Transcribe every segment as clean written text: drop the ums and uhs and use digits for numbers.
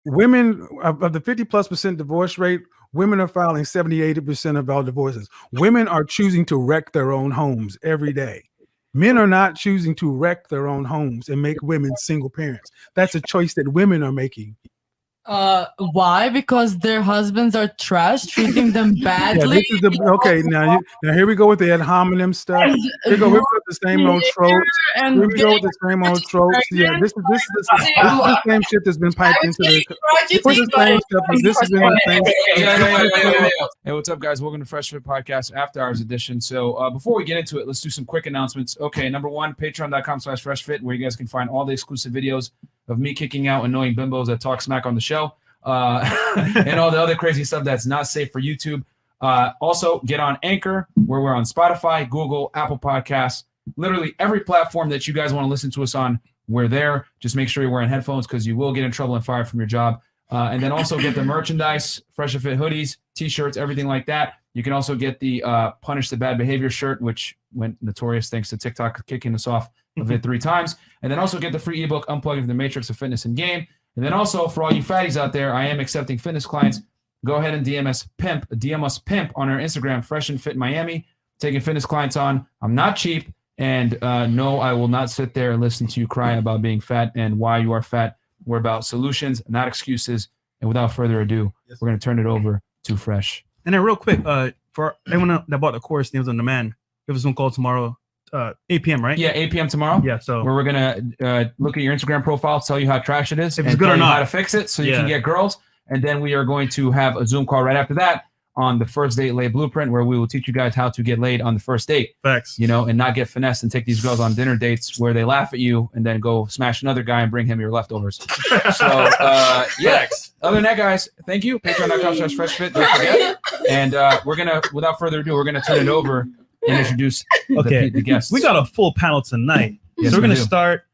women of the 50+% divorce rate, women are filing 70-80% of all divorces. Women are choosing to wreck their own homes every day. Men are not choosing to wreck their own homes and make women single parents. That's a choice that women are making. Why? Because their husbands are trash, treating them badly. Yeah, this is okay. Now here we go with the ad hominem stuff. Here we go with the same old tropes. Here we go with the same old tropes. Yeah, this is the same shit that's been piped into the. This is the same stuff. This has been the same. Hey, what's up, guys? Welcome to Fresh Fit Podcast After Hours Edition. So before we get into it, let's do some quick announcements. Okay, number one, patreon.com/freshfit, where you guys can find all the exclusive videos of me kicking out annoying bimbos that talk smack on the show, and all the other crazy stuff that's not safe for YouTube. Also, get on Anchor, where we're on Spotify, Google, Apple Podcasts, literally every platform that you guys want to listen to us on, we're there. Just make sure you're wearing headphones because you will get in trouble and fired from your job. And then also get the merchandise, Fresh and Fit hoodies, T-shirts, everything like that. You can also get the Punish the Bad Behavior shirt, which went notorious thanks to TikTok kicking us off of it 3 times. And then also get the free ebook, Unplugging from the Matrix of Fitness and Game. And then also, for all you fatties out there, I am accepting fitness clients. Go ahead and DM us pimp on our Instagram, Fresh and Fit Miami. Taking fitness clients on. I'm not cheap. And no, I will not sit there and listen to you cry about being fat and why you are fat. We're about solutions, not excuses. And without further ado, we're going to turn it over to Fresh. And then real quick, for anyone that bought the course, Nails on Demand, we have a Zoom call tomorrow, 8 p.m., right? Yeah, 8 p.m. tomorrow. Yeah, so where we're going to look at your Instagram profile, tell you how trash it is, if it's good or tell you not, how to fix it so you can get girls. And then we are going to have a Zoom call right after that on the First Date Lay Blueprint, where we will teach you guys how to get laid on the first date. Facts. You know, and not get finessed and take these girls on dinner dates where they laugh at you and then go smash another guy and bring him your leftovers. So, yeah. Other than that, guys, thank you. Patreon.com/freshfit. Don't forget. And we're going to, without further ado, we're going to turn it over and introduce the guests. We got a full panel tonight. Yes, so we're going to start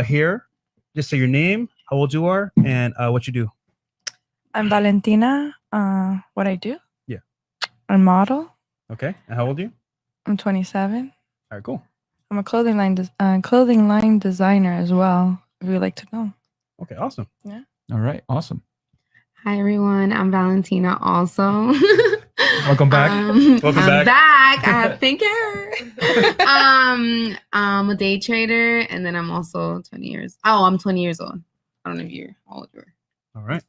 here. Just say your name, how old you are, and what you do. I'm Valentina. What I do? Yeah. I'm a model. Okay. And how old are you? I'm 27. All right, cool. I'm a clothing line designer as well, if you'd like to know. Okay, awesome. Yeah. All right, awesome. Hi, everyone. I'm Valentina also. Welcome back. Welcome back. I have pink hair. I'm a day trader, and then I'm also 20 years. Oh, I'm 20 years old. I don't know if you're how old you are. All right.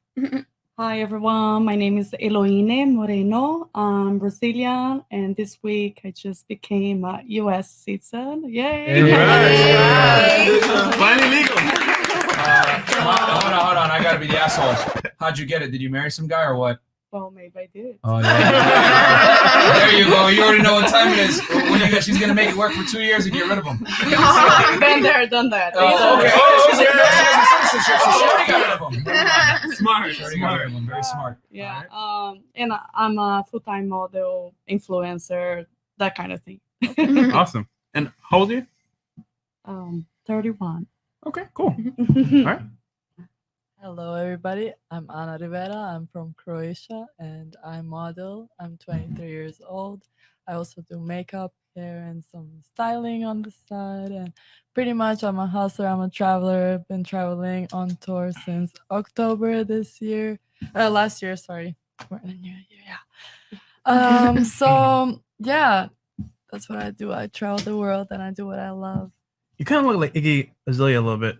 Hi, everyone. My name is Eloine Moreno. I'm Brazilian, and this week I just became a U.S. citizen. Yay! Finally legal. Hold on. I got to be the asshole. How'd you get it? Did you marry some guy or what? Well, maybe I did. Oh, yeah. There you go. You already know what time it is. She's going to make it work for 2 years and get rid of him. Been there, done that. Oh, okay. She already got rid of him. Smart. Very smart. Yeah. Right. And I'm a full-time model, influencer, that kind of thing. Awesome. And how old are you? 31. Okay, cool. All right. Hello, everybody. I'm Ana Rivera. I'm from Croatia, and I model. I'm 23 years old. I also do makeup, hair, and some styling on the side. And pretty much, I'm a hustler. I'm a traveler. I've been traveling on tour since October this year. Last year, sorry. We're in a new year, yeah. So, yeah, that's what I do. I travel the world, and I do what I love. You kind of look like Iggy Azalea a little bit.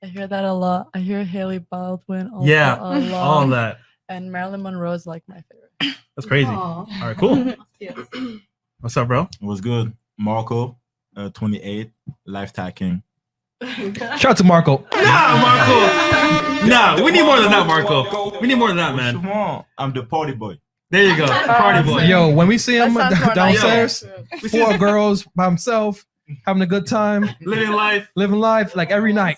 I hear that a lot. I hear Haley Baldwin also a lot. All that. And Marilyn Monroe is like my favorite. That's crazy. Aww. All right, cool. What's up, bro? What's good? Marco, 28, life tacking. Shout out to Marco. Nah, we need more than that, Marco. We need more than that, man. Come on. I'm the party boy. There you go. Party boy. Yo, when we see him downstairs, 4 girls by himself, having a good time. Living life like every night.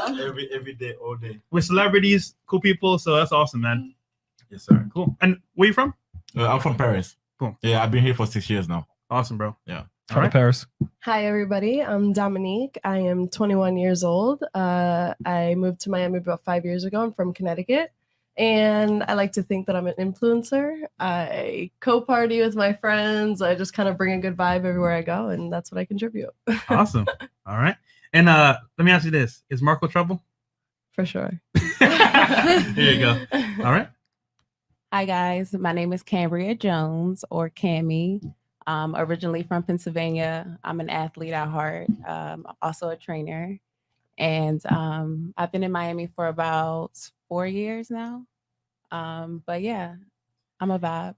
Every day, all day. With celebrities, cool people, so that's awesome, man. Yes, sir. Cool. And where you from? I'm from Paris. Cool. Yeah, I've been here for 6 years now. Awesome, bro. Yeah. Shout out Paris. Hi, everybody. I'm Dominique. I am 21 years old. I moved to Miami about 5 years ago. I'm from Connecticut. And I like to think that I'm an influencer. I co-party with my friends. I just kind of bring a good vibe everywhere I go, and that's what I contribute. Awesome. All right. And let me ask you this. Is Marco trouble? For sure. Here you go. All right. Hi guys, my name is Cambria Jones or Cammy. I'm originally from Pennsylvania. I'm an athlete at heart, also a trainer. And I've been in Miami for about 4 years now. But yeah, I'm a vibe.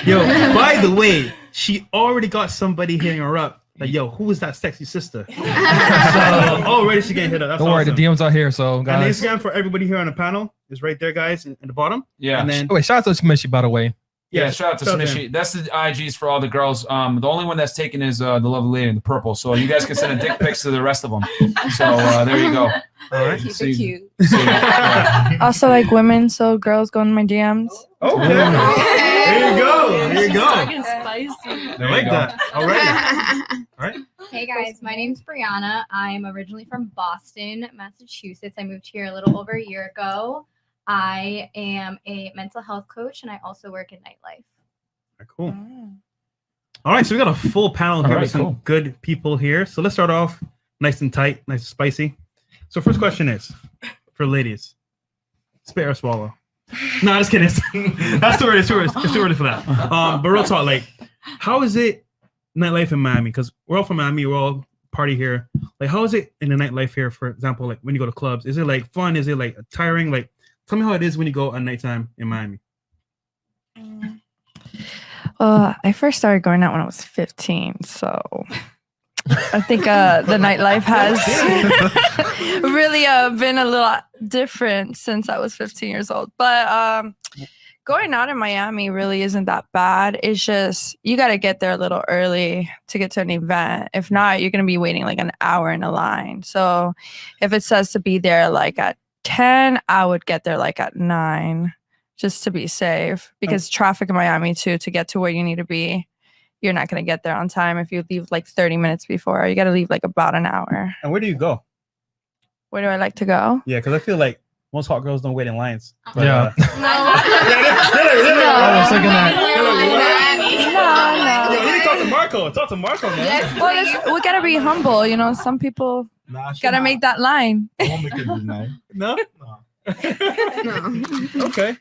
Yo, by the way, she already got somebody hitting her up. Like, yo, who is that sexy sister? So already she getting hit up. That's Don't worry, awesome. the DMs are here. So And guys, the Instagram for everybody here on the panel is right there, guys, in the bottom. Yeah. And then oh, wait, shout out to Smishy, by the way. Yeah, shout out to Smishy. That's the IGs for all the girls. The only one that's taken is the lovely lady in the purple. So you guys can send a dick pics to the rest of them. So there you go. All right. Keep it cute. Also like women, so girls go in my DMs. Okay. There you go. There you go. Fucking spicy. I like that. All right. All right. Hey guys, my name's Brianna. I'm originally from Boston, Massachusetts. I moved here a little over a year ago. I am a mental health coach and I also work in nightlife. Cool. All right, so we got a full panel here All right, with some cool. good people here. So let's start off nice and tight, nice and spicy. So first question is for ladies: spit or swallow? No, just kidding. That's too early. It's too early for that. But real talk, like, how is it nightlife in Miami? Because we're all from Miami, we're all party here. Like, how is it in the nightlife here? For example, like when you go to clubs, is it like fun? Is it like tiring? Like, tell me how it is when you go at nighttime in Miami. I first started going out when I was 15, so I think the nightlife has really been a little different since I was 15 years old. But going out in Miami really isn't that bad. It's just you got to get there a little early to get to an event. If not, you're going to be waiting like an hour in a line. So if it says to be there like at 10, I would get there like at 9 just to be safe, because traffic in Miami too, to get to where you need to be, you're not going to get there on time if you leave like 30 minutes before. You got to leave like about an hour. And where do you go? Where do I like to go? Yeah, because I feel like most hot girls don't wait in lines. But, Yeah. No. I was thinking that. No. You need to talk to Marco. Talk to Marco, man. Well, we got to be humble. You know, some people got to make that line. No? No. Okay.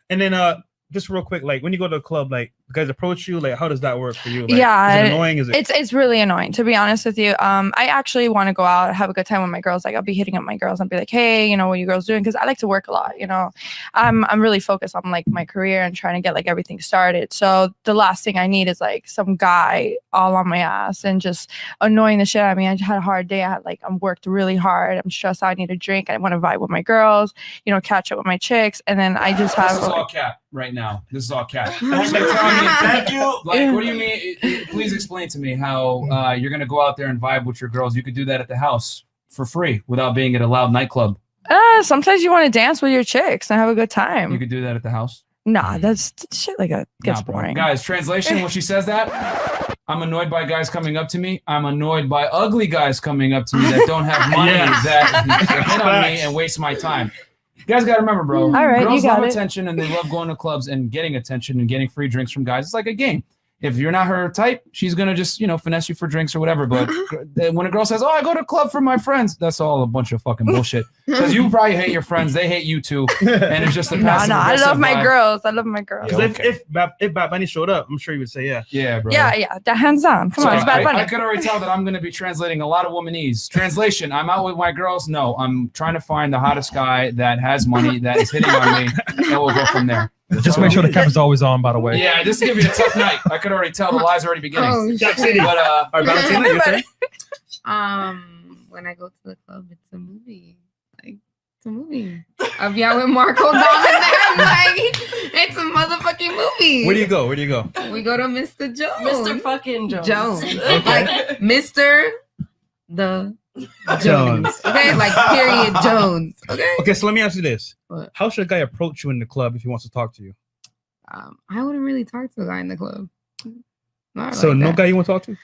And then just real quick, like when you go to a club, like guys approach you, like how does that work for you? Like, Yeah, is it annoying? Is it? It's really annoying, to be honest with you. I actually want to go out, have a good time with my girls. Like I'll be hitting up my girls and be like, hey, you know, what are you girls doing? Because I like to work a lot. You know, I'm really focused on like my career and trying to get like everything started. So the last thing I need is like some guy all on my ass and just annoying the shit out of me. I just had a hard day. I'm worked really hard. I'm stressed out. I need a drink. I want to vibe with my girls. You know, catch up with my chicks, and then I just have. This is all cap right now. This is all cap. Thank you. Like, what do you mean? Please explain to me how you're gonna go out there and vibe with your girls. You could do that at the house for free without being at a loud nightclub. Sometimes you want to dance with your chicks and have a good time. You could do that at the house. Nah, that's shit like that gets boring. Guys, translation, when she says that, I'm annoyed by guys coming up to me. I'm annoyed by ugly guys coming up to me that don't have money that hit on me and waste my time. You guys got to remember, bro. All right, girls you got love it. attention and they love going to clubs and getting attention and getting free drinks from guys. It's like a game. If you're not her type, she's going to just, you know, finesse you for drinks or whatever. But when a girl says, oh, I go to club for my friends, that's all a bunch of fucking bullshit. Because you probably hate your friends. They hate you too. And it's just a passive No, I aggressive love my vibe. girls. I love my girls. Because if Bad Bunny showed up, I'm sure he would say yeah. Yeah, bro. Yeah, that hands down. Come So on, it's Bad Bunny. I could already tell that I'm going to be translating a lot of womanese. Translation, I'm out with my girls. No, I'm trying to find the hottest guy that has money, that is hitting on me, and we'll go from there. Just make sure the camera's always on, by the way. Yeah, this is going to be a tough night. I could already tell the lies are already beginning. Oh, Jack shit. City. But, all right, Valentina, your turn. When I go to the club, it's a movie. Like, it's a movie. I'll be out with Marco Dominic. Like, it's a motherfucking movie. Where do you go? Where do you go? We go to Mr. Jones. Mr. fucking Jones. Like, Mr. the Jones. Okay? Like, period Jones. Okay? Okay, so let me ask you this. What? How should a guy approach you in the club if he wants to talk to you? I wouldn't really talk to a guy in the club. Not So like no that. guy you want to talk to?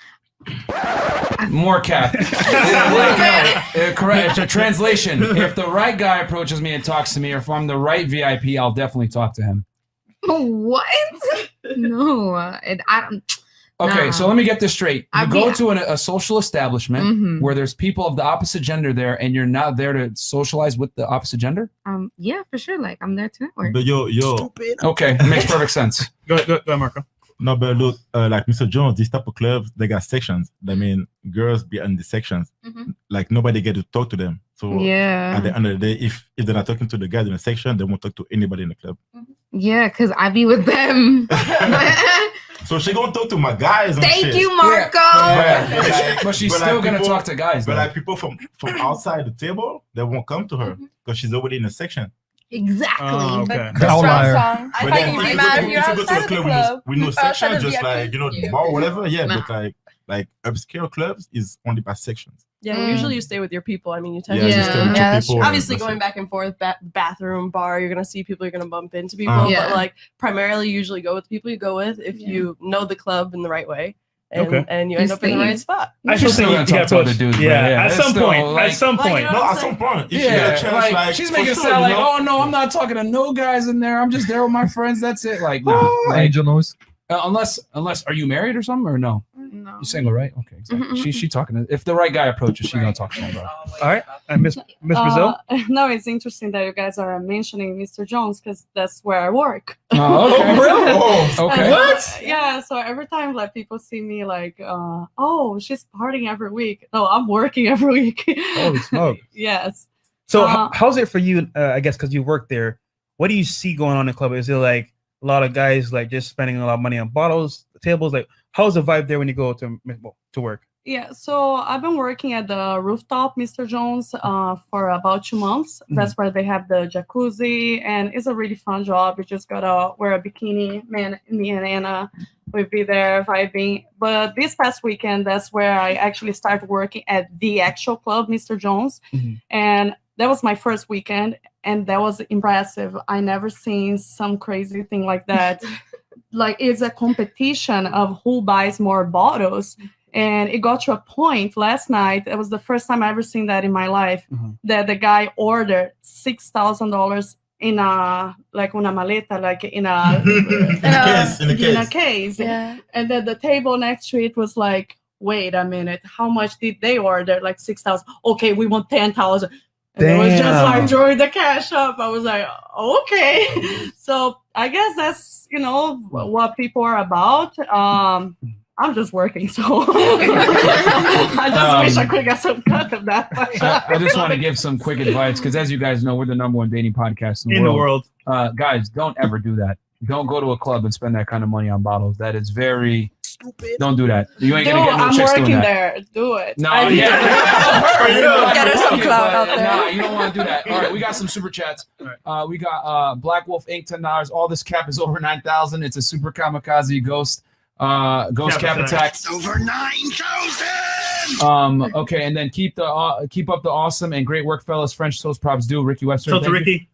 More cap. Correct. It's a translation. If the right guy approaches me and talks to me, or if I'm the right VIP, I'll definitely talk to him. What? No, I don't. Okay, so let me get this straight. You go Yeah. to a social establishment Mhm. where there's people of the opposite gender there, and you're not there to socialize with the opposite gender? Yeah, for sure. Like I'm there to network. But yo, Okay, it makes perfect sense. Go, Marco. No, but look, like Mr. Jones, these type of clubs, they got sections. I mean, girls be in the sections. Like nobody get to talk to them. So Yeah. at the end of the day, if they're not talking to the guys in the section, they won't talk to anybody in the club. Yeah, because I be with them. So she gonna talk to my guys. And Thank shit. you, Marco. But she's still gonna talk to guys, But though. like people from outside the table, they won't come to her because she's already in a section. Exactly. Oh, okay. The strong Outlier. song. I But thought then you'd if be you mad go if to you're outside of the club. with no Or outside section, of just VIP. like the bar or whatever. Yeah, but like upscale clubs is only by sections. Yeah, usually you stay with your people. I mean, you tend Yeah, to you stay with your that's people true. and Obviously that's going it. back and forth, bathroom, bar, you're gonna see people, you're gonna bump into people. Yeah. But like primarily, usually go with the people you go with if you know the club in the right way, and you end up in the right spot. I still think you got other dudes, but Yeah, at it's some still, point. like- At some point. No, at some point. If you get Yeah, a chance, like, like she's for making it sure, sound you like, know? oh no, I'm not talking to no guys in there. I'm just there with my friends. That's it. Like, nah. Like, Angel noise. unless, are you married or something or no? No. You're single, right? Okay, exactly. She talking to. If the right guy approaches, she gonna talk to him, bro. All right, Miss Brazil. No, it's interesting that you guys are mentioning Mr. Jones because that's where I work. Oh, okay. Okay. What? Yeah. So every time like people see me like, oh, she's partying every week. No, I'm working every week. Holy smoke. Yes. So how's it for you? I guess because you work there, what do you see going on in the club? Is it like a lot of guys like just spending a lot of money on bottles, tables? Like, how's the vibe there when you go to work? Yeah, so I've been working at the rooftop, Mr. Jones, for about 2 months. That's where they have the jacuzzi, and it's a really fun job. You just gotta wear a bikini, man. Me and Anna would be there vibing. But this past weekend, that's where I actually started working at the actual club, Mr. Jones, and that was my first weekend, and that was impressive. I never seen some crazy thing like that. Like it's a competition of who buys more bottles. And it got to a point last night. It was the first time I ever seen that in my life. That the guy ordered $6,000 in a like una maleta, like in a in a case. Yeah. And then the table next to it was like, wait a minute, how much did they order? Like 6,000. Okay, we want 10,000. And it was just like drawing the cash up. I was like, okay. So I guess that's what people are about. I'm just working, so I just wish I could get some cut of that. I just want to give some quick advice because, as you guys know, we're the #1 dating podcast in the world. Guys, don't ever do that. Don't go to a club and spend that kind of money on bottles. That is very stupid. Don't do that. You ain't gonna get no I'm chicks doing working that. there. Do it. No, Get her some clout out there. Nah, you don't want to do that. All right, we got some super chats. We got Black Wolf Inc. $10. All this cap is over 9,000. It's a super kamikaze ghost. Ghost cap attack over 9,000. Okay, and then keep up the awesome and great work, fellas. French toast props due. Ricky Webster. So to Ricky,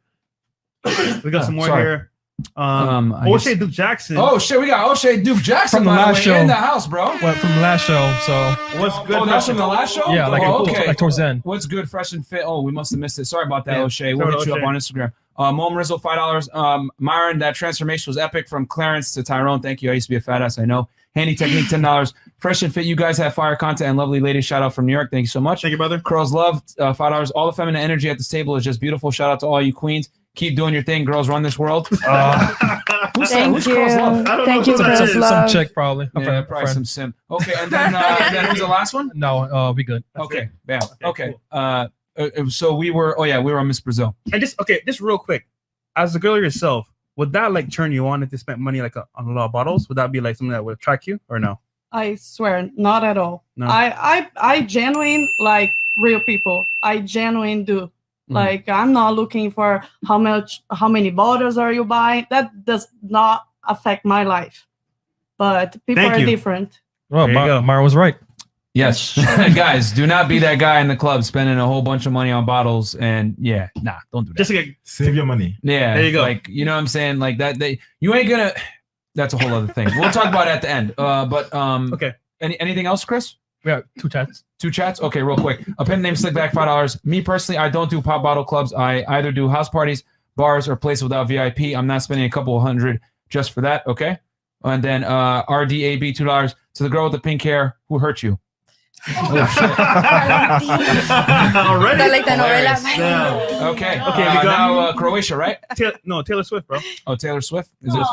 we got some more here. O'Shea Duke Jackson. Oh shit, we got O'Shea Duke Jackson From the by last the way, show. in the house, bro. Well, from the last show. So what's good? Oh, that's from the last show. Yeah, like, okay. like towards the end. What's good, fresh and fit? Oh, we must have missed it. Sorry about that, Yeah. O'Shea. We'll hit you up on Instagram. Mom Rizzo, $5. Myron, that transformation was epic from Clarence to Tyrone. Thank you. I used to be a fat ass, I know. Handy Technique, $10. Fresh and fit. You guys have fire content and lovely ladies. Shout out from New York. Thank you so much. Thank you, brother. Curls Love, $5. All the feminine energy at this table is just beautiful. Shout out to all you queens. Keep doing your thing. Girls run this world. Who's Thank you. Curls Love? Thank you, Curls Some Love. chick probably. A Yeah, friend- probably friend. some simp. Okay, and then who's the last one? No, we good. Okay, bam. Okay. So we were on Miss Brazil. And just real quick, as a girl yourself, would that like turn you on if you spent money like on a lot of bottles? Would that be like something that would attract you or no? I swear, not at all. No. I genuine like real people. I genuine do. Like I'm not looking for how many bottles are you buying. That does not affect my life. But people Thank are you. different. Well, There you go. Myron was right. Yes. Guys, do not be that guy in the club spending a whole bunch of money on bottles and don't do that. Just like Save your money. Yeah. There you go. Like, you know what I'm saying? Like that you ain't gonna that's a whole other thing. We'll talk about it at the end. okay. Anything else, Chris? We got 2 chats. 2 chats? Okay, real quick. A pen name Slickback, $5. Me personally, I don't do pop bottle clubs. I either do house parties, bars, or places without VIP. I'm not spending a couple of hundred just for that. Okay. And then RDAB $2 to the girl with the pink hair who hurt you. Already? Hilarious. Yeah. Okay. Okay, we got now Croatia, right? Taylor Swift, bro. Oh, Taylor Swift? Is Taylor it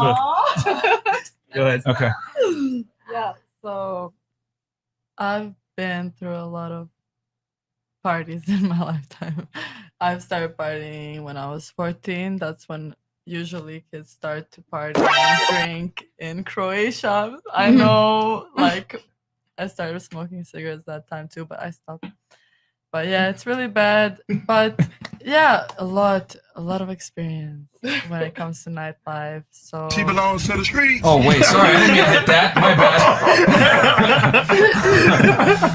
Swift. Go ahead. Okay. Yeah. So I've been through a lot of parties in my lifetime. I've started partying when I was 14. That's when usually kids start to party and drink in Croatia. I know, like, I started smoking cigarettes that time too, but I stopped. But yeah, it's really bad. But yeah, a lot of experience when it comes to nightlife. So She belongs to the streets. Oh, wait. Sorry. I didn't mean to hit that. My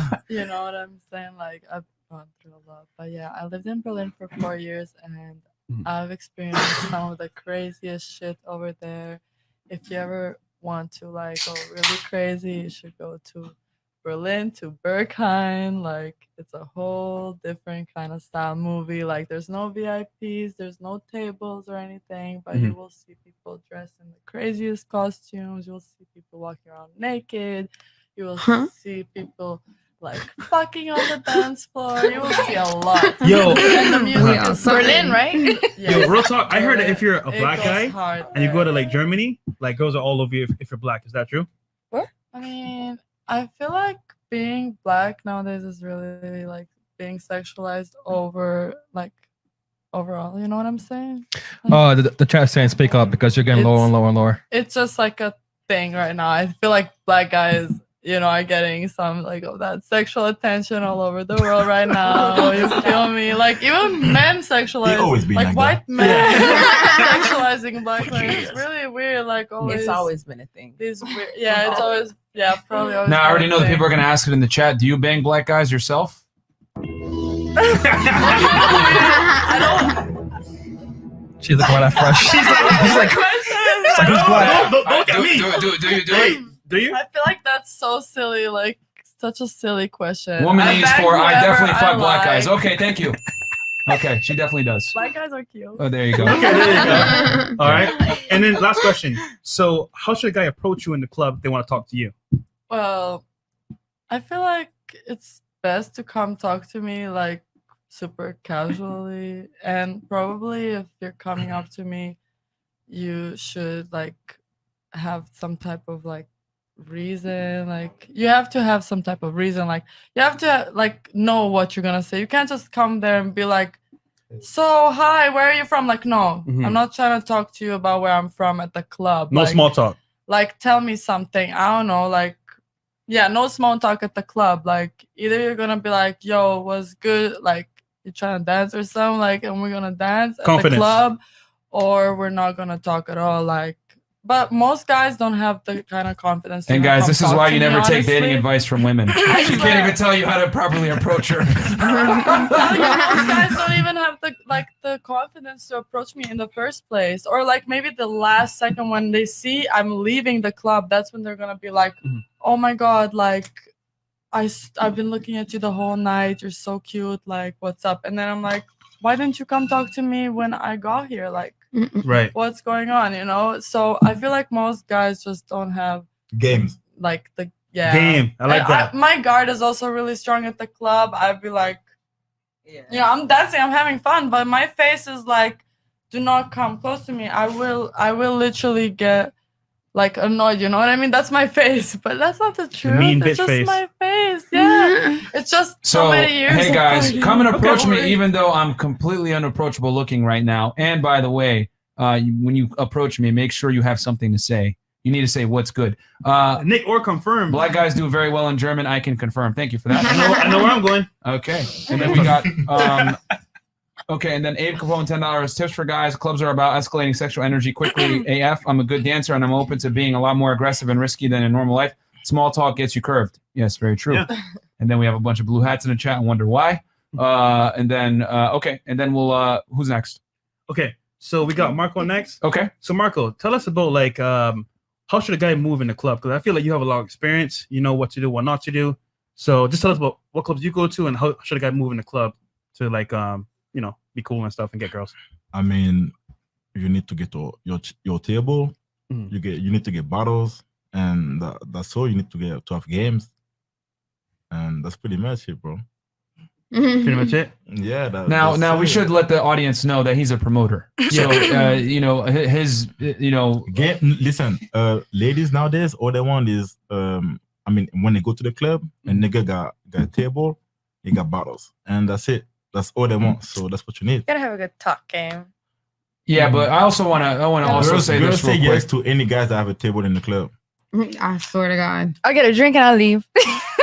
bad. you know what I'm saying? Like, I've gone through a lot. But yeah, I lived in Berlin for 4 years and I've experienced some of the craziest shit over there. If you ever want to like go really crazy, you should go to Berlin, to Berghain. Like, it's a whole different kind of style movie. Like, there's no VIPs, there's no tables or anything, but you will see people dressed in the craziest costumes. You will see people walking around naked. You will see people like fucking on the dance floor. You will see a lot. Yo. And the music is Berlin, right? Yo, real talk. I heard that if you're a It black goes guy hard and you there. go to like Germany, like girls are all over you if you're black. Is that true? I mean, I feel like being black nowadays is really like being sexualized overall. You know what I'm saying? Oh, the chat's saying speak up because you're getting lower and lower and lower. It's just like a thing right now. I feel like black guys, are getting some like of that sexual attention all over the world right now. You feel me? Like even men sexualize, always been like like white men sexualizing black men. It's really weird. Like always, It's always been a thing. these weird. Yeah, it's always probably always. Now, I already been a know that thing. people are going to ask it in the chat. Do you bang black guys yourself? She's looking at fresh. She's like, who's black? Don't look at me. Do you? Do you? I feel like that's so silly. Like such a silly question. Woman I E's bang for I whoever definitely fuck I black guys. like. Okay, thank you. Okay, she definitely does. Black guys are cute. Oh, there you go. Okay, there you go. All right. And then last question. So how should a guy approach you in the club if they want to talk to you? Well, I feel like it's best to come talk to me like super casually, and probably if you're coming up to me, you should like have some type of like reason. Like you have to have some type of reason. Like you have to like know what you're gonna say. You can't just come there and be like, so hi, where are you from? Like, no, I'm not trying to talk to you about where I'm from at the club. No Like, small talk. like tell me something. I don't know, like no small talk at the club. Like either you're gonna be like, yo, what's good, like you're trying to dance or something, like, and we're gonna dance at the club, or we're not gonna talk at all. Like, but most guys don't have the kind of confidence to And come guys, this is talk why to you me, never take dating honestly. advice from women. She can't even tell you how to properly approach her. I'm telling you, most guys don't even have the confidence to approach me in the first place, or like maybe the last second when they see I'm leaving the club, that's when they're gonna be like, oh my god, like I've been looking at you the whole night, you're so cute, like what's up? And then I'm like, why didn't you come talk to me when I got here? Like, right, what's going on, you know? So I feel like most guys just don't have games, like the game. I like that. my guard is also really strong at the club. I'd be like, I'm dancing, I'm having fun, but my face is like, do not come close to me. I will literally get like annoyed, you know what I mean? That's my face, but that's not the truth. mean it's bitch just face. my face. Yeah. It's just so many years. Hey of guys, partying. come and approach Okay. me, even though I'm completely unapproachable looking right now. And by the way, when you approach me, make sure you have something to say. You need to say what's good. Nick or confirm. Black guys do very well in German. I can confirm. Thank you for that. I know where I'm going. Okay. And then we got okay, and then Abe Capone, $10 tips for guys. Clubs are about escalating sexual energy quickly. AF. I'm a good dancer and I'm open to being a lot more aggressive and risky than in normal life. Small talk gets you curved. Yes, very true. Yeah. And then we have a bunch of blue hats in the chat and wonder why. And then okay, and then we'll who's next? Okay, so we got Marco next. Okay. So Marco, tell us about like how should a guy move in the club? Because I feel like you have a lot of experience. You know what to do, what not to do. So just tell us about what clubs you go to and how should a guy move in the club to like be cool and stuff and get girls. I mean, you need to get to your table. You need to get bottles, and that's all. You need to get 12 games, and that's pretty much it, bro. Pretty much it. Yeah. Now we should let the audience know that he's a promoter. So his listen, ladies nowadays, all they want is when they go to the club, a nigga got a table, he got bottles, and that's it. That's all they want. So that's what you need. You gotta have a good talk game. Yeah, but I want to also say girls this real say quick. yes to any guys that have a table in the club. I swear to God. I'll get a drink and I'll leave.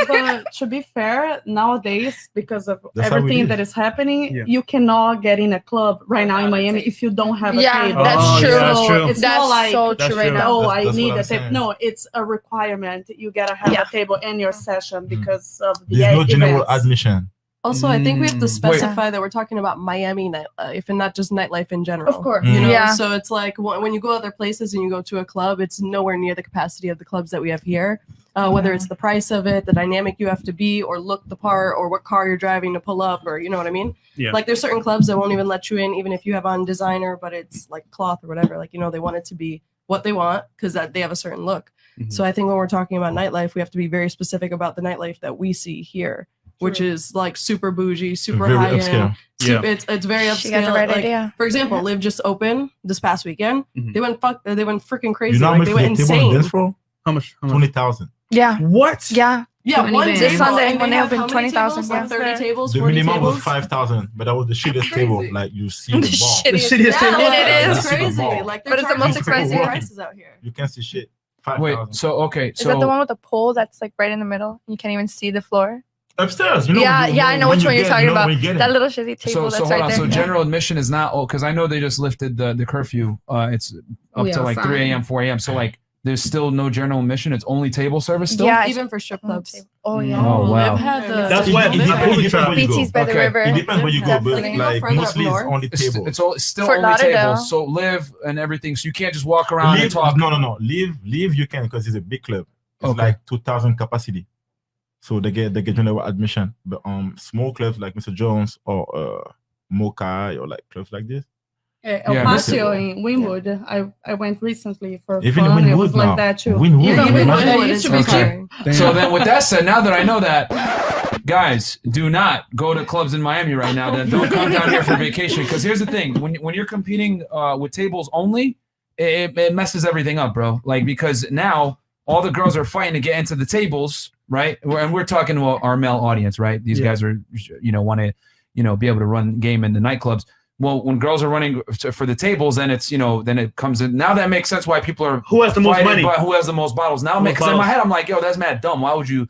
But to be fair, nowadays, because of That's how we everything live. that is happening, Yeah. you cannot get in a club right now in Miami if you don't have a table. that's true. yeah, that's true. It's That's not like, so That's true right true. now. oh, That's I what need I'm a table. saying. No, it's a requirement. You gotta have Yeah. a table in your session because of the There's no general events. admission. Also, I think we have to Wait. specify that we're talking about Miami nightlife and not just nightlife in general. Of course. You know, Yeah. so it's like when you go other places and you go to a club, it's nowhere near the capacity of the clubs that we have here. Whether it's the price of it, the dynamic you have to be, or look the part, or what car you're driving to pull up, or you know what I mean? Yeah. Like there's certain clubs that won't even let you in, even if you have on designer, but it's like cloth or whatever. Like, you know, they want it to be what they want because they have a certain look. Mhm. So I think when we're talking about nightlife, we have to be very specific about the nightlife that we see here, which is like super bougie, super Very high upscale. end. It's very upscale. She got the right like, idea. For example, Live just opened this past weekend. Mhm. They went freaking crazy. You know how Like much they for the went table on the insane. dance floor? How much? 20,000. Yeah. What? Yeah. Yeah, 20 one bands. table, This Sunday and when they have opened how many 20,000, tables? Like yeah. 30 tables, The 40 minimum tables. was 5,000, but that was the shittiest table. Like you see the ball. The shittiest table. And it It's is. Super crazy. ball. Like, But it's the most expensive. prices out here. You can't see shit. Wait, 5,000. so okay, Is that the so one with the pole that's like right in the middle? You can't even see the floor. Upstairs, you know. Yeah, yeah, I know which one you're talking about. When you get That in. little shitty table so that's hold right on. there. So Yeah. general admission is not because I know they just lifted the curfew. It's up We to like 3 outside. a.m., 4 a.m. So like there's still no general admission. It's only table service still. Yeah, Even for strip clubs. Oh yeah. Oh, wow. Live had the, That's It why depends where you BT's by go. the river. It depends where you go, but Definitely. like Further up mostly it's north. only It's, table. it's still Fort only Lauderdale. tables. So live and everything. So you can't just walk around and Leave, talk. no. Leave you can because it's a big club. It's Okay. like 2,000 capacity. So they get general admission. But small clubs like Mr. Jones or Mokai or like clubs like this. El Yeah, Patio listen. in Wynwood. I went recently for Even fun. in It was Wynwood like now. that too. Wynwood, Even man. Wynwood, Wynwood it is used to be cheap. cheap. So then, with that said, now that I know that, guys, do not go to clubs in Miami right now. Then don't come down here for vacation. Because here's the thing: when you're competing with tables only, it messes everything up, bro. Like because now all the girls are fighting to get into the tables, right? And we're talking about our male audience, right? These guys are, want to, be able to run game in the nightclubs. Well, when girls are running for the tables, then it's, then it comes in. Now that makes sense why people are Who has the most fighting, money? but who has the most bottles? Now, Most because in my bottles. head, I'm like, yo, that's mad dumb. Why would you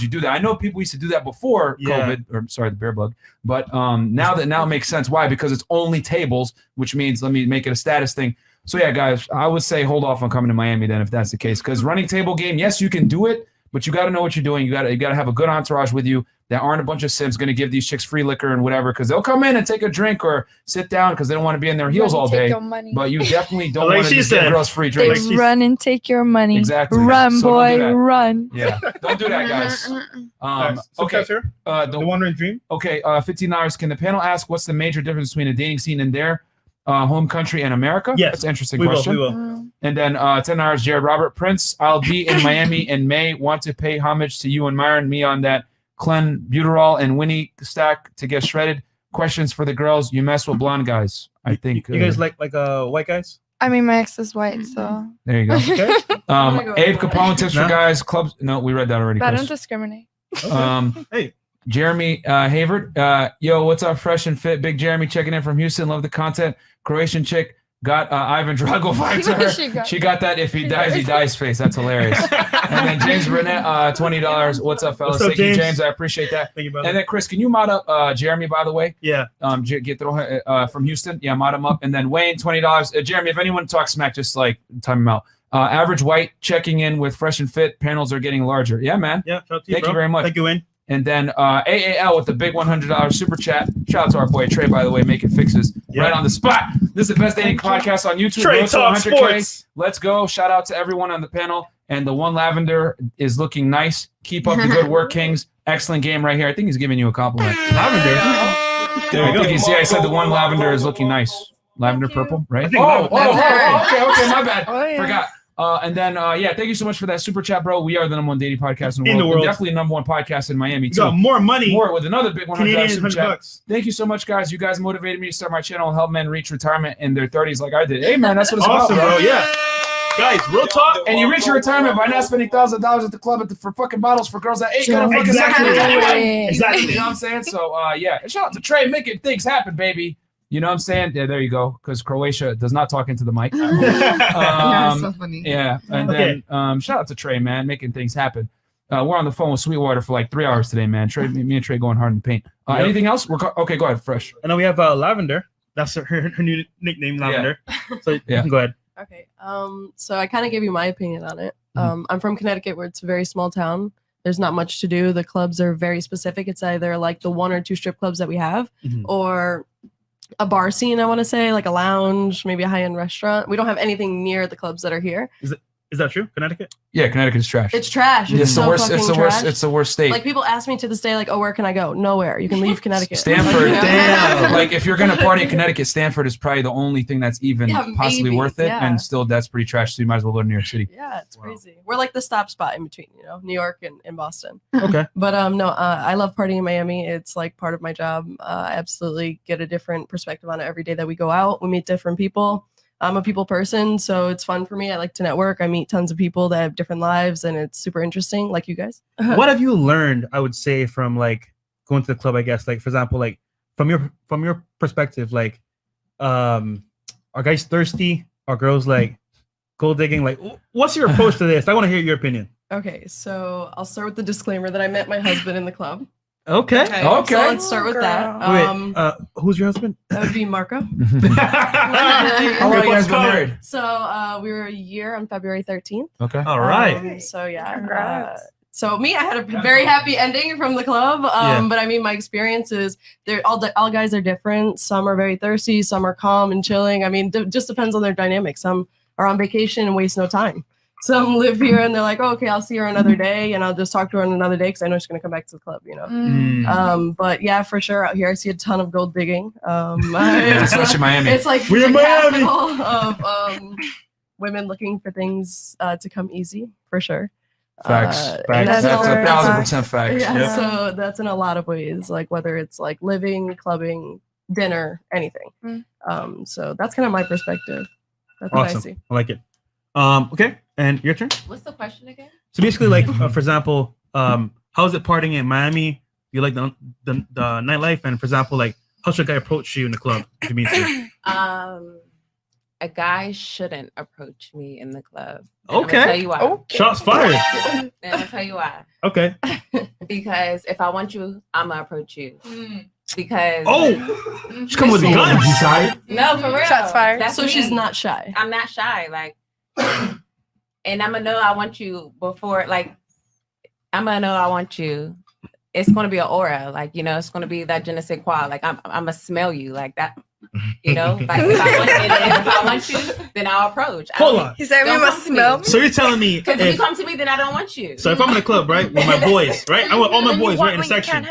do that? I know people used to do that before Yeah. COVID, or sorry, the bear bug. But now it makes sense. Why? Because it's only tables, which means let me make it a status thing. So yeah, guys, I would say hold off on coming to Miami then if that's the case. Because running table game, yes, you can do it, but you got to know what you're doing. You got to have a good entourage with you. There aren't a bunch of simps going to give these chicks free liquor and whatever because they'll come in and take a drink or sit down because they don't want to be in their heels all day. But you definitely don't Like want to she just give said. girls free They drinks. run and take your money. Exactly. Run, So don't do boy, that. run. Yeah, don't do that, guys. Okay. Sir, The Wandering Dream. Okay, $15. Can the panel ask what's the major difference between a dating scene in their home country and America? Yes, That's an interesting we will. question. We will. And then $10, Jared Robert Prince. I'll be in Miami in May. Want to pay homage to you and Myron, me on that clenbuterol and Winnie stack to get shredded. Questions for the girls. You mess with blonde guys. I think. You guys like white guys? I mean, my ex is white, so. There you go. Okay. Abe Capone tips No? for guys. Clubs. No, we read that already. But I Chris. don't discriminate. Hey. Jeremy Havert. Yo, what's up, fresh and fit? Big Jeremy checking in from Houston. Love the content. Croatian chick got Ivan Drago vibes to her. She got that if he dies, he dies face. That's hilarious. And then James Burnett, $20. What's up, fellas? What's up, Thank you, James? James. I appreciate that. Thank you, brother. And then Chris, can you mod up Jeremy, by the way? Yeah. Get from Houston. Yeah, mod him up. And then Wayne, $20. Jeremy, if anyone talks smack, just like time him out. Average white checking in with fresh and fit. Panels are getting larger. Yeah, man. Yeah. Shout out to you, Thank bro. you very much. Thank you, Wayne. And then AAL with the big $100 super chat. Shout out to our boy Trey, by the way, making fixes right on the spot. This is the best dating podcast on YouTube. Trey Road to Talk 100K. Sports. Let's go. Shout out to everyone on the panel. And the one lavender is looking nice. Keep up the good work, Kings. Excellent game right here. I think he's giving you a compliment. Lavender. There you go. You see, I said the one lavender is looking nice. Lavender purple, right? I think Oh, lavender. okay, my bad. Oh, yeah. Forgot. And then, yeah, thank you so much for that super chat, bro. We are the #1 dating podcast in the world. We're definitely the #1 podcast in Miami, too. You got more money. More with another big 100 super chat. $100. Thank you so much, guys. You guys motivated me to start my channel and help men reach retirement in their 30s like I did. Hey, man, that's what it's Awesome, about, bro. Yeah. Guys, real talk. And you reach your retirement by not spending $1,000 at the club for fucking bottles for girls that ain't gonna fucking Exactly. sex. Exactly. You know what I'm saying? So, yeah. And shout out to Trey making things happen, baby. You know what I'm saying? Yeah, there you go. Because Croatia does not talk into the mic. Yeah, so funny. Yeah. And then shout out to Trey, man, making things happen. We're on the phone with Sweetwater for like 3 hours today, man. Trey, me and Trey going hard in the paint. Anything else? Okay, go ahead, Fresh. And then we have Lavender. That's her new nickname, Lavender. So you can go ahead. Okay. So I kind of gave you my opinion on it. I'm from Connecticut, where it's a very small town. There's not much to do. The clubs are very specific. It's either like the 1 or 2 strip clubs that we have, or a bar scene. I want to say like a lounge, maybe a high-end restaurant. We don't have anything near the clubs that are here. Is that true? Connecticut? Yeah, Connecticut is trash. It's trash. It's so the worst. It's the fucking worst. trash. It's the worst state. Like people ask me to this day, like, "Oh, where can I go?" Nowhere. You can leave Connecticut. Stanford. Like, Damn. Like if you're gonna party in Connecticut, Stanford is probably the only thing that's even possibly maybe, worth it, yeah. and still that's pretty trash. So you might as well go to New York City. Yeah, it's crazy. We're like the stop spot in between, New York and Boston. Okay. But no, I love partying in Miami. It's like part of my job. I absolutely get a different perspective on it every day that we go out. We meet different people. I'm a people person, so it's fun for me. I like to network. I meet tons of people that have different lives, and it's super interesting, like you guys. What have you learned, I would say, from like going to the club, I guess? Like, for example, like from your perspective, like are guys thirsty? Are girls like gold digging? Like, what's your approach to this? I want to hear your opinion. Okay, so I'll start with the disclaimer that I met my husband in the club. Okay. So let's start with that. Wait, who's your husband? That would be Marco. How long you guys been married? So we were a year on February 13th. Okay. All right. So yeah. So me, I had a very happy ending from the club. But I mean, my experience is all guys are different. Some are very thirsty. Some are calm and chilling. I mean, it just depends on their dynamic. Some are on vacation and waste no time. Some live here and they're like, oh, okay, I'll see her another day and I'll just talk to her on another day because I know she's gonna come back to the club, But yeah, for sure, out here I see a ton of gold digging. Especially Miami. It's like We're the in Miami. capital of women looking for things to come easy, for sure. Facts. And That's that's 1,000% facts. Yeah, so that's in a lot of ways, like whether it's like living, clubbing, dinner, anything. So that's kind of my perspective. That's what I Awesome. see. I like it. Okay, and your turn. What's the question again? So basically, like for example, how's it partying in Miami? You like the nightlife, and for example, like how should a guy approach you in the club if you meet you? A guy shouldn't approach me in the club. Okay. And I'm gonna tell you why. Okay. Shots fired. And I'm gonna tell you why. Okay. Because if I want you, I'm gonna approach you. Because she's coming with guns. No, for real. Shots fired. That's So me. she's not shy. I'm not shy. Like, and I'm gonna know I want you before. Like, I'm gonna know I want you. It's gonna be an aura. Like, it's gonna be that je ne sais quoi. Like, I'm gonna smell you like that. Like if I want you, then I'll approach. Hold on. He said we must smell. So you're telling me Because if you come to me, then I don't want you. So if I'm in a club, right, with my boys, right, I want all my boys right in a section.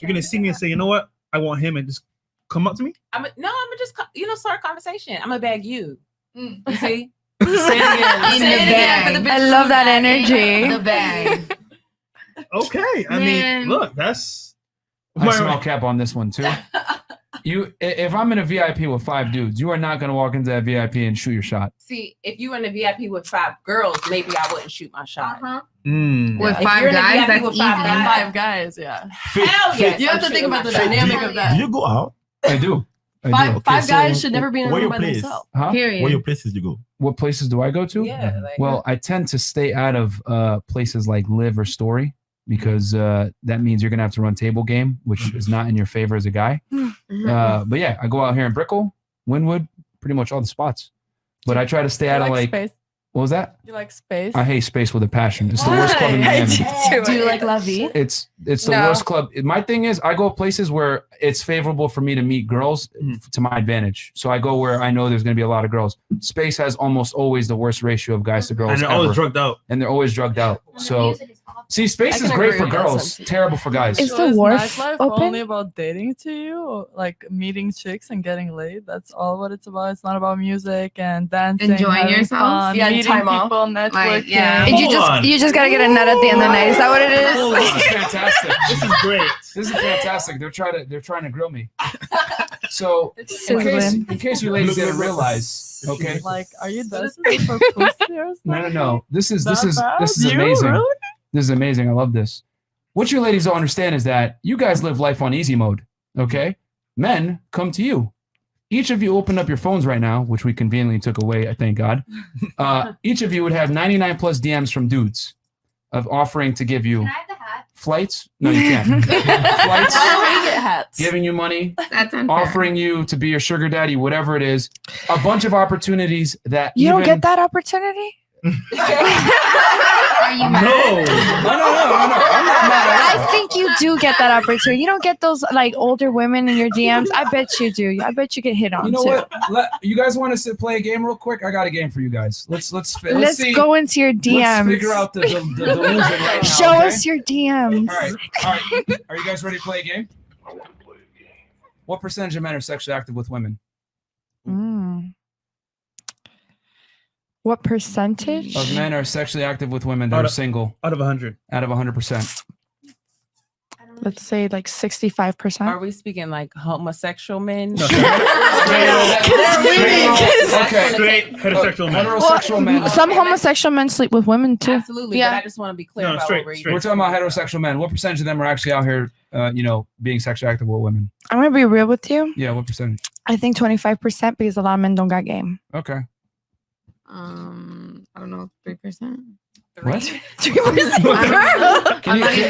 You're gonna see me and say, you know what? I want him, and just come up to me. I'm gonna just start a conversation. I'm gonna bag you. You see? Say it again. I love that energy. The bag. Okay. I mean, look, that's I smell cap on this one too. If I'm in a VIP with 5 dudes, you are not gonna walk into that VIP and shoot your shot. See, if you were in a VIP with 5 girls, maybe I wouldn't shoot my shot. With If 5 you're in a guys, VIP that's with easy. 5 guys, yeah. Hell yes. You have to think about the dynamic of that. Do you go out? I do. Five guys should never be in a where room your by place? themselves. Huh? Period. Where your places you go? What places do I go to? Yeah. Like, Well, I tend to stay out of places like Live or Story because that means you're gonna have to run table game, which is not in your favor as a guy. But yeah, I go out here in Brickell, Wynwood, pretty much all the spots. But I try to stay out of like space. what was that? You like space? I hate Space with a passion. It's the worst club in Miami. Do you like La Vie? It's the No. worst club. My thing is I go places where it's favorable for me to meet girls to my advantage. So I go where I know there's going to be a lot of girls. Space has almost always the worst ratio of guys to girls and they're ever. always drugged out. And they're always drugged out. So See, space I is can great agree for with that girls, sentiment. terrible for guys. Is So the is wharf nightlife open? only about dating to you, or like meeting chicks and getting laid? That's all what it's about. It's not about music and dancing, Enjoying having yourself? fun, Yeah, and meeting time off. people, networking. yeah. And Hold on. you just gotta get a nut at the end of the night. Is that what it Hold is? This is fantastic. This is great. This is fantastic. They're trying to grill me. So Sizzling. in case you ladies didn't realize, okay. Like, are you desperate for pussy or something? No. This is That bad? You? amazing. Really? This is amazing. I love this. What you ladies don't understand is that you guys live life on easy mode. Okay, men come to you. Each of you open up your phones right now, which we conveniently took away. I thank God. Each of you would have 99 plus DMs from dudes of offering to give you Can I have the hat? flights. No, you can't. Flights. Why don't we get hats? Giving you money, That's unfair. offering you to be your sugar daddy, whatever it is, a bunch of opportunities that You don't even- get that opportunity? Are you mad? No, I'm not mad at all. I think you do get that opportunity. You don't get those like older women in your DMs. I bet you do. I bet you get hit on You know too. what? You guys want to play a game real quick? I got a game for you guys. Let's see. go into your Let's DMs. figure out the delusion right now. Show okay? us your DMs. All right. Are you guys ready to play a game? What percentage of men are sexually active with women? Mm. What percentage? Of men are sexually active with women that Out are of- single Out of 100. out of 100%. Let's say like 65%. Are we speaking like homosexual men? Okay. Straight heterosexual men. Heterosexual men. Some homosexual men sleep with women too. Absolutely, Yeah. but I just want to be clear No, about straight, what we're straight. We're talking about heterosexual men. What percentage of them are actually out here, being sexually active with women? I'm gonna be real with you. Yeah, what percentage? I think 25% because a lot of men don't got game. Okay. I don't know, 3%. What? 3%.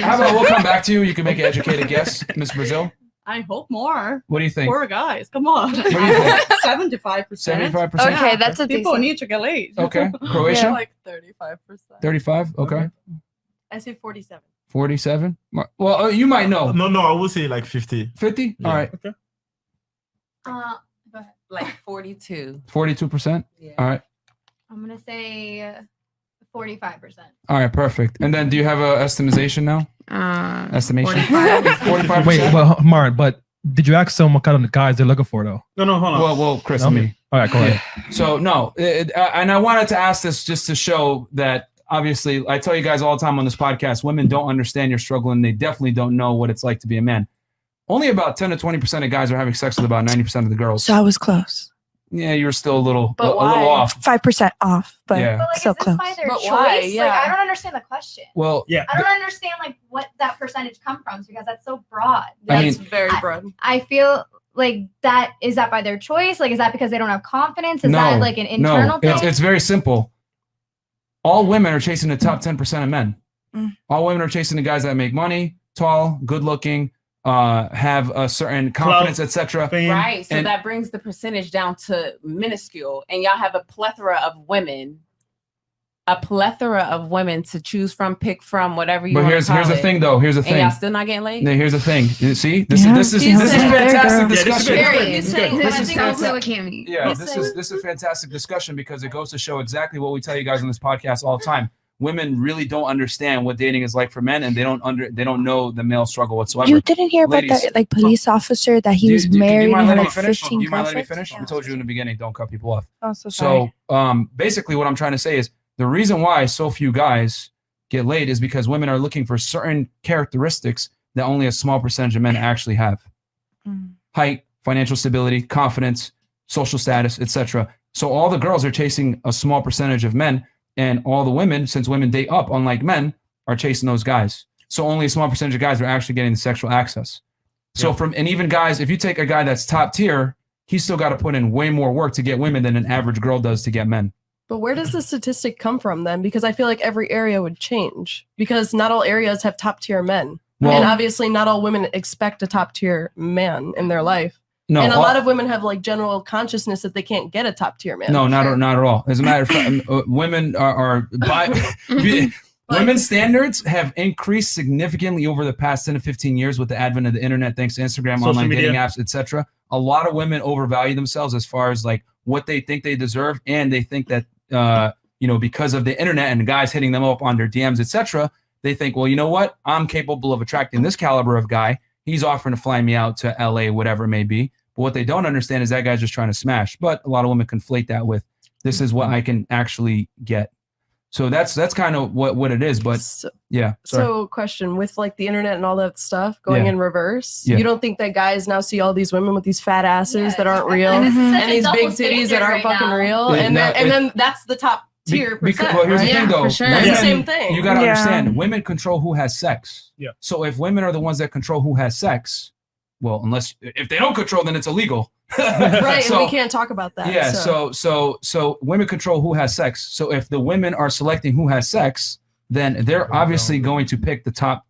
How about we'll come back to you? You can make an educated guess, Miss Brazil. I hope more. What do you think? Poor guys, come on. What do you think? 75%. 75%? Okay, that's a People decent. need to get laid. Okay. Yeah, Croatia? like 35%. 35? Okay. I say 47. 47? Well, you might know. No, I would say like 50. 50? Yeah. All right. Go ahead. like 42. 42%? Yeah. All right. I'm gonna say 45%. All right, perfect. And then do you have a estimation now? Estimation? 45%? Wait, well, Myron, but did you ask someone what kind of guys they're looking for though? No, hold on. Well, Chris No? and me. All right, go ahead. So no, and I wanted to ask this just to show that obviously I tell you guys all the time on this podcast, women don't understand your struggle and they definitely don't know what it's like to be a man. Only about 10 to 20% of guys are having sex with about 90% of the girls. So I was close. Yeah, you're still a little But a little why? off. 5% off, but Yeah. But like, so is this close. by their But choice? why? Like, Yeah. I don't understand the question. Well, Yeah. I don't understand like what that percentage come from because that's so broad. I That's mean- very broad. I feel like that is that by their choice? Like, is that because they don't have confidence? Is that like an internal no, thing? it's very simple. All women are chasing the top 10% of men. Mm. All women are chasing the guys that make money, tall, good looking, have a certain confidence, etc. Fame. Right. So And- that brings the percentage down to minuscule. And y'all have a plethora of women to choose from, pick from, whatever you But want here's to call the it. thing though. Here's the And thing. y'all still not getting laid? No, here's the thing. You see, this Yeah. is He's fantastic there, girl. Yeah, this is discussion. good. Period. This is good. This I is think I'll play fantastic. with Cammy. Yeah, this is a fantastic discussion because it goes to show exactly what we tell you guys on this podcast all the time. Women really don't understand what dating is like for men, and they don't know the male struggle whatsoever. you didn't hear about Ladies, that like police officer that he was Do you married mind and had letting like me finish? 15 Do you mind letting me girlfriends? finish? We told you in the beginning, don't cut people off. Oh, so sorry. So basically what I'm trying to say is the reason why so few guys get laid is because women are looking for certain characteristics that only a small percentage of men actually have. Mm. Height, financial stability, confidence, social status, etc. So all the girls are chasing a small percentage of men, and all the women, since women date up unlike men, are chasing those guys. So only a small percentage of guys are actually getting the sexual access. So and even guys, if you take a guy that's top tier, he's still got to put in way more work to get women than an average girl does to get men. But where does the statistic come from then? Because I feel like every area would change because not all areas have top tier men. Well- and obviously not all women expect a top tier man in their life. No, and a lot of women have like general consciousness that they can't get a top tier man. No, not at all. As a matter of fact, women are women's standards have increased significantly over the past 10 to 15 years with the advent of the internet, thanks to Instagram, Social online dating media. apps, etc. A lot of women overvalue themselves as far as like what they think they deserve, and they think that because of the internet and guys hitting them up on their DMs, etc., they think, well, you know what? I'm capable of attracting this caliber of guy. He's offering to fly me out to LA, whatever it may be. But what they don't understand is that guy's just trying to smash. But a lot of women conflate that with, this is what I can actually get. So that's kind of what it is. But yeah. Sorry. So question, with like the internet and all that stuff going in reverse, Yeah. you don't think that guys now see all these women with these fat asses that aren't real And this is such and a these big double titties that aren't standard right fucking now. real? Yeah, And no, then that's the top tier percent, well, here's right? the thing, though. for sure. That's the Women- same thing. You got to Yeah. understand, women control who has sex. Yeah. So if women are the ones that control who has sex, well, if they don't control, then it's illegal. Right, So- and we can't talk about that. Yeah, so women control who has sex. So if the women are selecting who has sex, then they're obviously going to pick the top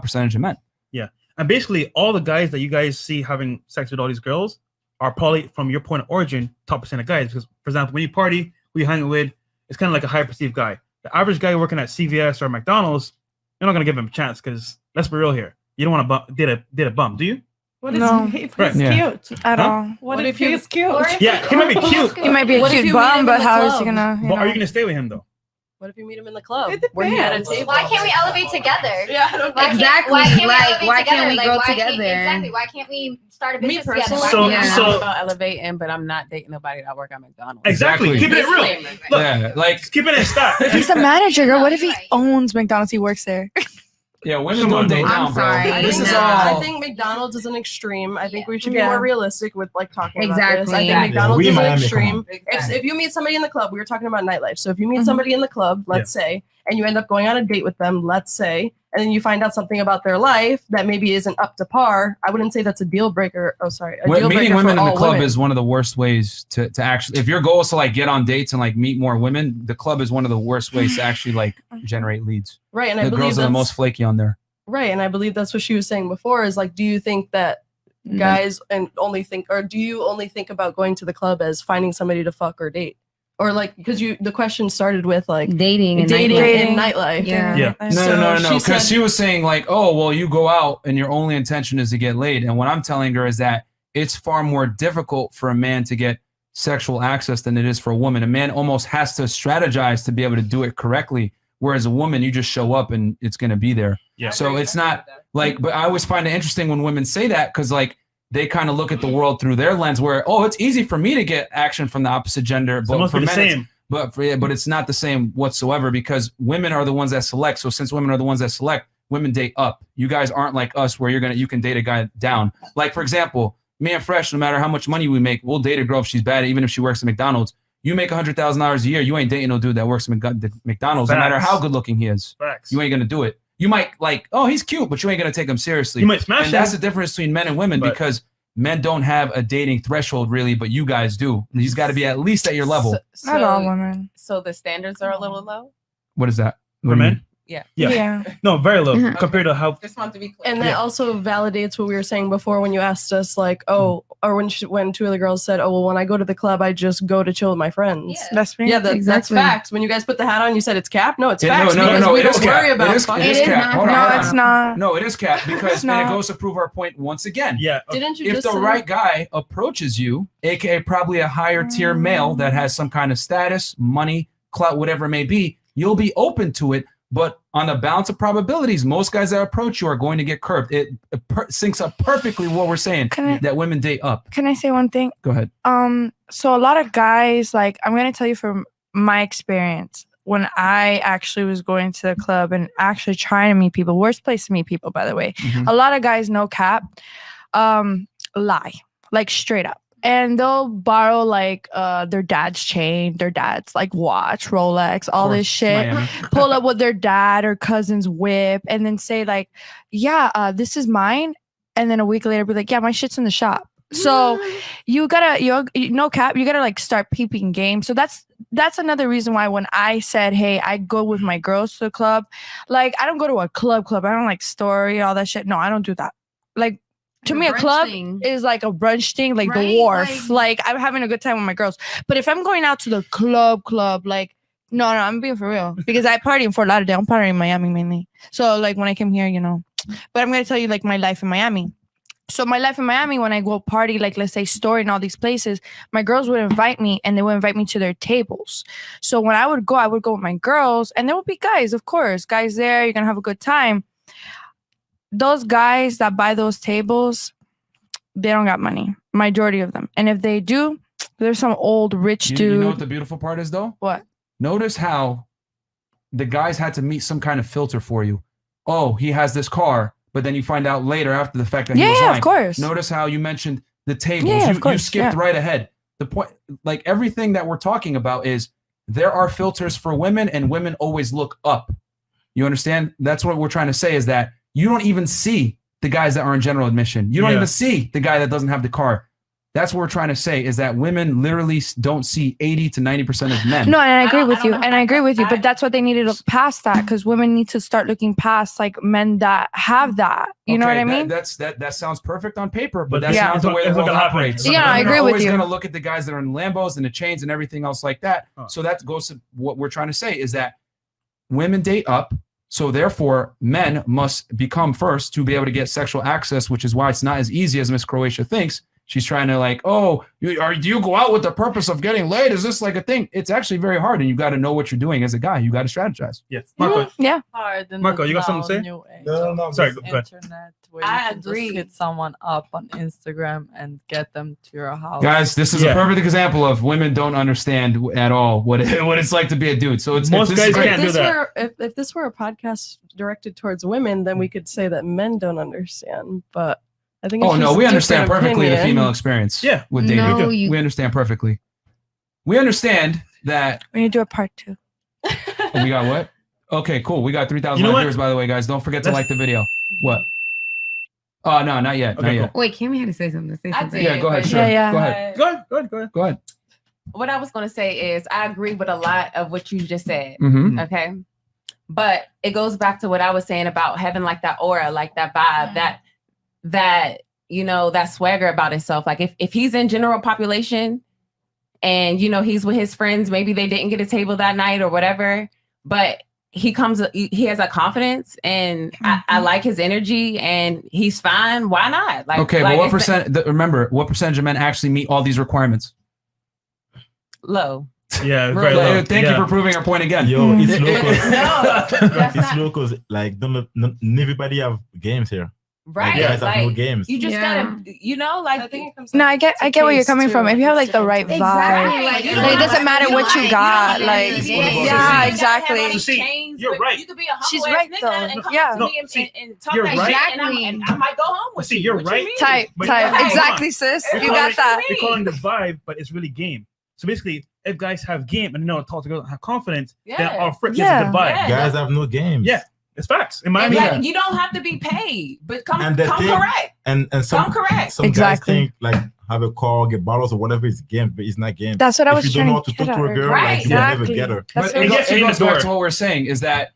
percentage of men. Yeah. And basically all the guys that you guys see having sex with all these girls are probably, from your point of origin, top percent of guys. Because, for example, when you party, who you hang with, it's kind of like a high perceived guy. The average guy working at CVS or McDonald's, you're not going to give him a chance because let's be real here. You don't want to date a bum, do you? What is No. if Right. he's Yeah. cute? At Huh? all. What What if if you- he's cute? Or if Yeah, he might be cute. He might be a What if cute you meet him bum, in but the how is club? he gonna? But are you going to stay with him, though? What if you meet him in the club? It Where you at a depends. table? Why can't we elevate together? Yeah, I don't Why get can't- Exactly. Why can't we Like, elevate why together? can't we Like, go why can't- together? Exactly. Why can't we start a Me business together? personally- Why So- can't we- Yeah, so- I'm about elevating, but I'm not dating nobody that work at McDonald's. Exactly. Keep it real. Disclaimer. Look, Yeah, like keep it in stock. He's the manager, girl. What if he owns McDonald's? He works there. yeah, women Come don't on, date though. down, I'm bro. sorry. This is No. I all. think McDonald's is an extreme. I think we should be Yeah. more realistic with like talking about this. Exactly. I think Yeah. McDonald's We is an Miami, come extreme. on. If you meet somebody in the club, we were talking about nightlife. So if you meet Mhm. somebody in the club, let's say, and you end up going on a date with them, let's say, and then you find out something about their life that maybe isn't up to par, I wouldn't say that's a deal breaker. Oh, sorry. A deal Meeting breaker women for in the all club women. is one of the worst ways to actually, if your goal is to like get on dates and like meet more women, the club is one of the worst ways to actually like generate leads. Right. And I The believe girls are the that's most flaky on there. right. And I believe that's what she was saying before is like, do you think that guys and only think, or do you only think about going to the club as finding somebody to fuck or date? Or like, because the question started with like Dating and dating nightlife. in nightlife. Yeah. Yeah. No, So no, she because said- she was saying like, oh, well, you go out and your only intention is to get laid. And what I'm telling her is that it's far more difficult for a man to get sexual access than it is for a woman. A man almost has to strategize to be able to do it correctly. Whereas a woman, you just show up and it's going to be there. Yeah. So it's not like, but I always find it interesting when women say that because like they kind of look at the world through their lens where, oh, it's easy for me to get action from the opposite gender. So it But must for be the men, it's, same. but it's not the same whatsoever because women are the ones that select. So since women are the ones that select, women date up. You guys aren't like us where you can date a guy down. Like for example, me and Fresh, no matter how much money we make, we'll date a girl if she's bad, even if she works at McDonald's. You make $100,000 a year, you ain't dating no dude that works at McDonald's, no matter Facts. how good looking he is. Facts. You ain't gonna do it. You might like, oh, he's cute, but you ain't gonna take him seriously. You might smash And him. that's the difference between men and women But- because men don't have a dating threshold really, but you guys do. He's got to be at least at your level. Not all women. So the standards are a little low. What is that? What For do you men? mean? Yeah. Yeah. No, very low compared to how. Just want to be clear. And that Yeah. also validates what we were saying before when you asked us, like, oh, or when two of the girls said, oh, well, when I go to the club, I just go to chill with my friends. That's me. Yeah, that's Exactly. facts. When you guys put the hat on, you said it's cap. No, it's Yeah, facts no, because we it is don't cap. worry about It is fucking. cap. not. Hold on, No, hold it's on. not. No, it is cap because and it not. goes to prove our point once again. Yeah. Didn't you If just the say- right guy approaches you, aka probably a higher tier male that has some kind of status, money, clout, whatever it may be, you'll be open to it. But on the balance of probabilities, most guys that approach you are going to get curved. It syncs up perfectly with what we're saying that women date up. Can I say one thing? Go ahead. So a lot of guys, like, I'm gonna tell you from my experience, when I actually was going to the club and actually trying to meet people, worst place to meet people, by the way. Mhm. A lot of guys, no cap, lie, like straight up. And they'll borrow like their dad's chain, their dad's like watch, Rolex, all this shit. Miami. Pull up with their dad or cousin's whip, and then say like, "Yeah, this is mine." And then a week later, be like, "Yeah, my shit's in the shop." So you no cap, you gotta like start peeping game. So that's another reason why when I said, "Hey, I go with my girls to the club," like I don't go to a club. I don't like story, all that shit. No, I don't do that. Like. To me, a brunch club thing. is like a brunch thing, like Right, the wharf. Like I'm having a good time with my girls. But if I'm going out to the club, like no, I'm being for real because I party in Fort Lauderdale. I'm partying in Miami mainly. So like when I came here, But I'm gonna tell you like my life in Miami. So my life in Miami, when I go party, like let's say Story and all these places, my girls would invite me and they would invite me to their tables. So when I would go with my girls, and there would be guys, of course, guys there, you're gonna have a good time. Those guys that buy those tables, they don't got money, majority of them. And if they do, there's some old rich dude. You know what the beautiful part is though? What? Notice how the guys had to meet some kind of filter for you. Oh, he has this car. But then you find out later after the fact that he was lying. Of course. Notice how you mentioned the tables. Yeah, you skipped right ahead. The point, like everything that we're talking about is there are filters for women and women always look up. You understand? That's what we're trying to say is that you don't even see the guys that are in general admission. You don't even see the guy that doesn't have the car. That's what we're trying to say is that women literally don't see 80 to 90% of men. No, and I agree with you. And I agree with you. But that's what they need to look past that, because women need to start looking past like men that have that. You know what I mean? That sounds perfect on paper, but But that's not the way the world operates. Yeah, I agree with you. Always going to look at the guys that are in Lambos and the chains and everything else like that. So that goes to what we're trying to say is that women date up. So therefore, men must become first to be able to get sexual access, which is why it's not as easy as Miss Croatia thinks. She's trying to like, do you go out with the purpose of getting laid? Is this like a thing? It's actually very hard, and you got to know what you're doing as a guy. You got to strategize. Yes, Marco. Yeah. Hard in Marco, the you got something to say? new age No, of sorry, this go ahead. internet where you I can agree. just hit someone up on Instagram and get them to your house. Guys, this is a perfect example of women don't understand at all what it's like to be a dude. So it's Most this is guys great. can't do that. If this were a podcast directed towards women, then we could say that men don't understand. But I think. It's Oh no, just we a understand different perfectly the opinion. female experience. Yeah, with dating. No, you- We understand perfectly. We understand that. We need to do a part 2. We got what? Okay, cool. We got 3,000 You know what? viewers, by the way, guys. Don't forget to like the video. What? Oh no, not yet. Okay, not yet. Wait, Kimmy had to say something. Say I something. did. Yeah, go ahead. but- Sure. Yeah. Go ahead. Go ahead. What I was going to say is I agree with a lot of what you just said. Mm-hmm. Okay. But it goes back to what I was saying about having like that aura, like that vibe, that that swagger about himself. Like if he's in general population and he's with his friends, maybe they didn't get a table that night or whatever, but he has a confidence and I like his energy and he's fine. Why not? Like, Okay, like but remember, what percentage of men actually meet all these requirements? low. Yeah, very low. Thank you for proving our point again. Yo, it's locals. No, that's It's not locals. Like, don't everybody have games here. right. Like, guys have no Like, games. you just Yeah. gotta, like, I think it comes No, down I get to where you're taste, coming too. from. If you have like It's the right different. Exactly. vibe, Like, you like, don't it doesn't like- matter you what don't you like- got. you don't Like, like- yeah, you gotta have all exactly. these See, chains, you're but right. You could be a humble She's ass right, nigga though. and come Yeah. to me and talk You're that right. shit, and I might go home with See, you. you're What you right. mean? Type. But- Exactly, sis. You're You calling got that. You're calling this vibe, but it's really game. So basically, if guys have game and talk to girls and have confidence, then Yeah. our frick Yeah. is a good vibe. Yeah. Guys have no games. Yeah. It's facts. In And Miami, like, you don't have to be paid, but come And the thing- correct. And some Come correct. some Exactly. guys think like have a car, get bottles or whatever is game, but it's not game. That's what I If was you trying don't know how to to get talk to a at. girl, Right. like you will never Exactly. get her. That's But what it I goes in the back door. to what we're saying is that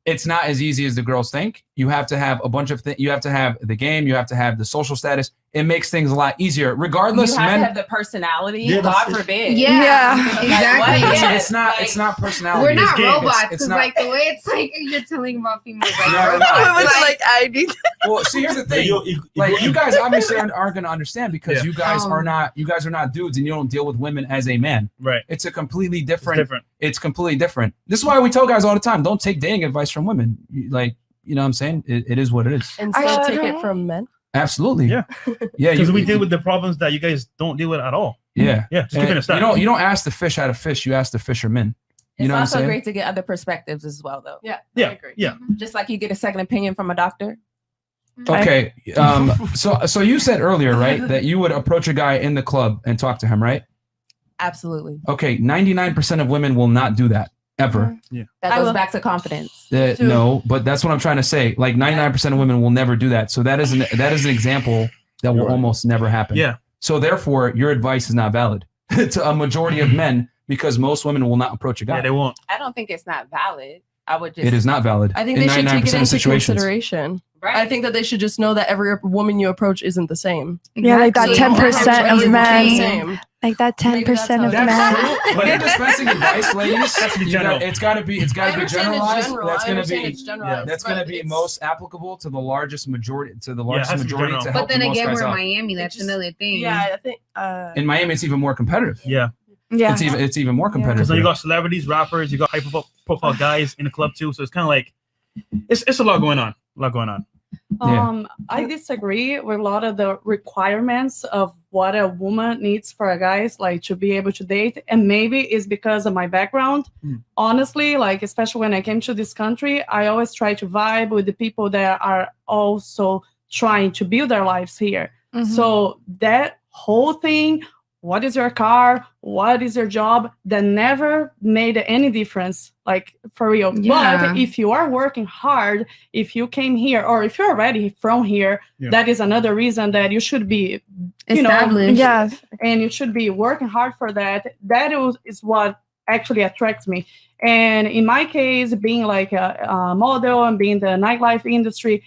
it's not as easy as the girls think. You have to have a bunch of things. You have to have the game. You have to have the social status. It makes things a lot easier. Regardless, You have men. to have the personality. Yeah, God that's it. forbid. Yeah. Like, Exactly. what? it's, Yeah. it's not. Like, It's not personality. We're It's not game. robots. It's It's not. like the way it's like you're telling about females. Like, No, no, no. robots. It was like I need. Well, see, here's the But thing. yo, Like you guys obviously aren't going to understand because Yeah. you guys are not dudes and you don't deal with women as a man. right. It's a completely It's different. different. It's completely different. This is why we tell guys all the time: don't take dating advice from women. Like, you know what I'm saying? It is what it is. Instead, take it from men. Absolutely. Yeah. Yeah. Because we deal with the problems that you guys don't deal with at all. Yeah. Yeah. Just And keeping it stuck. you don't ask the fish how to fish. You ask the fishermen. You It's know what I'm also saying? great to get other perspectives as well, though. Yeah. Yeah. I agree. Yeah. Just like you get a second opinion from a doctor. Okay. So you said earlier, right, that you would approach a guy in the club and talk to him, right? Absolutely. Okay. 99% of women will not do that ever. That I goes will. back to confidence. No, but that's what I'm trying to say. Like 99% of women will never do that. So that is an example that will almost never happen. Yeah. So therefore, your advice is not valid to a majority of men because most women will not approach a guy. Yeah, they won't. I don't think it's not valid. I would just. It is not valid. I think in they should take it 99% of into situations. consideration. Right. I think that they should just know that every woman you approach isn't the same. Yeah, like that Exactly. 10% Everybody of isn't the men. same. Like that 10% of That's men. true. When you're dispensing advice, ladies, it's got to be I understand it's generalized. general. That's I going to understand be it's generalized, that's but going to be it's- most applicable to the largest majority it has to be general. to But help then the most again, guys we're in out. Miami. That's just- another thing. Yeah, I think. In Miami, it's even more competitive. Yeah. Yeah. It's even more competitive. Because then you here. got celebrities, rappers, you got high profile guys in the club too. So it's kind of like it's a lot going on. I disagree with a lot of the requirements of what a woman needs for a guy, like to be able to date. And maybe it's because of my background. Honestly, like especially when I came to this country, I always try to vibe with the people that are also trying to build their lives here. So that whole thing, what is your car? What is your job? That never made any difference, like for real. Yeah. But if you are working hard, if you came here or if you're already from here, that is another reason that you should be, Established. Yes. and you should be working hard for that. That is what actually attracts me. And in my case, being like a model and being in the nightlife industry,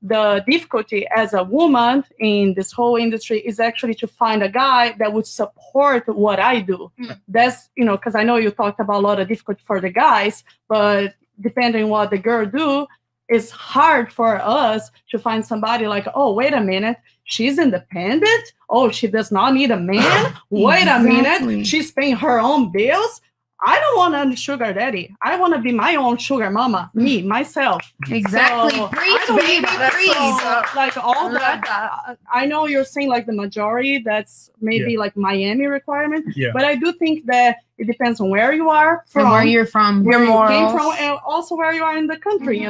the difficulty as a woman in this whole industry is actually to find a guy that would support what I do. That's, because I know you talked about a lot of difficulty for the guys, but depending on what the girl do, it's hard for us to find somebody like, oh, wait a minute, she's independent. Oh, she does not need a man. Wait a minute, she's paying her own bills. I don't want a sugar daddy. I want to be my own sugar mama, me, myself. Exactly. So, Preach, I don't baby, need that. preach. So, like all that, I know you're saying like the majority, that's maybe like Miami requirement. Yeah. But I do think that it depends on where you are from, From where you're from. where Your you came morals. from, and also where you are in the country,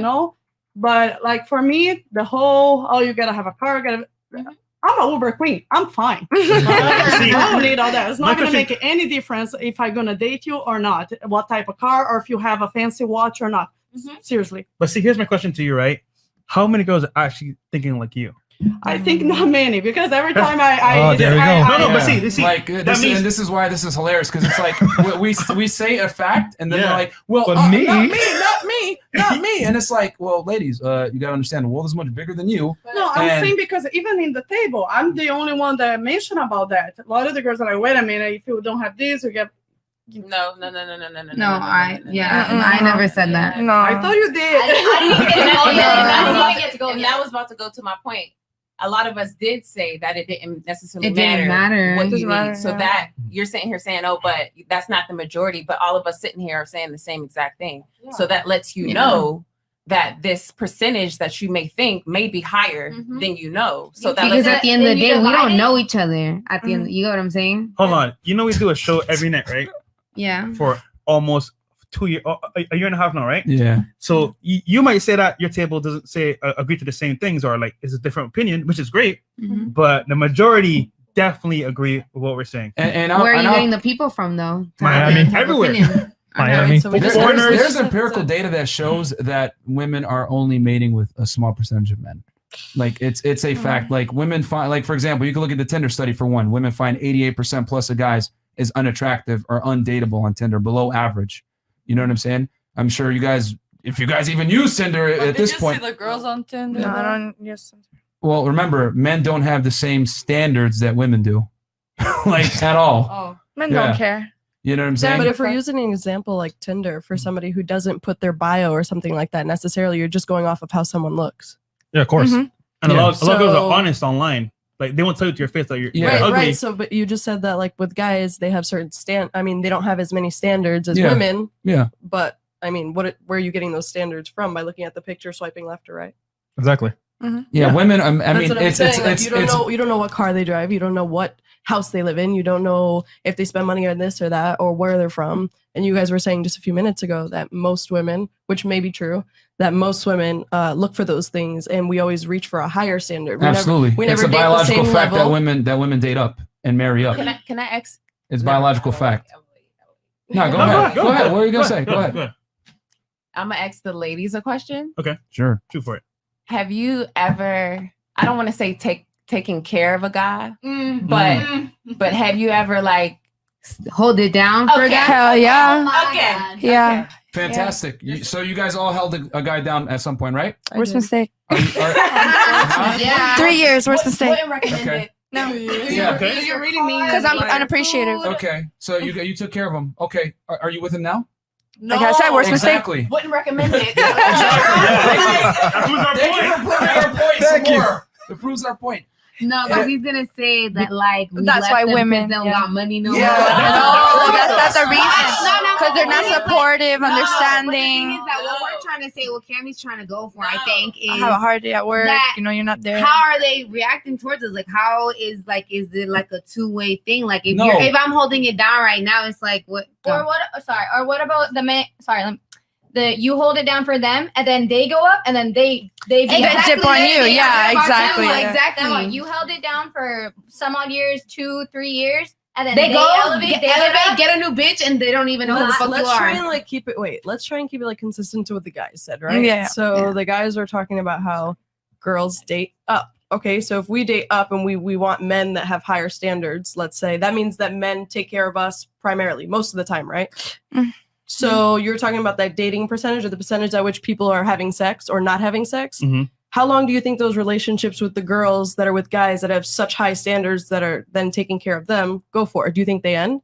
But like for me, the whole, you gotta have a car, I'm an Uber queen. I'm fine. I don't need all that. It's not going to make any difference if I'm going to date you or not, what type of car, or if you have a fancy watch or not. Seriously. But see, here's my question to you, right? How many girls are actually thinking like you? I think not many, because every time there we go. But see, like this is why this is hilarious, because it's like we say a fact and then they're like, well, But me? not me, and it's like, well, ladies, you gotta understand the world is much bigger than you. No, I'm saying because even in the table, I'm the only one that mentioned about that. A lot of the girls are like, wait a minute, if you don't have this, you get. No. No, I never said that. No. I thought you did. I didn't get to go. And that was about to go to my point. A lot of us did say that it didn't necessarily matter what you need. So that you're sitting here saying, oh, but that's not the majority. But all of us sitting here are saying the same exact thing. Yeah. So that lets you know that this percentage that you may think may be higher than you know. So that because at the end of the day, we don't know each other. At the end, you know what I'm saying? Hold on. We do a show every night, right? Yeah. For almost 2 years, a year and a half now, right? Yeah. So you might say that your table doesn't say agree to the same things, or like it's a different opinion, which is great. But the majority definitely agree with what we're saying. And where are you getting the people from, though? Miami, everywhere. Miami. So there's empirical data that shows that women are only mating with a small percentage of men. Like it's a fact. Like women find, like for example, you can look at the Tinder study for one. Women find 88% plus of guys is unattractive or undateable on Tinder, below average. You know what I'm saying? I'm sure you guys, if you guys even use Tinder at this point. Did you see the girls on Tinder? No, I don't use Tinder. Well, remember, men don't have the same standards that women do, like at all. Oh, men don't care. You know what I'm saying? But if we're using an example like Tinder for somebody who doesn't put their bio or something like that necessarily, you're just going off of how someone looks. Yeah, of course. And a lot of girls are honest online. Like they won't tell you to your face that you're ugly. Right. So, but you just said that like with guys, they have certain they don't have as many standards as women. Yeah. But I mean, where are you getting those standards from? By looking at the picture, swiping left or right? Exactly. Yeah, women. I That's mean, what I'm it's saying. Like, you don't know what car they drive. You don't know what house they live in. You don't know if they spend money on this or that or where they're from. And you guys were saying just a few minutes ago that most women, which may be true, that most women look for those things, and we always reach for a higher standard. Absolutely, It's a biological fact that women date up and marry up. Can I ask? It's biological fact. No, go ahead. Go ahead. What are you gonna say? Go ahead. I'm gonna ask the ladies a question. Okay, sure. Shoot for it. Have you ever? I don't want to say taking care of a guy, but have you ever like hold it down for a guy? Hell yeah. Okay. Yeah. Fantastic. So you guys all held a guy down at some point, right? Worst mistake. Yeah. 3 years. Worst mistake. Wouldn't recommend it No. Yeah. Do you really mean Because I'm like unappreciative. food? Okay, so you took care of him. Okay, are you with him now? No. Like I said, worst mistake. Exactly. Wouldn't recommend it. Thank you. It proves our point. No, because he's gonna say that like we That's left why them 'cause women they don't yeah. got money no Yeah. more. No, that's not the reason. No, Because they're not supportive, But the thing understanding. is that what we're trying to say, what Cammy's trying to go for, I think, is I have a hard day at work. that You know, you're not there. how are they reacting towards us? Like, how is it like a two-way thing? Like, if No. if I'm holding it down right now, it's like what? Or what? Sorry. Or what about the man? Sorry. You hold it down for them, and then they go up, and then they Exactly. dip on you. Yeah, exactly. Exactly. Then what? You held it down for some odd years, 2-3 years, and then They go elevate, get a new bitch, and they don't even know who the fuck you Let's try are. and like keep it. Wait, let's try and keep it like consistent to what the guys said, right? Yeah. So the guys were talking about how girls date up. Okay, so if we date up and we want men that have higher standards, let's say, that means that men take care of us primarily most of the time, right? So you're talking about that dating percentage or the percentage at which people are having sex or not having sex. How long do you think those relationships with the girls that are with guys that have such high standards that are then taking care of them go for? Do you think they end?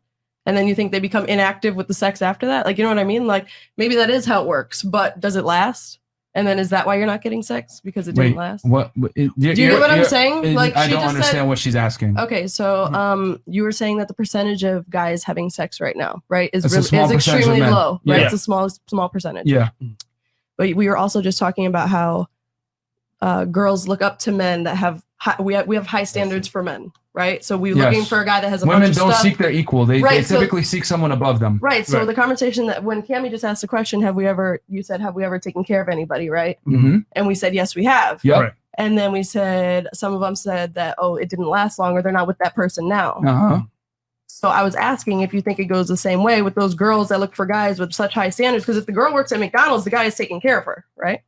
And then you think they become inactive with the sex after that? Like, you know what I mean? Like, maybe that is how it works, but does it last? And then is that why you're not getting sex? Because it didn't last? What? Do you get what I'm saying? Like, I she don't just understand said- what she's asking. Okay, so you were saying that the percentage of guys having sex right now, right, is It's a small percentage of extremely men. low, right? Yeah. It's a small percentage. Yeah. But we were also just talking about how girls look up to men that have we have high standards for men, right? So we're Yes. looking for a guy that has a Women bunch of don't stuff. seek their equal. They Right, so- typically seek someone above them. Right. So the conversation that when Cammie just asked the question, you said, have we ever taken care of anybody, right? Mm-hmm. And we said, yes, we have. Yep. Right. And then we said, some of them said that, oh, it didn't last long or they're not with that person now. Uh-huh. So I was asking if you think it goes the same way with those girls that look for guys with such high standards. Because if the girl works at McDonald's, the guy is taking care of her, right?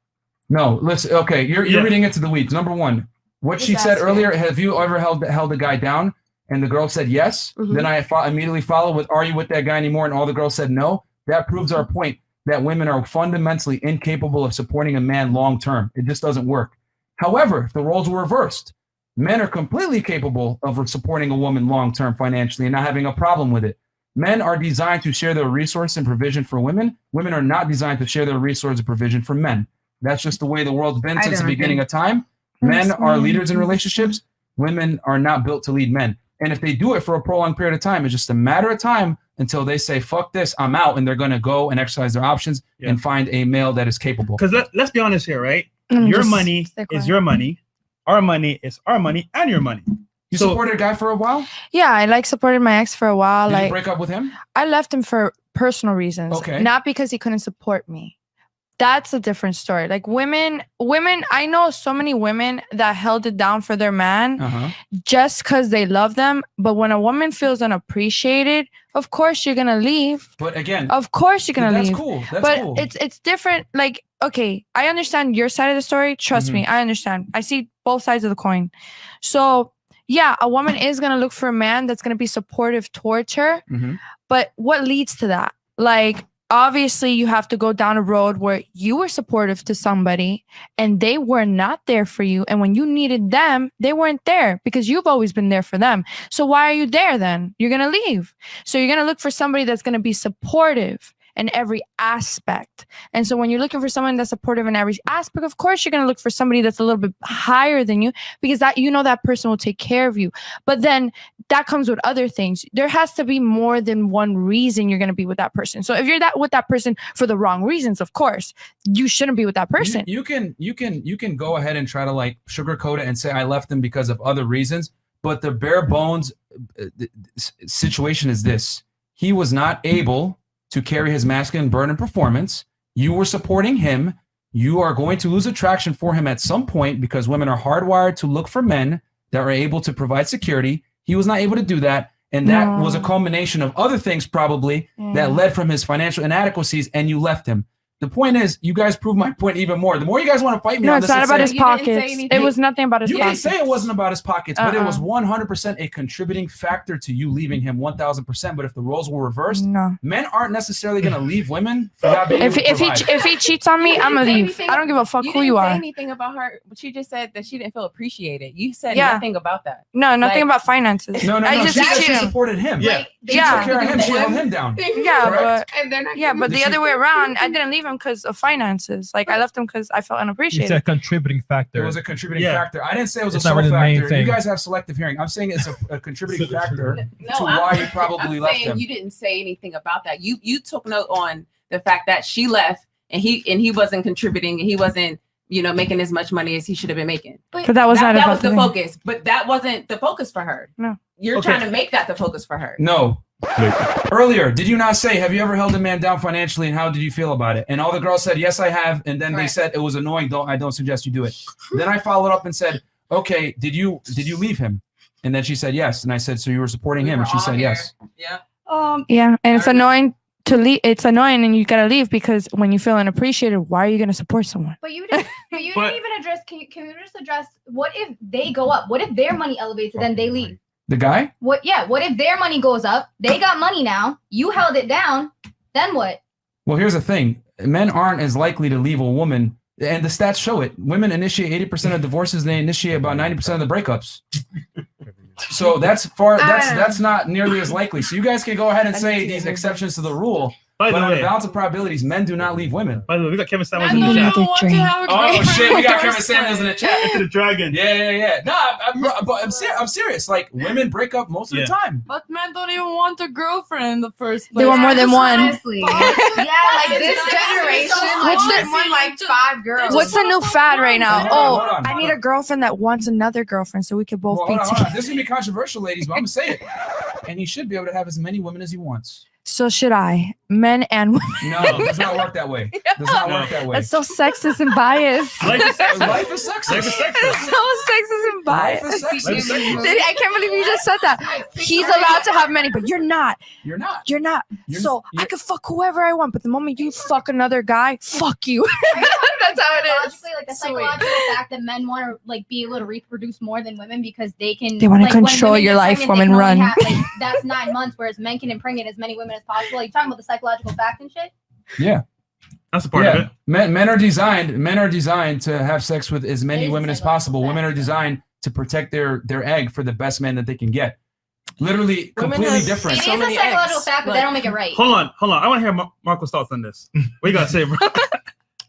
No, listen. Okay, you're reading into the weeds. Number one, what she Just said asking. earlier. Have you ever held a guy down? And the girl said yes. Mhm. Then I immediately follow with, "Are you with that guy anymore?" And all the girls said no. That proves our point that women are fundamentally incapable of supporting a man long term. It just doesn't work. However, if the roles were reversed, men are completely capable of supporting a woman long term financially and not having a problem with it. Men are designed to share their resource and provision for women. Women are not designed to share their resource and provision for men. That's just the way the world's been since the beginning of time. Men are leaders in relationships. Women are not built to lead men. And if they do it for a prolonged period of time, it's just a matter of time until they say, fuck this, I'm out. And they're going to go and exercise their options and find a male that is capable. Because let's be honest here, right? Mm, Your just money stay is quiet. your money. Our money is our money and your money. You supported a guy for a while? Yeah, I like supported my ex for a while. Did you Like break up with him? I left him for personal reasons, Okay. not because he couldn't support me. That's a different story. Like women, I know so many women that held it down for their man just because they love them. But when a woman feels unappreciated, of course you're gonna leave. But again, Of course you're gonna that's leave. cool. That's but cool. it's different. Like, okay, I understand your side of the story. Trust me, I understand. I see both sides of the coin. So yeah, a woman is gonna look for a man that's gonna be supportive towards her. But what leads to that? Like, obviously, you have to go down a road where you were supportive to somebody and they were not there for you. And when you needed them, they weren't there because you've always been there for them. So why are you there then? You're going to leave. So you're going to look for somebody that's going to be supportive in every aspect. And so when you're looking for someone that's supportive in every aspect, of course, you're going to look for somebody that's a little bit higher than you because that, you know, that person will take care of you. But then that comes with other things. There has to be more than one reason you're going to be with that person. So if you're with that person for the wrong reasons, of course, you shouldn't be with that person. You can go ahead and try to like sugarcoat it and say I left them because of other reasons, but the bare bones situation is this: he was not able to carry his masculine burden and performance. You were supporting him. You are going to lose attraction for him at some point because women are hardwired to look for men that are able to provide security. He was not able to do that. And that was a culmination of other things probably that led from his financial inadequacies, and you left him. The point is, you guys prove my point even more. The more you guys want to fight me No, on it's this, not about his You didn't say pockets. anything. It was nothing about his You can pockets. say it wasn't about his pockets, but it was Uh-uh. 100% a contributing factor to you leaving him 1,000%. But if the roles were reversed, No. men aren't necessarily going to leave women for not being If able to if he provide. if he cheats on me, You I'm gonna didn't say leave. anything- I don't give a fuck You who didn't you say are. anything about her, but she just said that she didn't feel appreciated. You said Yeah. nothing about that. No, nothing Like- about finances. No, I she just said cheat she him. supported him. Yeah. She Yeah. took care of him. She held him down. Yeah, Correct. And they're not Yeah, but Did the she- other way around, I didn't leave him because of finances. Like I left him because I felt It's unappreciated. a contributing factor. It was a contributing Yeah. factor. I didn't say it was It's a not sole really the main factor. You thing. guys have selective hearing. I'm saying it's a contributing factor to I'm- why you probably I'm left saying him. you didn't say anything about that. You took note on the fact that she left and he wasn't contributing and he wasn't making as much money as he should have been making. But that was not that about was the thing. focus. But that wasn't the focus for her. No. You're Okay. trying to make that the focus for her. No. Earlier, did you not say, have you ever held a man down financially and how did you feel about it? And all the girls said, yes, I have. And then they Right. said it was annoying. I don't suggest you do it. Then I followed up and said, okay, did you leave him? And then she said yes. And I said, so you were supporting We him? were And she all said here. yes. Yeah. Yeah, and it's annoying to leave. It's annoying, and you gotta leave because when you feel unappreciated, why are you gonna support someone? But you didn't. But you But- didn't even address. Can you just address what if they go up? What if their money elevates and then they leave? The guy? What? Yeah. What if their money goes up? They got money now. You held it down. Then what? Well, here's the thing. Men aren't as likely to leave a woman. And the stats show it. Women initiate 80% of divorces. And they initiate about 90% of the breakups. So that's not nearly as likely. So you guys can go ahead and say these exceptions to the rule. By But the on the way, balance of probabilities, men do not leave women. by the way, we got Kevin Samuels I in the don't chat. even want to have a Oh great shit, we got Kevin first Samuels in the chat. Into the dragon. Yeah. No, I'm serious. Like women break up most of the time. But men don't even want a girlfriend in the first place. They want more than one. Honestly. Yeah, like this generation, like What's they want like 5 girls. What's the new fad right now? Hold Oh, on. I need a girlfriend that wants another girlfriend so we could both Well, be hold on. together. This is gonna be controversial, ladies, but I'm gonna say it. And he should be able to have as many women as he wants. So should I, men and women. No, it does not work that way. Does not work that way. That's so sexist and biased. Life is sexist. Life is sexist. Life is sexist. It's so sexist and Life biased. is sexist. Life is sexist. I can't believe you just said that. He's allowed to have many, but you're not. You're not. You're not. You're- So I you're- could fuck whoever I want, but the moment you fuck another guy, fuck you. That's how it is. Psychologically, like the Sweet. psychological fact that men want to like be able to reproduce more than women because they can. They wanna like, when control women your get life, pregnant, they woman, can only run. have, like, that's 9 months, whereas men can impregnate as many women as possible. Like, you're talking about the psychological fact and shit. Yeah. That's a part of it. Men are designed to have sex with as many It is women as psychological possible. Women are fact. designed to protect their egg for the best man that they can get. Literally Women completely have- different. It So is a many psychological eggs. fact, but they don't make it right. Hold on. I want to hear Marco's thoughts on this. What you got to say, bro?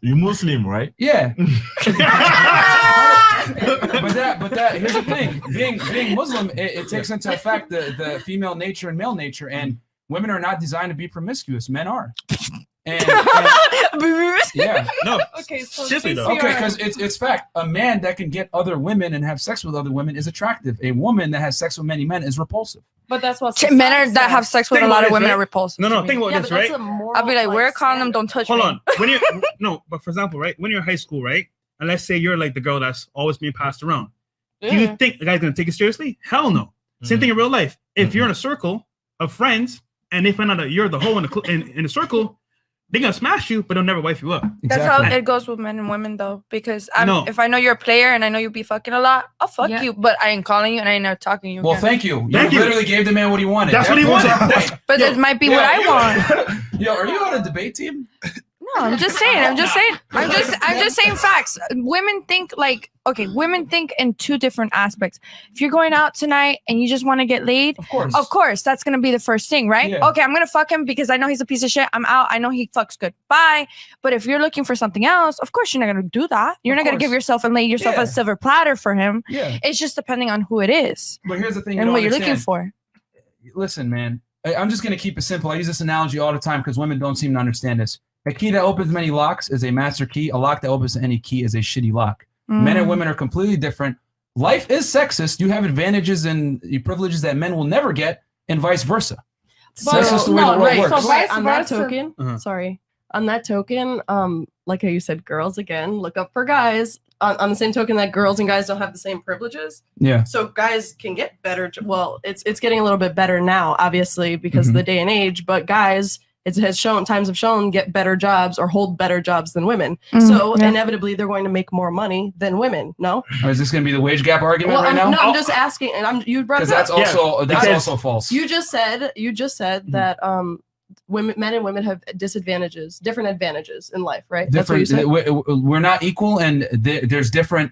You Muslim, right? Yeah. but that here's the thing. Being Muslim, it takes into effect the female nature and male nature, and women are not designed to be promiscuous. Men are. And yeah. No. Okay, so Seriously, since though. we Okay, are- because it's fact. A man that can get other women and have sex with other women is attractive. A woman that has sex with many men is repulsive. but that's what Men are society that have says. sex with Think a lot about of women this, are right? repulsive. No, to me. think about Yeah, this, but that's right? a moral, I'll be like, wear a condom, standard. don't touch Hold me. on. When you're but for example, right? When you're in high school, right? And let's say you're like the girl that's always being passed around. Do you think the guy's gonna take it seriously? Hell no. Same thing in real life. If you're in a circle of friends and they find out that you're the hoe in the circle, they're gonna smash you, but they'll never wife you up. That's how it goes with men and women, though. Because No. if I know you're a player and I know you be fucking a lot, I'll fuck Yeah. you, but I ain't calling you and I ain't never talking to you Well, again. thank you. Thank you. Literally gave the man what he wanted. That's That what he proves wanted. our point. But Yo, it might be Yo, what I you- want. Yo, are you on a debate team? No, I'm just saying. I'm just saying facts. Women think women think in two different aspects. If you're going out tonight and you just want to get laid, Of course. that's gonna be the first thing, right? Yeah. Okay, I'm gonna fuck him because I know he's a piece of shit. I'm out. I know he fucks good. Bye. But if you're looking for something else, of course you're not gonna do that. You're Of not gonna give course. yourself and lay yourself Yeah. a silver platter for him. Yeah. It's just depending on who it is But here's the thing. and what you're understand. looking for. Listen, man. I'm just going to keep it simple. I use this analogy all the time because women don't seem to understand this. A key that opens many locks is a master key. A lock that opens any key is a shitty lock. Men and women are completely different. Life is sexist. You have advantages and privileges that men will never get, and vice versa. That's just the way the world works. So vice on that versa. token, Uh-huh. sorry. On that token, like how you said, girls again, look up for guys. On the same token that girls and guys don't have the same privileges. Yeah. So guys can get better. Well, it's getting a little bit better now, obviously, because of the day and age. But guys it has shown, times have shown, get better jobs or hold better jobs than women. Mm, So yeah. inevitably they're going to make more money than women. No? Or is this going to be the wage gap argument Well, right now? no, I'm just asking, and you brought it Because up. that's also false. You just said that men and women have different advantages in life, right? That's what you said. We're not equal, and there's different.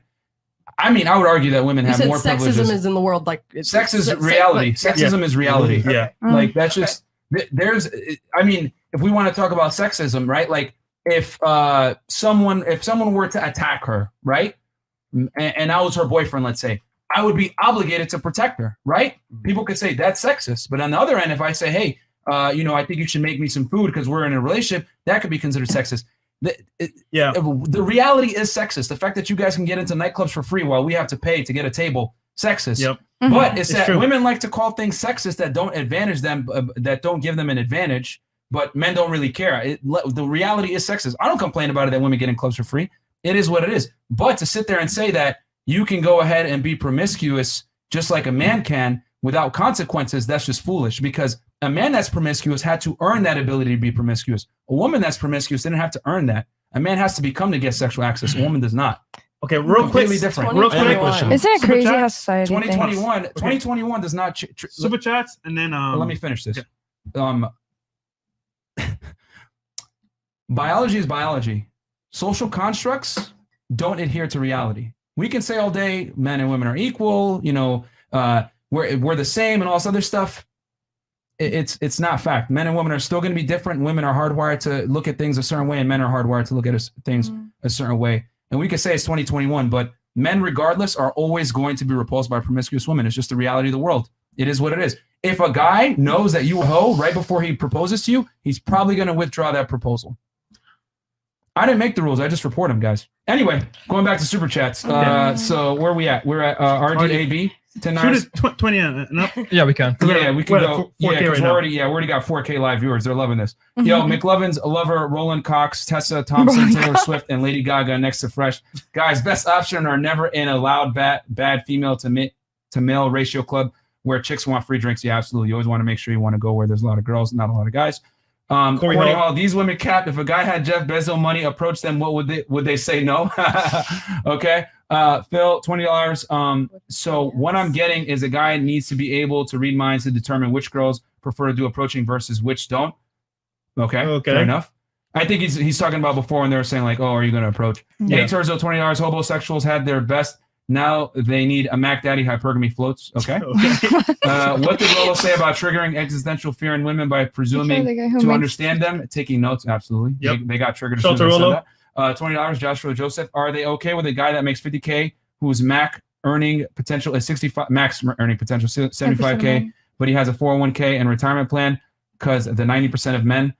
I mean, I would argue that women You have said more sexism privileges. is in the world, like Sex is reality. Sexism is reality. Yeah. Like that's just there's. I mean, if we want to talk about sexism, right? Like if someone were to attack her, right, and I was her boyfriend, let's say, I would be obligated to protect her, right? People could say that's sexist, but on the other end, if I say, hey, I think you should make me some food because we're in a relationship, that could be considered sexist. The reality is sexist. The fact that you guys can get into nightclubs for free while we have to pay to get a table, sexist. Yep. But it's that true. women like to call things sexist that don't advantage them, that don't give them an advantage, but men don't really care. The reality is sexist. I don't complain about it that women get in clubs for free. It is what it is. But to sit there and say that you can go ahead and be promiscuous just like a man can without consequences, that's just foolish, because a man that's promiscuous had to earn that ability to be promiscuous. A woman that's promiscuous didn't have to earn that. A man has to become to get sexual access. A woman does not. Okay, real quick. Different. Real quick. Isn't it crazy how society 2021, thinks? 2021 does not super chats, and then let me finish this. Biology is biology. Social constructs don't adhere to reality. We can say all day men and women are equal, we're the same and all this other stuff. It's not fact. Men and women are still going to be different. Women are hardwired to look at things a certain way, and men are hardwired to look at things a certain way. And we could say it's 2021, but men, regardless, are always going to be repulsed by promiscuous women. It's just the reality of the world. It is what it is. If a guy knows that you a hoe right before he proposes to you, he's probably going to withdraw that proposal. I didn't make the rules. I just report them, guys. Anyway, going back to super chats. So where are we at? We're at RDAB. 20 and up. Yeah, we can. Yeah, we can go. 4K right we now. already got 4K live viewers. They're loving this. Yo, McLovin's Lover, Roland Cox, Tessa Thompson, Taylor Swift, and Lady Gaga next to Fresh. Guys, best option are never in a loud, bad female to male ratio club where chicks want free drinks. Yeah, absolutely. You always want to make sure you want to go where there's a lot of girls, not a lot of guys. Corey Hall, these women capped. If a guy had Jeff Bezos money, approach them. What would they say? No. Okay. Phil, $20. So what I'm getting is a guy needs to be able to read minds to determine which girls prefer to do approaching versus which don't. Okay. Fair enough. I think he's talking about before when they were saying like, oh, are you going to approach? Yeah. Turzo, $20. Homosexuals had their best. Now they need a Mac Daddy. Hypergamy floats. Okay. What did Rolo say about triggering existential fear in women by presuming to understand them? Taking notes. Absolutely. Yep. They got triggered. As soon as I said that. $20. Joshua Joseph. Are they okay with a guy that makes $50K whose max earning potential is 75K, but he has a 401K and retirement plan? Because the 90% of men.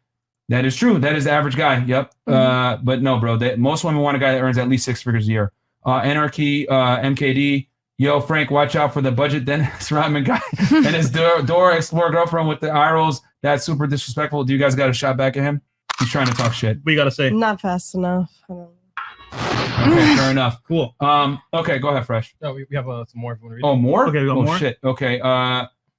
That is true. That is the average guy. Yep. But no, bro. Most women want a guy that earns at least 6 figures a year. Anarchy, MKD. Yo, Frank, watch out for the budget Dennis Rodman guy and his Dora Explorer girlfriend with the eye rolls. That's super disrespectful. Do you guys got a shot back at him? He's trying to talk shit. We got to say. Not fast enough. Okay, fair enough. Cool. Okay, go ahead, Fresh. No, we have some more if you want to read. Oh, more? Okay, we got more. Shit. Okay.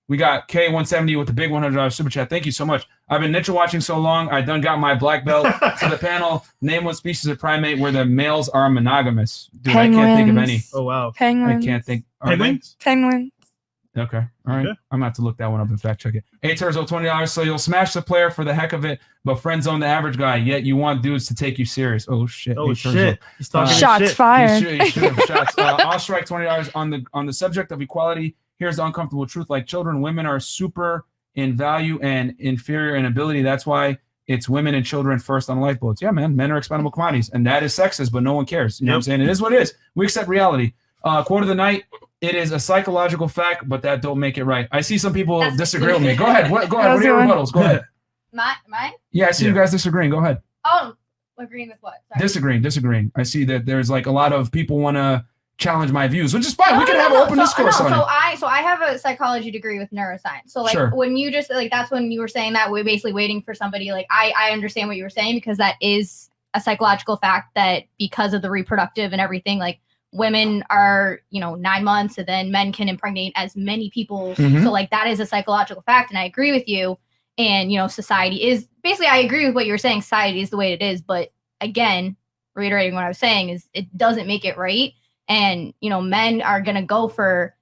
We got K170 with the big $100 super chat. Thank you so much. I've been ninja watching so long. I done got my black belt. To the panel, name one species of primate where the males are monogamous. Dude, Penguins. I can't think of any. Oh, wow. Penguins. I can't think. Penguins? Penguins. Okay. All right. Okay. I'm going to have to look that one up and fact check it. Turzo, $20. So you'll smash the player for the heck of it, but friend zone the average guy, yet you want dudes to take you serious. Oh, shit. Oh, shit. He's talking Shots shit. fired. You should have shots. I'll strike $20 on the subject of equality. Here's the uncomfortable truth. Like children, women are super in value and inferior in ability. That's why it's women and children first on lifeboats. Yeah, man. Men are expendable commodities. And that is sexist, but no one cares. You know what I'm saying? It is what it is. We accept reality. Quote of the night. It is a psychological fact, but that don't make it right. I see some people disagree with me. Go ahead. What are your rebuttals? Go ahead. Mine? Yeah, I see you guys disagreeing. Go ahead. Oh, agreeing with what? Sorry. Disagreeing. I see that there's like a lot of people want to challenge my views, which is fine. We can have an open discourse on it. So I have a psychology degree with neuroscience. So like when you just like that's when you were saying that we're basically waiting for somebody. Like I understand what you were saying because that is a psychological fact that because of the reproductive and everything, like women are 9 months and then men can impregnate as many people. So like that is a psychological fact, and I agree with you. and society is basically, I agree with what you were saying, society is the way it is, but again, reiterating what I was saying, is it doesn't make it right. And men are gonna go for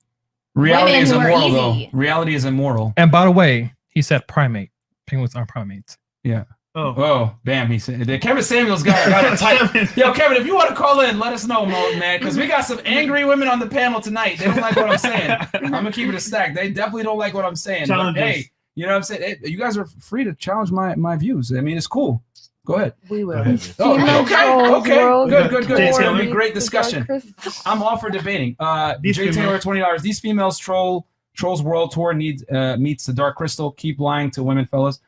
Reality is women who are immoral, though. easy. Reality is immoral. And by the way, he said primate. Penguins aren't primates. Yeah. Oh, damn! He said Kevin Samuels got it tight. Yo, Kevin, if you want to call in, let us know, man, because we got some angry women on the panel tonight. They don't like what I'm saying. I'm gonna keep it a stack. They definitely don't like what I'm saying. But, hey, you know what I'm saying? Hey, you guys are free to challenge my views. I mean, it's cool. Go ahead. We will. Okay. Good. It's gonna be Warrior, great the discussion. Dark Crystal. I'm all for debating. These Jay Taylor, females- $20. These females trolls world tour meets the Dark Crystal. Keep lying to women, fellas.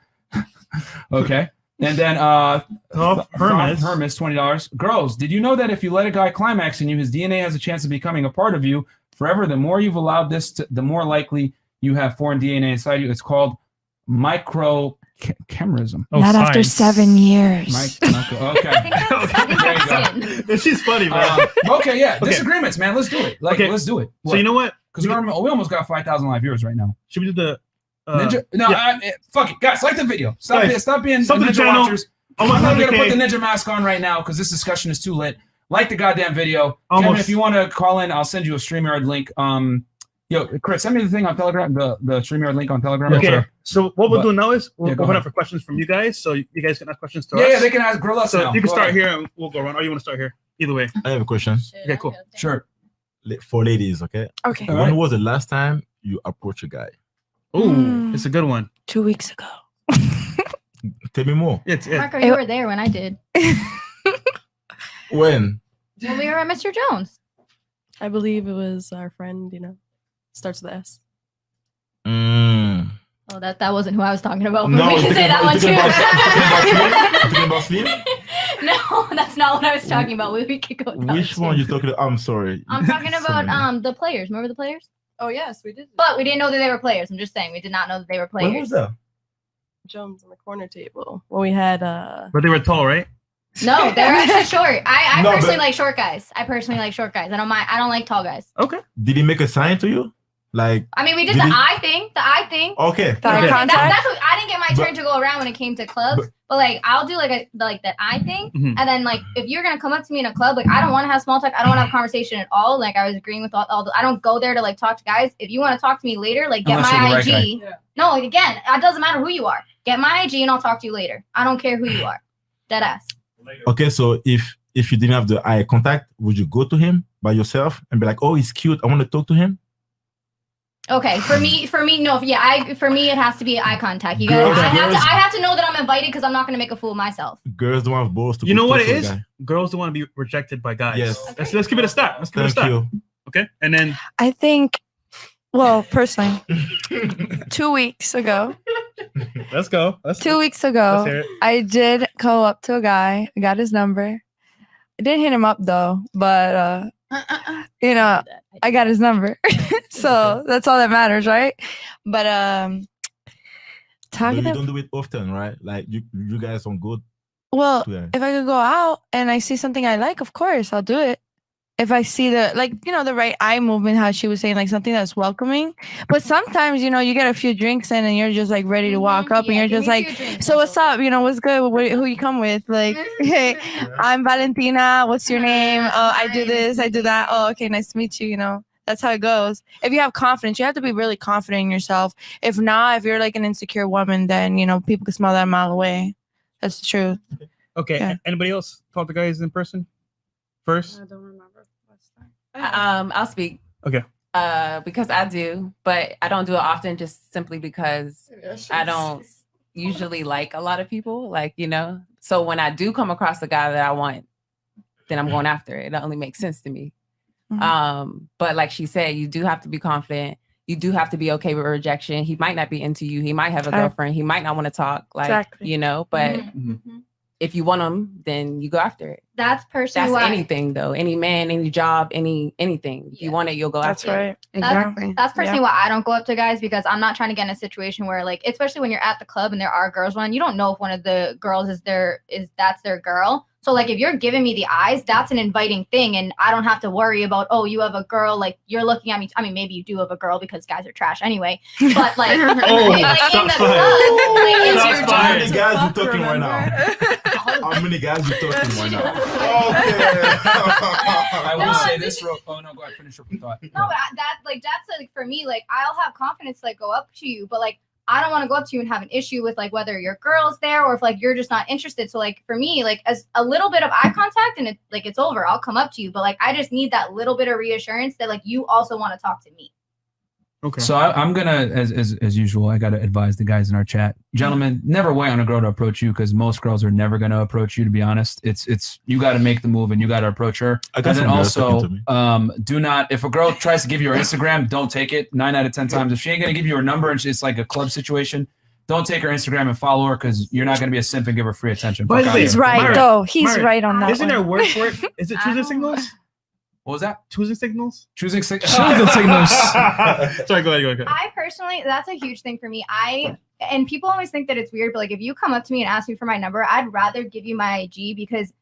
Okay. And then Hermes, $20. Girls, did you know that if you let a guy climax in you, his DNA has a chance of becoming a part of you forever? The more you've allowed this, the more likely you have foreign DNA inside you. It's called microchimerism. Not after 7 years. Okay. There you go. She's funny, man. Okay, yeah. Disagreements, man. Let's do it. Let's do it. So you know what? Because we almost got 5,000 live viewers right now. Should we do the Ninja? No, fuck it, guys. Like the video. Stop being Sub to the Ninja channel. watchers. I'm not gonna put the Ninja mask on right now because this discussion is too lit. Like the goddamn video. Kevin, if you want to call in, I'll send you a StreamYard link. Yo, Chris, send me the thing on Telegram, the StreamYard link on Telegram. Okay. So what we'll do now is we'll go open ahead. up for questions from you guys, so you guys can ask questions to us. Yeah, they can ask grill us So now. you can Go start ahead. here and we'll go around. Or you want to start here? Either way. I have a question. Okay, cool. Sure. For ladies, okay? Okay. When was the last time you approached a guy? Ooh, it's a good one. 2 weeks ago. Tell me more. Marco, you were there when I did. When? When we were at Mr. Jones. I believe it was our friend, starts with S. Mm. Oh, that wasn't who I was talking about. But No, we can say that one you talking about too. No, that's not what I was talking about. We could go. Which one you talking about? I'm sorry. I'm talking So many. about the players. Remember the players? Oh yes, we did. But we didn't know that they were players. I'm just saying we did not know that they were players. When was that? Jones on the corner table when we had But they were tall, right? No, they're actually short. I No, personally but- like short guys. I don't mind. I don't like tall guys. Okay. Did he make a sign to you? Like, I mean, we did Did the he- eye thing. The eye thing. okay. Eye contact? That's what I didn't get my turn But- to go around when it came to clubs. But like, I'll do like that eye thing, Mhm. and then like if you're gonna come up to me in a club, like I don't want to have small talk. I don't want to have conversation at all. Like I was agreeing with all the. I don't go there to like talk to guys. If you want to talk to me later, like get Unless my you're the right IG. No, like, again, it doesn't matter who you are. Get my IG and I'll talk to you later. I don't care who you are. Dead ass. Okay, so if you didn't have the eye contact, would you go to him by yourself and be like, "Oh, he's cute. I want to talk to him"? Okay, for me, no, yeah, for me, it has to be eye contact. You guys, Girls- I have to know that I'm invited because I'm not gonna make a fool of myself. Girls don't have balls to. You go know what talk it to a is? guy. Girls don't want to be rejected by guys. Yes. Let's give it a start. Let's give it a Thank start. you. Okay. And then I think, well, personally, 2 weeks ago, let's go. 2 weeks Let's ago, hear it. I did go up to a guy. I got his number. I didn't hit him up though, but I got his number. So that's all that matters, right? But But talking you to don't do it often, right? Like you guys don't go. well, Yeah. if I could go out and I see something I like, of course I'll do it. If I see the the right eye movement, how she was saying, like something that's welcoming. But sometimes, you get a few drinks in and you're just like ready to walk up and you're just like, so what's up? What's good? Who you come with? Like, hey, I'm Valentina. What's your name? Oh, I do this, I do that. Oh, okay, nice to meet you. That's how it goes. If you have confidence, you have to be really confident in yourself. If not, if you're like an insecure woman, then, people can smell that a mile away. That's the truth. Okay. Yeah. Anybody else talk to guys in person first? I don't remember. I'll speak. Okay. Because I do, but I don't do it often just simply because I don't usually like a lot of people, So when I do come across a guy that I want, then I'm going after it. It only makes sense to me. Mhm. But like she said, you do have to be confident. You do have to be okay with rejection. He might not be into you. He might have a girlfriend. He might not want to talk. Exactly. But Mhm. if you want them, then you go after it. That's personally That's why anything though. Any man, any job, anything. If you want it, you'll go That's after it. right. Exactly. That's personally why I don't go up to guys, because I'm not trying to get in a situation where, like, especially when you're at the club and there are girls around, you don't know if one of the girls that's their girl. So like if you're giving me the eyes, that's an inviting thing, and I don't have to worry about, oh, you have a girl, like you're looking at me. I mean, maybe you do have a girl because guys are trash anyway. But like, like in the club, like, it's your job. How many guys you talking right now? How many guys you talking right now? Okay. I will say this. Oh no, go ahead. Finish your thought. No, but that's like for me, like I'll have confidence to like go up to you, but like I don't want to go up to you and have an issue with like whether your girl's there or if like you're just not interested. So like for me, like as a little bit of eye contact and it's over, I'll come up to you. But like I just need that little bit of reassurance that like you also want to talk to me. Okay. So I'm gonna, as usual, I gotta advise the guys in our chat, gentlemen, never wait on a girl to approach you, because most girls are never gonna approach you. To be honest, it's you got to make the move and you got to approach her. And then also, do not, if a girl tries to give you her Instagram, don't take it. 9 out of 10 times, if she ain't gonna give you her number and it's like a club situation, don't take her Instagram and follow her, because you're not gonna be a simp and give her free attention. He's right though. He's right on that. Isn't there a word for it? Is it choosing signals? What was that? Choosing signals? Choosing signals. Sorry, go ahead. I personally, that's a huge thing for me. And people always think that it's weird, but like if you come up to me and ask me for my number, I'd rather give you my IG, because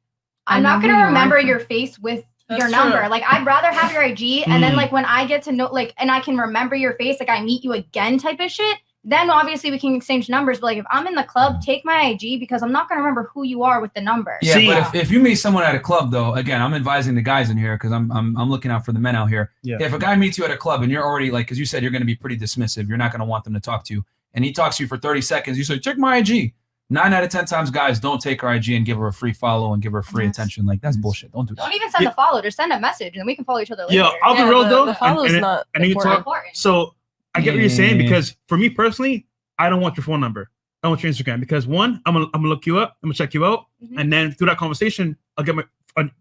I'm not going to remember your face with your number. Like I'd rather have your IG, and then like when I get to know, like, and I can remember your face, like I meet you again type of shit, then obviously we can exchange numbers. But like if I'm in the club, take my IG, because I'm not going to remember who you are with the number. Yeah, but if you meet someone at a club, though, again, I'm advising the guys in here, because I'm looking out for the men out here. Yeah. If a guy meets you at a club and you're already like, because you said you're going to be pretty dismissive, you're not going to want them to talk to you, and he talks to you for 30 seconds, you say, check my IG. 9 out of 10 times, guys don't take her IG and give her a free follow and give her free attention. Like, that's bullshit. Don't do that. Don't even send a follow. Just send a message, and we can follow each other later. Yeah, I'll be real though. The follow's not important. So I get what you're saying, because for me personally, I don't want your phone number. I want your Instagram, because one, I'm gonna look you up, I'm gonna check you out, and then through that conversation, I'll get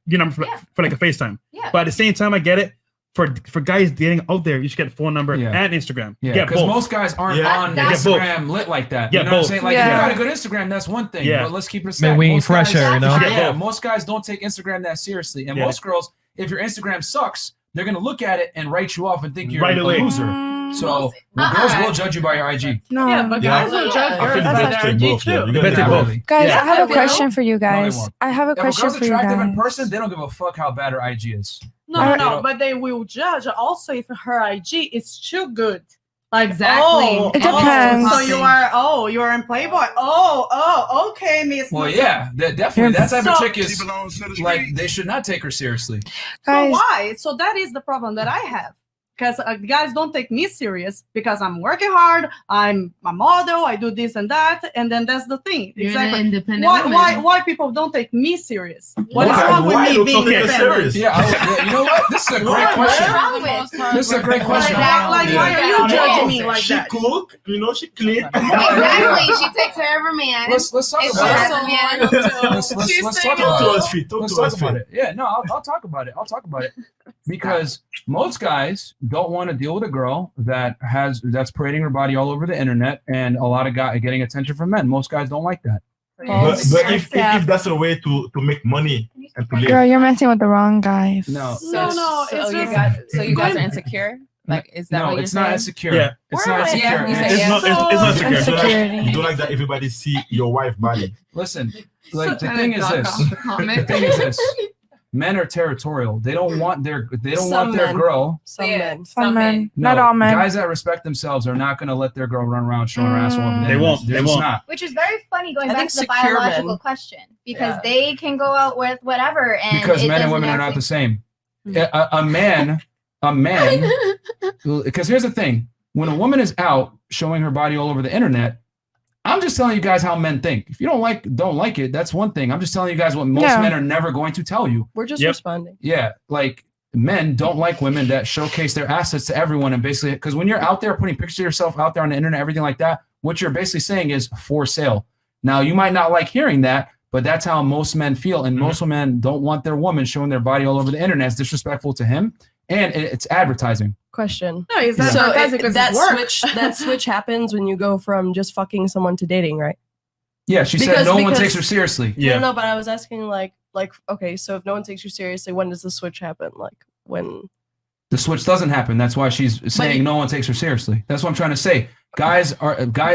your number for like a FaceTime. Yeah. But at the same time, I get it. For guys dating out there, you should get a phone number and Instagram. Yeah, because most guys aren't on Instagram lit like that. You know what I'm saying? Like, if you got a good Instagram, that's one thing. But let's keep it simple. Man, we ain't fresher, you know? Yeah, most guys don't take Instagram that seriously. And most girls, if your Instagram sucks, they're going to look at it and write you off and think you're a loser. So girls will judge you by your IG. No. Yeah, but guys will judge girls by their IG too. Guys, I have a question for you guys. I have a question for you guys. If a girl's attractive in person, they don't give a fuck how bad her IG is. No, but they will judge also if her IG is too good. Like, exactly. It depends. So you are in Playboy. Okay, Miss. Well, yeah, definitely. That type of chick is like, they should not take her seriously. So why? So that is the problem that I have. Because guys don't take me serious, because I'm working hard, I'm a model, I do this and that, and then that's the thing. You're exactly. Independent why people don't take me serious? What is wrong with me being independent? Yeah, you know what? This is a great question. This is a great question. Like, why are you judging me like she that? She cook, she clean. Exactly. She takes care of her man. Let's talk about it. Let's talk about it. Yeah, no, I'll talk about it. Because most guys don't want to deal with a girl that's parading her body all over the internet, and a lot of guys getting attention from men. Most guys don't like that. But if that's a way to make money and to live. Girl, you're messing with the wrong guys. No. So you guys are insecure? Like, is that what you're it's saying? not insecure. Yeah. It's not insecure. It's not insecure. You don't like that everybody see your wife body. Listen, like the thing is this. Men are territorial. They don't want their girl. Some men. Not all men. Guys that respect themselves are not going to let their girl run around showing her ass all over. They won't. Not. Which is very funny going back to the biological question, because they can go out with whatever, and because men and women are not the same. A man. Because here's the thing: when a woman is out showing her body all over the internet, I'm just telling you guys how men think. If you don't like it, that's one thing. I'm just telling you guys what most men are never going to tell you. We're just responding. Yeah, like men don't like women that showcase their assets to everyone, and basically, because when you're out there putting pictures of yourself out there on the internet, everything like that, what you're basically saying is for sale. Now, you might not like hearing that, but that's how most men feel, and most men don't want their woman showing their body all over the internet. It's disrespectful to him, and it's advertising. Question. No, is that that switch happens when you go from just fucking someone to dating, right? Yeah, she said no one takes her seriously. Yeah. No, but I was asking like, okay, so if no one takes you seriously, when does the switch happen? Like when? The switch doesn't happen. That's why she's saying no one takes her seriously. That's what I'm trying to say.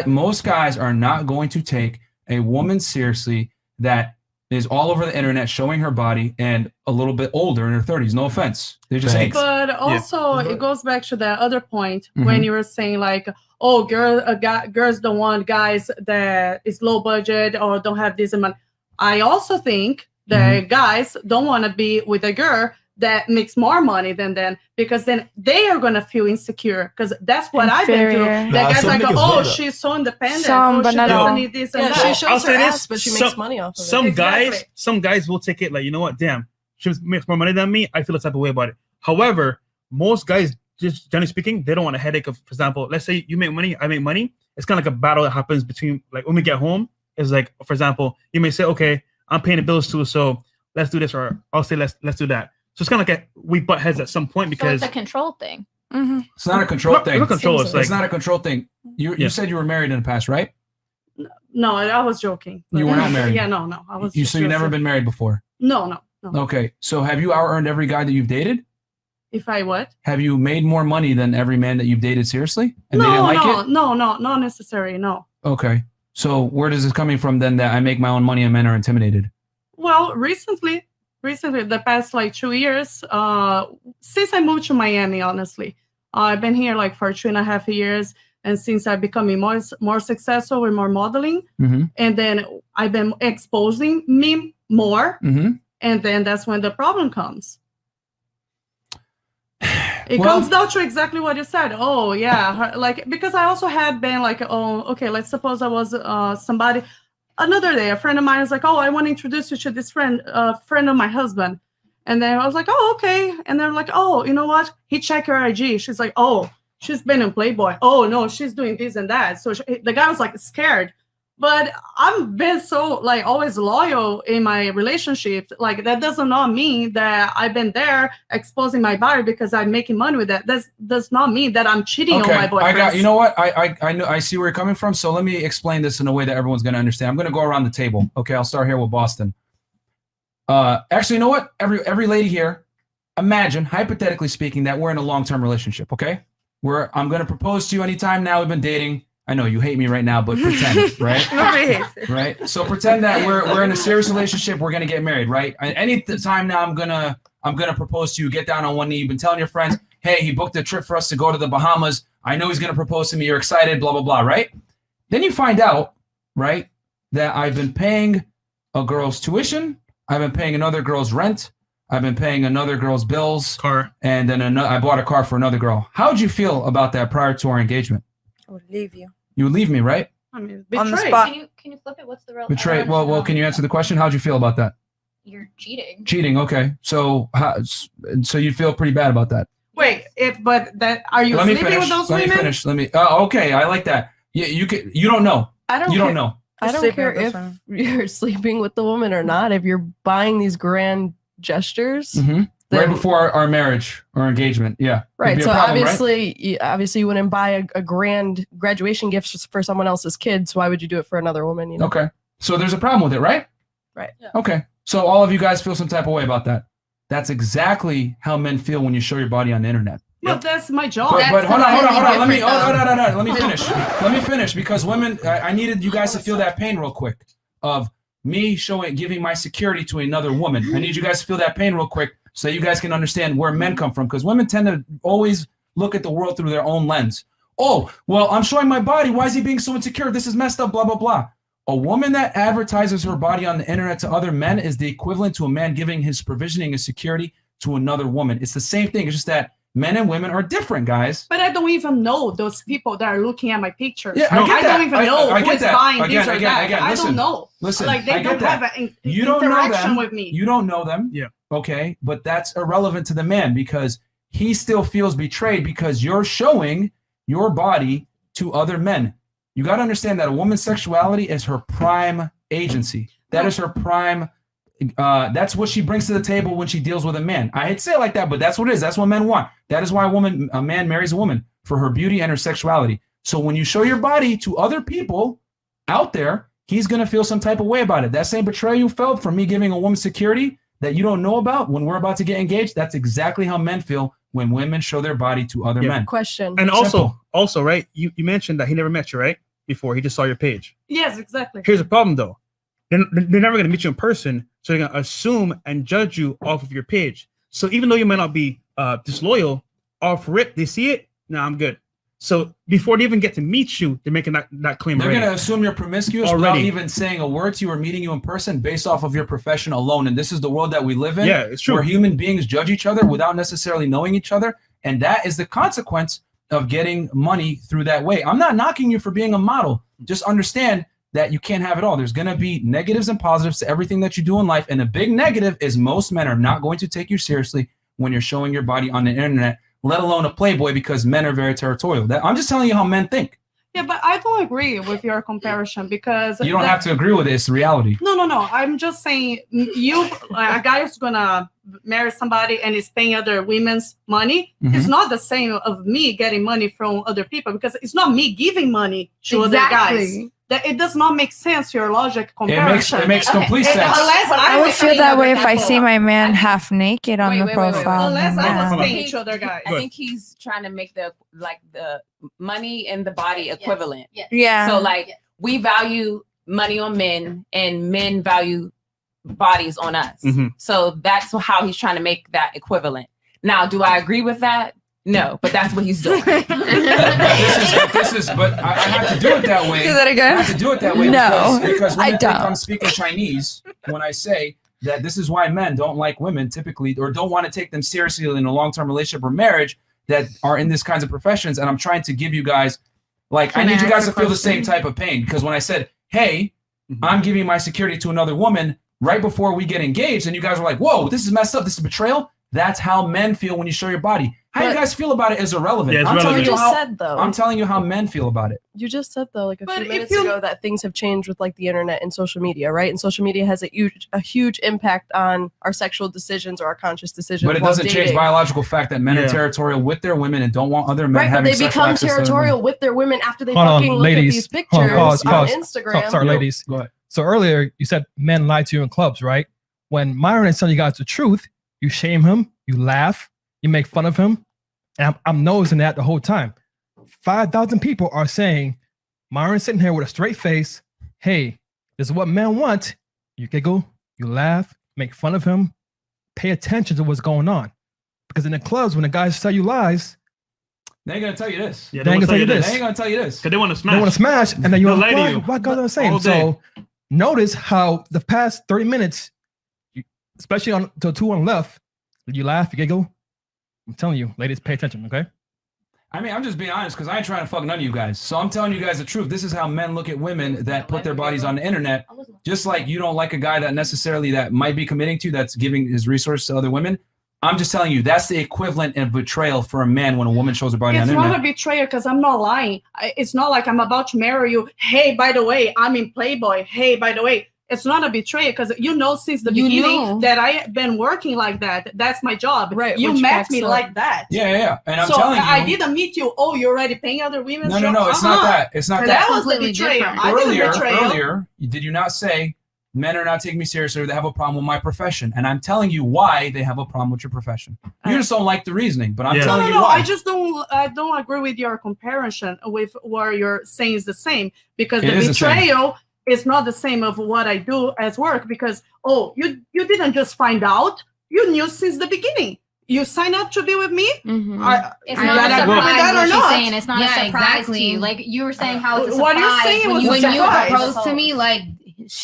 Most guys are not going to take a woman seriously that is all over the internet showing her body and a little bit older in her 30s. No offense. They just ain't. But also it goes back to that other point when you were saying like, oh, girls don't want guys that is low budget or don't have this amount. I also think that guys don't want to be with a girl that makes more money than them, because then they are going to feel insecure, because that's what I've been through. That guy's like, oh, she's so independent. She doesn't need this and that. She shows her ass, but she makes money off of it. Some guys will take it like, you know what, damn, she makes more money than me. I feel the type of way about it. However, most guys, just generally speaking, they don't want a headache of, for example, let's say you make money, I make money. It's kind of like a battle that happens between, like when we get home, it's like, for example, you may say, okay, I'm paying the bills too, so let's do this, or I'll say let's do that. So it's kind of like we butt heads at some point because it's a control thing. It's not a control thing. It's not a control thing. You said you were married in the past, right? No, I was joking. You were not married. Yeah, no, I was. So you've never been married before? No. Okay, so have you out-earned every guy that you've dated? If I what? Have you made more money than every man that you've dated seriously? And they didn't like it? No, not necessarily. No. Okay, so where does this coming from then that I make my own money and men are intimidated? Well, recently, the past like 2 years, since I moved to Miami, honestly, I've been here like for 2.5 years. And since I've becoming more successful with more modeling, and then I've been exposing me more, and then that's when the problem comes. It comes down to exactly what you said. Oh yeah, like because I also had been like, oh okay, let's suppose I was somebody. Another day, a friend of mine is like, oh, I want to introduce you to this friend of my husband. And then I was like, oh, okay. And they're like, oh, you know what? He checked her IG. She's like, oh, she's been in Playboy. Oh, no, she's doing this and that. So the guy was like scared. But I've been so like always loyal in my relationship. Like that does not mean that I've been there exposing my body because I'm making money with that. That does not mean that I'm cheating on my boyfriend. You know what? I know, I see where you're coming from. So let me explain this in a way that everyone's going to understand. I'm going to go around the table. Okay, I'll start here with Boston. Actually, you know what? Every lady here, imagine, hypothetically speaking, that we're in a long-term relationship. Okay, I'm going to propose to you anytime now. We've been dating. I know you hate me right now, but pretend, right? Right. So pretend that we're in a serious relationship. We're gonna get married, right? Any time now, I'm gonna propose to you. Get down on one knee. You've been telling your friends, hey, he booked a trip for us to go to the Bahamas. I know he's gonna propose to me. You're excited, blah blah blah, right? Then you find out, right, that I've been paying a girl's tuition. I've been paying another girl's rent. I've been paying another girl's bills, and then I bought a car for another girl. How'd you feel about that prior to our engagement? I would leave you. You would leave me, right? I mean, on the spot. Can you flip it? What's the real Betray? Well, can you answer the question? How'd you feel about that? You're cheating. Cheating. Okay. So you feel pretty bad about that. Wait, are you sleeping with those women? Let me finish. Okay, I like that. Yeah, you don't know. You don't know. I don't care if you're sleeping with the woman or not. If you're buying these grand gestures, right before our marriage or engagement, yeah. Right. So obviously you wouldn't buy a grand graduation gift for someone else's kid. So why would you do it for another woman? You know? Okay. So there's a problem with it, right? Right. Yeah. Okay. So all of you guys feel some type of way about that. That's exactly how men feel when you show your body on the internet. But that's my job. But hold on. Let me finish because women, I needed you guys to feel that pain real quick of me giving my security to another woman. I need you guys to feel that pain real quick so you guys can understand where men come from, because women tend to always look at the world through their own lens. Oh, well, I'm showing my body. Why is he being so insecure? This is messed up, blah, blah, blah. A woman that advertises her body on the internet to other men is the equivalent to a man giving his provisioning and security to another woman. It's the same thing. It's just that men and women are different, guys. But I don't even know those people that are looking at my pictures. Yeah, I don't even know I who is buying this or that. I don't know. Listen, like they don't have an interaction with me. You don't know them. Yeah. Okay, but that's irrelevant to the man because he still feels betrayed because you're showing your body to other men. You got to understand that a woman's sexuality is her prime agency. That is her prime. That's what she brings to the table when she deals with a man. I hate to say it like that, but that's what it is. That's what men want. That is why a man marries a woman, for her beauty and her sexuality. So when you show your body to other people out there, he's going to feel some type of way about it. That same betrayal you felt from me giving a woman security that you don't know about when we're about to get engaged, that's exactly how men feel when women show their body to other men. Question. And also, right, you mentioned that he never met you, right? Before, he just saw your page. Yes, exactly. Here's the problem, though. They're never going to meet you in person, so they're going to assume and judge you off of your page. So even though you might not be disloyal, off rip, they see it, nah, I'm good. So before they even get to meet you, they're making that claim. They're going to assume you're promiscuous without even saying a word to you or meeting you in person based off of your profession alone. And this is the world that we live in. Yeah, it's true. Where human beings judge each other without necessarily knowing each other. And that is the consequence of getting money through that way. I'm not knocking you for being a model. Just understand that you can't have it all. There's going to be negatives and positives to everything that you do in life. And a big negative is most men are not going to take you seriously when you're showing your body on the internet, let alone a Playboy, because men are very territorial. I'm just telling you how men think. Yeah, but I don't agree with your comparison because you don't have to agree with it. It's reality. No. I'm just saying a guy is gonna marry somebody and is paying other women's money. It's not the same of me getting money from other people because it's not me giving money to other guys. That it does not make sense. Your logic comparison. It makes complete sense. I would feel that way if I see my man half naked on the profile. Unless I was paying each other guys. I think he's trying to make the money and the body equivalent. Yeah. So we value money on men and men value bodies on us. So that's how he's trying to make that equivalent. Now, do I agree with that? No, but that's what he's doing. But I have to do it that way. Do that again? I have to do it that way because I women don't. think I'm speaking Chinese when I say that this is why men don't like women typically, or don't want to take them seriously in a long-term relationship or marriage that are in these kinds of professions. And I'm trying to give you guys, I need you guys to feel the same type of pain. Because when I said, hey, I'm giving my security to another woman right before we get engaged, and you guys were like, whoa, this is messed up. This is betrayal. That's how men feel when you show your body. How you guys feel about it is irrelevant. Yeah, I'm telling you how men feel about it. You just said though, like a few minutes ago, that things have changed with the internet and social media, right? And social media has a huge impact on our sexual decisions or our conscious decisions. But it doesn't change biological fact that men are territorial with their women and don't want other men having sexual access. Right, but they become territorial with their women after they look at these pictures on Instagram. Sorry, ladies. Go ahead. So earlier you said men lie to you in clubs, right? When Myron is telling you guys the truth, you shame him, you laugh, you make fun of him. And I'm noticing that the whole time. 5,000 people are saying, Myron's sitting here with a straight face. Hey, this is what men want. You giggle, you laugh, make fun of him, pay attention to what's going on. Because in the clubs, when the guys tell you lies, they ain't gonna tell you this. Yeah, they ain't gonna tell you this. They ain't gonna tell you this. Because they want to smash. They want to smash, and then you're lie to you. like, what goes on saying? So notice how the past 30 minutes, especially on the two on the left, you laugh, you giggle. I'm telling you, ladies, pay attention, okay? I mean, I'm just being honest because I ain't trying to fuck none of you guys. So I'm telling you guys the truth. This is how men look at women that put their bodies on the internet. Just like you don't like a guy that necessarily that might be committing to, that's giving his resources to other women. I'm just telling you, that's the equivalent of betrayal for a man when a woman shows her body on the internet. It's not a betrayal because I'm not lying. It's not like I'm about to marry you. Hey, by the way, I'm in Playboy. Hey, by the way. It's not a betrayal because since the beginning that I have been working like that. That's my job. Right. You met me like that. Yeah. And I'm telling you. I didn't meet you. Oh, you're already paying other women? No. It's not that. It's not that. That was the betrayal. Earlier, did you not say men are not taking me seriously or they have a problem with my profession? And I'm telling you why they have a problem with your profession. You just don't like the reasoning, but I'm telling you why. I just don't agree with your comparison with what you're saying is the same because the betrayal is not the same of what I do as work because, you didn't just find out. You knew since the beginning. You signed up to be with me. It's not a surprise what she's saying. It's not a surprise to you. Like you were saying how it's a surprise. What you're saying was when you proposed to me,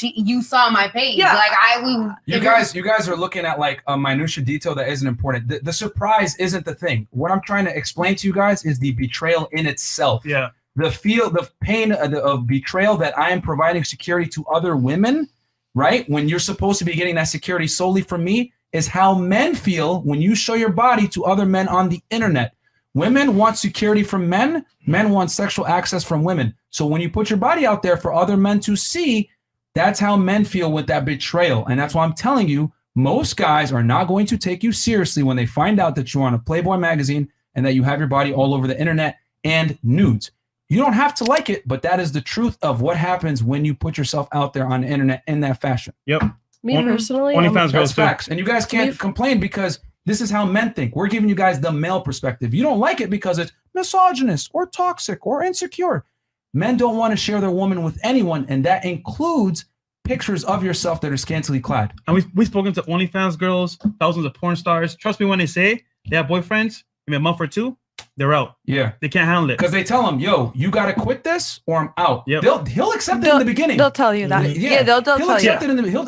you saw my page. Yeah. You guys are looking at a minutia detail that isn't important. The surprise isn't the thing. What I'm trying to explain to you guys is the betrayal in itself. Yeah. The pain of betrayal that I am providing security to other women, right? When you're supposed to be getting that security solely from me, is how men feel when you show your body to other men on the internet. Women want security from men. Men want sexual access from women. So when you put your body out there for other men to see, that's how men feel with that betrayal. And that's why I'm telling you, most guys are not going to take you seriously when they find out that you're on a Playboy magazine and that you have your body all over the internet and nudes. You don't have to like it, but that is the truth of what happens when you put yourself out there on the internet in that fashion. Yep. Me personally, That's facts. And you guys can't complain because this is how men think. We're giving you guys the male perspective. You don't like it because it's misogynist or toxic or insecure. Men don't want to share their woman with anyone, and that includes pictures of yourself that are scantily clad. And we've spoken to OnlyFans girls, thousands of porn stars. Trust me when they say they have boyfriends, maybe a month or two, they're out. Yeah. They can't handle it. Because they tell him, yo, you got to quit this or I'm out. Yep. He'll accept it in the beginning. They'll tell you that. They'll tell you. He'll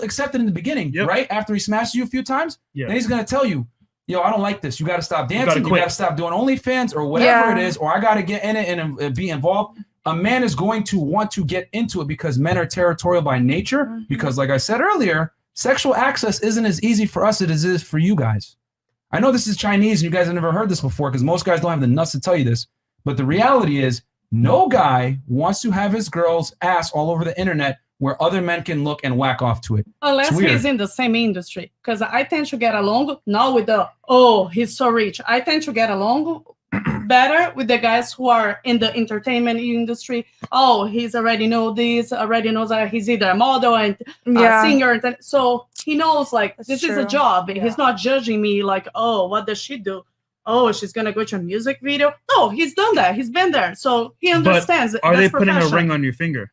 accept it in the beginning, right? After he smashes you a few times, then he's going to tell you, yo, I don't like this. You got to stop dancing. You got to stop doing OnlyFans or whatever it is, or I got to get in it and be involved. A man is going to want to get into it because men are territorial by nature. Because like I said earlier, sexual access isn't as easy for us as it is for you guys. I know this is Chinese and you guys have never heard this before because most guys don't have the nuts to tell you this. But the reality is no guy wants to have his girl's ass all over the internet where other men can look and whack off to it. Unless he's in the same industry. Because I tend to get along, not with the, oh, he's so rich. I tend to get along better with the guys who are in the entertainment industry. Oh, he's already know this, already knows that he's either a model and singer. So he knows like this is a job. Yeah. He's not judging me like, oh, what does she do? Oh, she's gonna go to a music video. No, he's done that. He's been there. So he understands. But are they putting a ring on your finger?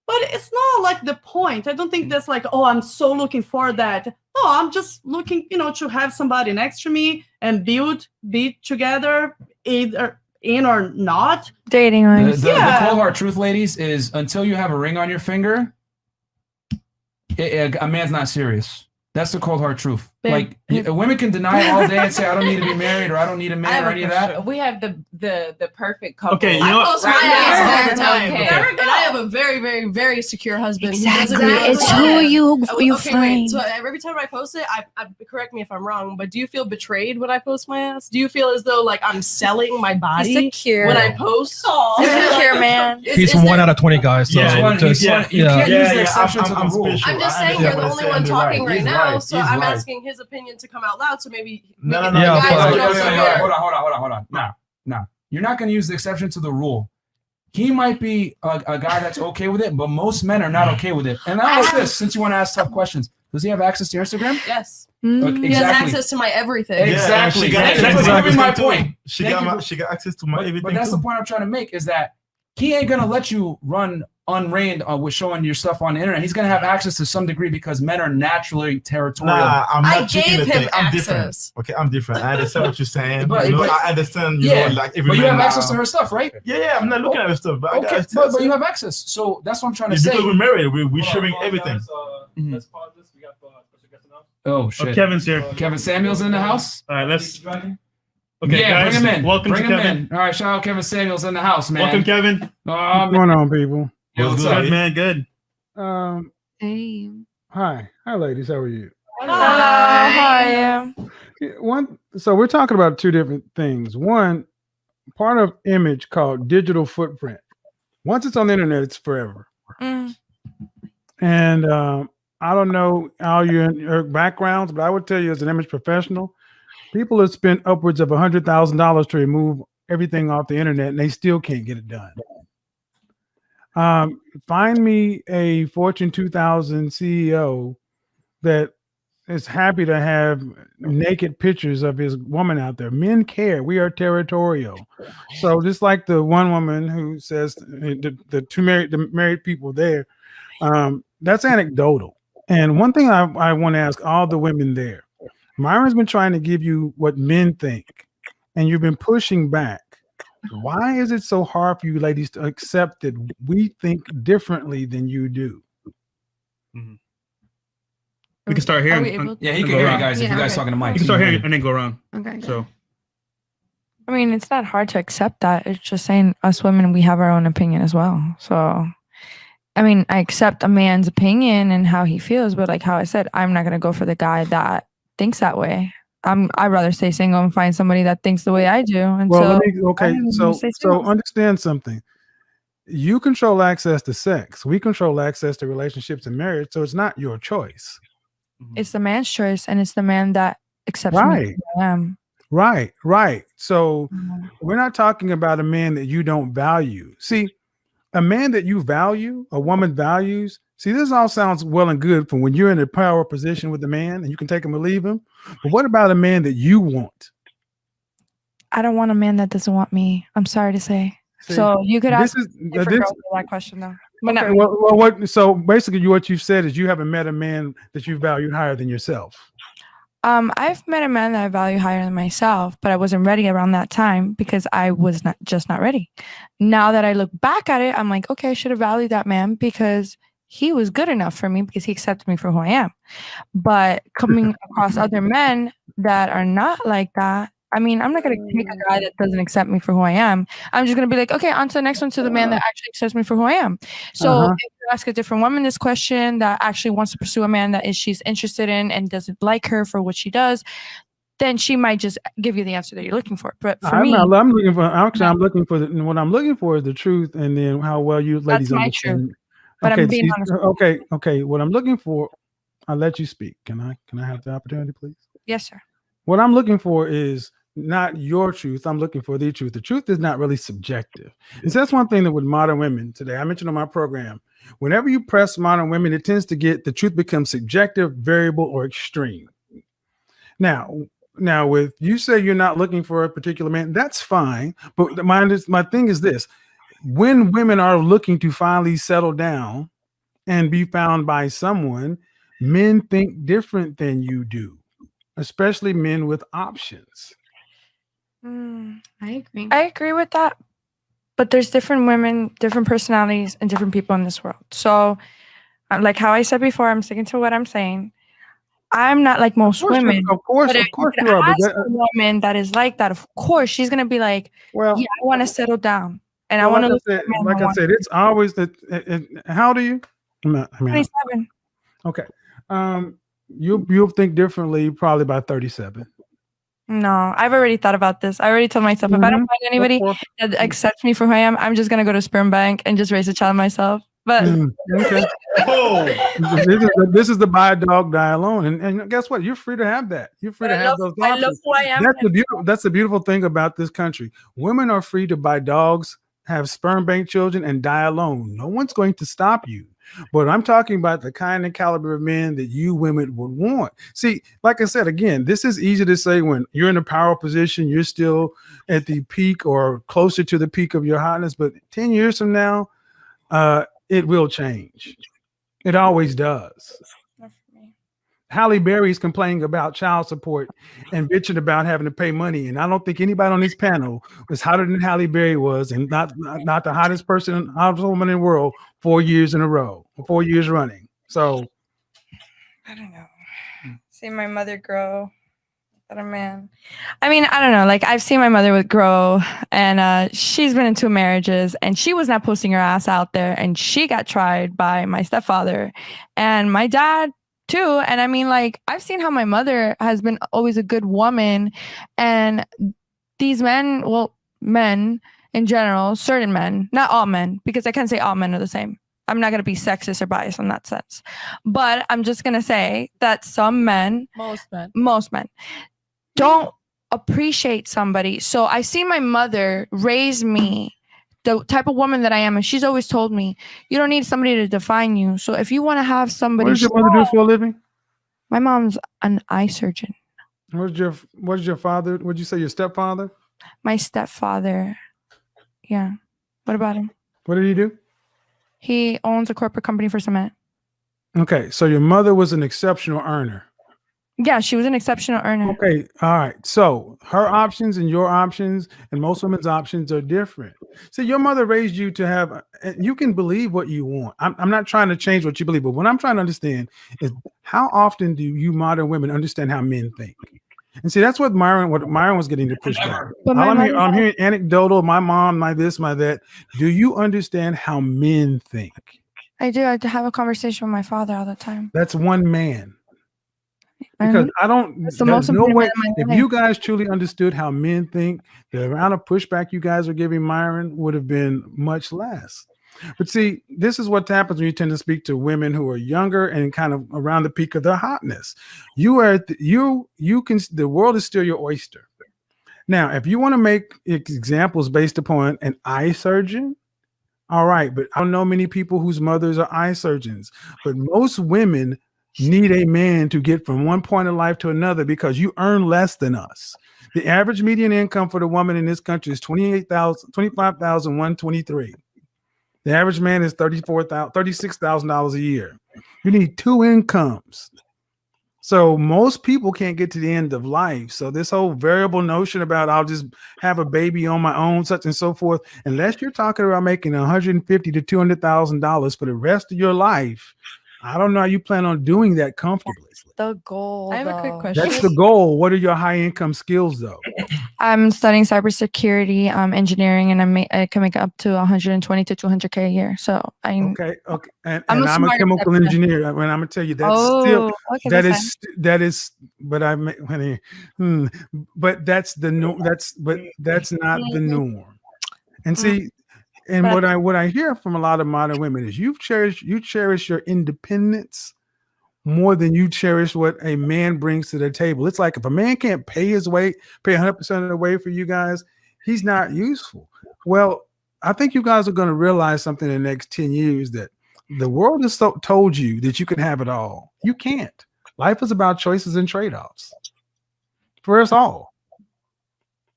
But it's not like the point. I don't think that's like, oh, I'm so looking for that. No, I'm just looking, to have somebody next to me and be together, either in or not. Dating rings. The cold hard truth, ladies, is until you have a ring on your finger, a man's not serious. That's the cold hard truth. Like women can deny it all day and say I don't need to be married or I don't need a man or any of that. We have the perfect couple. Okay, you know I post my ass all the time. Okay. And I have a very, very, very secure husband. Exactly. It's who you find. Wait. So every time I post it, I correct me if I'm wrong, but do you feel betrayed when I post my ass? Do you feel as though like I'm selling my body when I post? Secure man. He's 1 out of 20 guys. So I'm just saying you're the only one talking right now, so I'm asking his opinion to come out loud. So maybe Hold on. No. You're not going to use the exception to the rule. He might be a guy that's okay with it, but most men are not okay with it. And I'll ask this, since you want to ask tough questions. Does he have access to your Instagram? Yes. Exactly. He has access to my everything. Exactly. That's my point. She got access to my everything. But that's the point I'm trying to make is that he ain't going to let you run unreined with showing your stuff on the internet. He's going to have access to some degree because men are naturally territorial. Nah, I'm not gave him I'm access. different. Okay, I'm different. I understand what you're saying. But I understand, like every but you man have now. access to her stuff, right? Yeah, I'm not looking at her stuff. But okay, but you have access. So that's what I'm trying to say. Because we're married, we're sharing everything. Let's pause this. We got special guest announcement. Oh, shit. Kevin's here. Kevin Samuel's in the house? All right, let's... Okay, guys, bring him in. Welcome bring to him Kevin. in. All right, shout out Kevin Samuel's in the house, man. Welcome, Kevin. What's going on, people? What's good, up, man? Good. Hey. Hi, ladies. How are you? How are you? So we're talking about two different things. One, part of image called digital footprint. Once it's on the internet, it's forever. And I don't know all your backgrounds, but I would tell you as an image professional, people have spent upwards of $100,000 to remove everything off the internet, and they still can't get it done. Find me a Fortune 2000 CEO that is happy to have naked pictures of his woman out there. Men care. We are territorial. So just like the one woman who says the married people there, that's anecdotal. And one thing I want to ask all the women there, Myron's been trying to give you what men think, and you've been pushing back. Why is it so hard for you ladies to accept that we think differently than you do? We can start here. he can hear you guys if you guys talking to Mike. You can start here and then go around. Okay. So, I mean, it's not hard to accept that. It's just saying us women, we have our own opinion as well. So, I mean, I accept a man's opinion and how he feels, but like how I said, I'm not going to go for the guy that thinks that way. I'd rather stay single and find somebody that thinks the way I do. And so understand something. You control access to sex. We control access to relationships and marriage. So it's not your choice. It's the man's choice, and it's the man that accepts me. I am. Right. So we're not talking about a man that you don't value. See, a man that you value, a woman values. See, this all sounds well and good for when you're in a power position with a man and you can take him or leave him. But what about a man that you want? I don't want a man that doesn't want me. I'm sorry to say. See, So you could ask this is different girls that question though. But not okay, me. well, what? So basically, what you've said is you haven't met a man that you valued higher than yourself. I've met a man that I value higher than myself, but I wasn't ready around that time because I was not ready. Now that I look back at it, I'm like, okay, I should have valued that man because he was good enough for me because he accepted me for who I am. But coming across other men that are not like that, I mean, I'm not going to take a guy that doesn't accept me for who I am. I'm just going to be like, okay, on to the next one, to the man that actually accepts me for who I am. So if you ask a different woman this question that actually wants to pursue a man that she's interested in and doesn't like her for what she does, then she might just give you the answer that you're looking for. But for me, I'm looking for what I'm looking for is the truth, and then how well you ladies that's my understand. truth. But I'm being honest. Okay. What I'm looking for, I'll let you speak. Can I have the opportunity, please? Yes, sir. What I'm looking for is not your truth. I'm looking for the truth. The truth is not really subjective. And so that's one thing that with modern women today, I mentioned on my program, whenever you press modern women, it tends to get the truth becomes subjective, variable, or extreme. Now with you say you're not looking for a particular man, that's fine. But my thing is this: when women are looking to finally settle down and be found by someone, men think different than you do, especially men with options. I agree with that. But there's different women, different personalities, and different people in this world. So, like how I said before, I'm sticking to what I'm saying. I'm not like most women. Of course you are. Ask a woman that is like that, of course, she's gonna be like, "Well, yeah, I want to settle down, and I want to." Like I said, it's always that. How old are you? 27. Okay. You'll think differently probably by 37. No, I've already thought about this. I already told myself if I don't find anybody that accepts me for who I am, I'm just gonna go to sperm bank and just raise a child myself. But okay. This is the buy a dog, die alone, and guess what? You're free to have that. You're free to have those options. I love who I am. That's the beautiful thing about this country. Women are free to buy dogs, have sperm bank children, and die alone. No one's going to stop you. But I'm talking about the kind and caliber of men that you women would want. See, like I said, again, this is easy to say when you're in a power position, you're still at the peak or closer to the peak of your hotness. But 10 years from now, it will change. It always does. Halle Berry's complaining about child support and bitching about having to pay money. And I don't think anybody on this panel was hotter than Halle Berry was, and not the hottest woman in the world 4 years in a row, 4 years running. So I don't know. See my mother grow. That a man. I mean, I don't know. Like I've seen my mother grow, and she's been in 2 marriages, and she was not posting her ass out there, and she got tried by my stepfather and my dad too. And I mean, like I've seen how my mother has been always a good woman, and these men, well, men in general, certain men, not all men, because I can't say all men are the same. I'm not going to be sexist or biased in that sense, but I'm just going to say that some men, most men don't appreciate somebody. So I see my mother raise me the type of woman that I am, and she's always told me, you don't need somebody to define you. So if you want to have somebody, what does your mother do for a living? My mom's an eye surgeon. What is your father? What'd you say, your stepfather? My stepfather. Yeah. What about him? What did he do? He owns a corporate company for cement. Okay, so your mother was an exceptional earner. Yeah, she was an exceptional earner. Okay, all right. So her options and your options and most women's options are different. See, your mother raised you to have, you can believe what you want. I'm not trying to change what you believe, but what I'm trying to understand is how often do you modern women understand how men think? And see, that's what Myron was getting to push back. I'm hearing anecdotal, my mom, my this, my that. Do you understand how men think? I do. I have a conversation with my father all the time. That's one man. Because there's no way, if you guys truly understood how men think, the amount of pushback you guys are giving Myron would have been much less. But see, this is what happens when you tend to speak to women who are younger and kind of around the peak of their hotness. The world is still your oyster. Now, if you want to make examples based upon an eye surgeon, all right, but I don't know many people whose mothers are eye surgeons, but most women need a man to get from one point of life to another because you earn less than us. The average median income for the woman in this country is $25,123. The average man is $36,000 a year. You need two incomes. So most people can't get to the end of life. So this whole variable notion about I'll just have a baby on my own, such and so forth, unless you're talking about making $150,000 to $200,000 for the rest of your life, I don't know how you plan on doing that comfortably. The goal. I have a quick question. That's the goal. What are your high income skills though? I'm studying cybersecurity, engineering, and I can make up to 120 to 200K a year. So Okay. And I'm I'm a chemical engineer. And I'm gonna tell you that's still okay, that is but but that's the norm. That's not the norm. And see, and what I hear from a lot of modern women is you cherish your independence more than you cherish what a man brings to the table. It's like if a man can't pay his way, pay 100% of the way for you guys, he's not useful. Well, I think you guys are going to realize something in the next 10 years that the world has told you that you can have it all. You can't. Life is about choices and trade-offs for us all.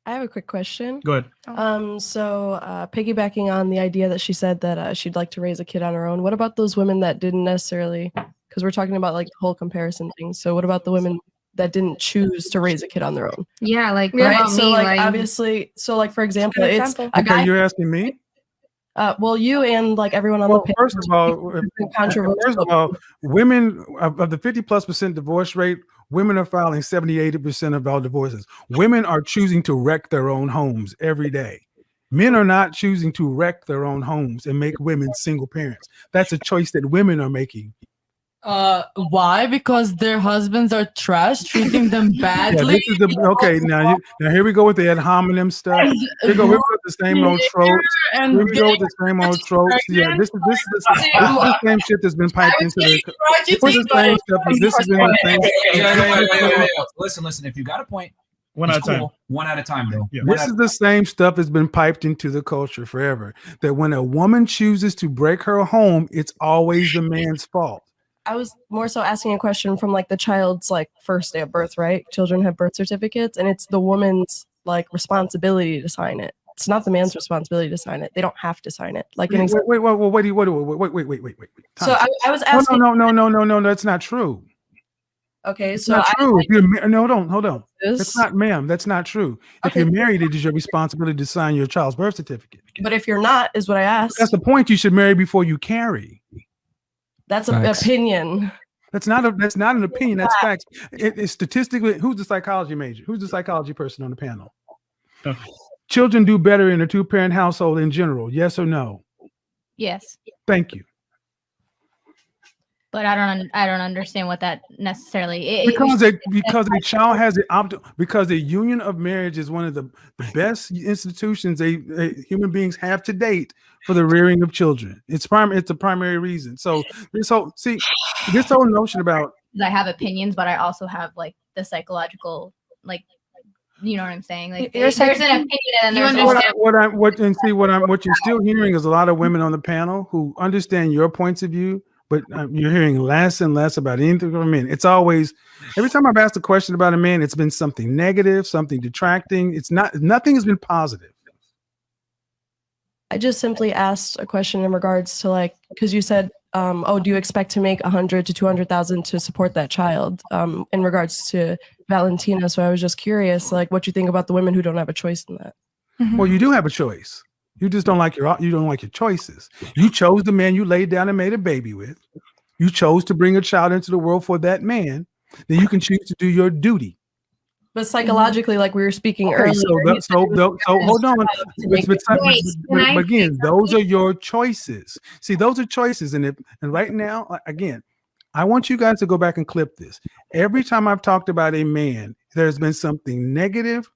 I have a quick question. Good. So piggybacking on the idea that she said that she'd like to raise a kid on her own, what about those women that didn't necessarily, because we're talking about like the whole comparison thing. So what about the women that didn't choose to raise a kid on their own? Yeah, like right. So like obviously, so like for example, it's a Okay, guy. you're asking me? Well, you and like everyone on the panel. First of all, women of the 50+% divorce rate, women are filing 70-80% of all divorces. Women are choosing to wreck their own homes every day. Men are not choosing to wreck their own homes and make women single parents. That's a choice that women are making. Why? Because their husbands are trash, treating them badly. Yeah, this is okay. Now here we go with the ad hominem stuff. Here we go with the same old tropes. Here we go with the same old tropes. Yeah, this is the same shit that's been piped into the. This is the same stuff. This has been the same. Yeah. Listen. If you got a point, one at a time. One at a time, though. Yeah. This is the same stuff that's been piped into the culture forever. That when a woman chooses to break her home, it's always the man's fault. I was more so asking a question from like the child's like first day of birth, right? Children have birth certificates, and it's the woman's like responsibility to sign it. It's not the man's responsibility to sign it. They don't have to sign it. Like wait. So I was asking. No, that's not true. Okay, it's so not true. If you're hold on. That's not, ma'am. That's not true. If you're married, it is your responsibility to sign your child's birth certificate. But if you're not, is what I asked. That's the point. You should marry before you carry. That's an opinion. That's not an opinion. That's facts. It's statistically. Who's the psychology major? Who's the psychology person on the panel? Children do better in a two-parent household in general. Yes or no? Yes. Thank you. But I don't understand what that necessarily because a child has because the union of marriage is one of the best institutions human beings have to date for the rearing of children. It's a primary reason. So this whole notion about I have opinions, but I also have like the psychological, like, you know what I'm saying? Like there's an opinion and there's what you're still hearing is a lot of women on the panel who understand your points of view. But you're hearing less and less about anything from men. It's always, every time I've asked a question about a man, it's been something negative, something detracting. Nothing has been positive. I just simply asked a question in regards to like, because you said, do you expect to make 100 to 200,000 to support that child? In regards to Valentina, so I was just curious, like, what you think about the women who don't have a choice in that? Well, you do have a choice. You just don't like your choices. You chose the man you laid down and made a baby with. You chose to bring a child into the world for that man. Then you can choose to do your duty. But psychologically, like we were speaking earlier. So hold on. But again, those are your choices. See, those are choices. And right now, again, I want you guys to go back and clip this. Every time I've talked about a man, there's been something negative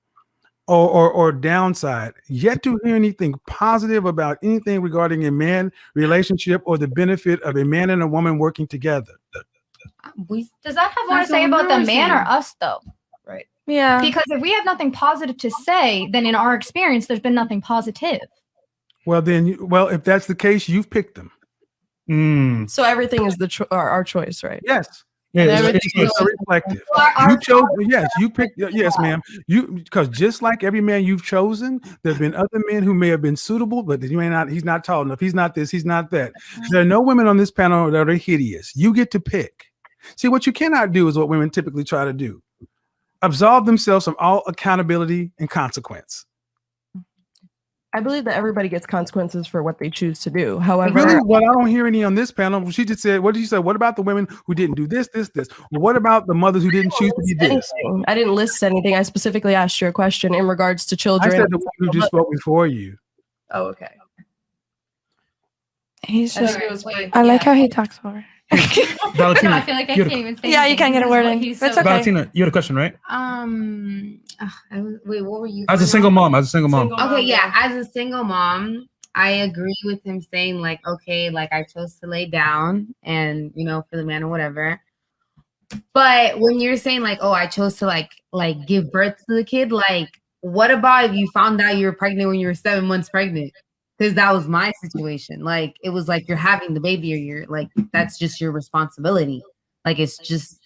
or downside, yet to hear anything positive about anything regarding a man relationship or the benefit of a man and a woman working together. Does that have more to say about the man or us though? Right. Yeah. Because if we have nothing positive to say, then in our experience, there's been nothing positive. Well, then, if that's the case, you've picked them. So everything is our choice, right? Yes. Yeah, It's reflective. You chose. Yes, you picked. Yes, ma'am. Because just like every man you've chosen, there've been other men who may have been suitable, but you may not. He's not tall enough. He's not this. He's not that. There are no women on this panel that are hideous. You get to pick. See, what you cannot do is what women typically try to do: absolve themselves from all accountability and consequence. I believe that everybody gets consequences for what they choose to do. However, really, I don't hear any on this panel. She just said, what did you say? What about the women who didn't do this? Well, what about the mothers who didn't choose to be this? I didn't list anything. I specifically asked you a question in regards to children. I said the one who just spoke before you. Oh, okay. He's just, I like how he talks over. Valentina, I feel like I can't even say you can't get a word in. He's That's so okay. Valentina, you had a question, right? Wait, what were you? As a single mom. Okay, yeah. As a single mom, I agree with him saying like, okay, like I chose to lay down and for the man or whatever. But when you're saying like, oh, I chose to like give birth to the kid, like, what about if you found out you were pregnant when you were 7 months pregnant? Because that was my situation. Like, it was like you're having the baby or you're like, that's just your responsibility. Like, it's just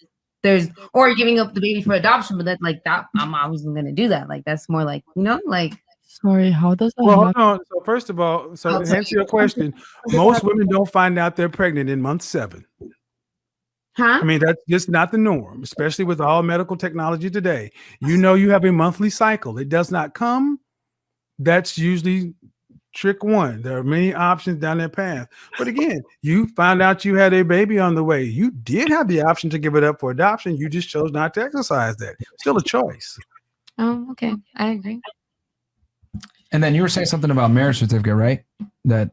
or you're giving up the baby for adoption, but that's like that. I wasn't gonna do that. Like, that's more like, like. Sorry, how does that Well, happen? hold on. So first of all, to answer your question, most women don't find out they're pregnant in month 7. Huh? I mean, that's just not the norm, especially with all medical technology today. You have a monthly cycle. It does not come. That's usually trick one. There are many options down that path. But again, you found out you had a baby on the way. You did have the option to give it up for adoption. You just chose not to exercise that. Still a choice. Oh, okay. I agree. And then you were saying something about marriage certificate, right? That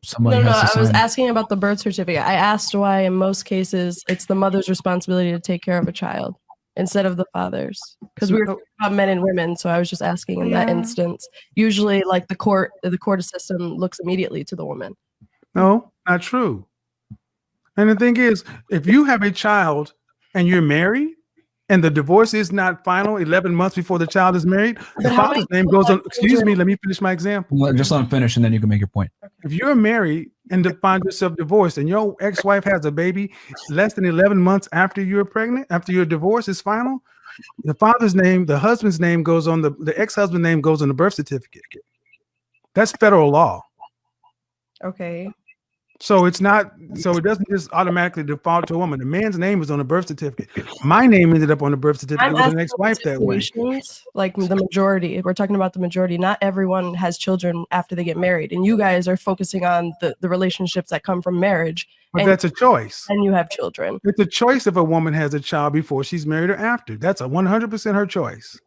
somebody No, has to I was sign. asking about the birth certificate. I asked why in most cases it's the mother's responsibility to take care of a child instead of the father's. Because we were talking about men and women, so I was just asking in that instance. Usually, like the court system looks immediately to the woman. No, not true. And the thing is, if you have a child and you're married, and the divorce is not final 11 months before the child is married, the father's name goes on. Excuse me, let me finish my example. Just let him finish, and then you can make your point. If you're married and find yourself divorced, and your ex-wife has a baby less than 11 months after you're pregnant, after your divorce is final, the father's name, the husband's name goes on the ex-husband's name goes on the birth certificate. That's federal law. Okay. So it doesn't just automatically default to a woman. The man's name is on the birth certificate. My name ended up on the birth certificate with an ex-wife that way. Like the majority, we're talking about the majority. Not everyone has children after they get married, and you guys are focusing on the relationships that come from marriage. But that's a choice. And you have children. It's a choice if a woman has a child before she's married or after. That's 100% her choice.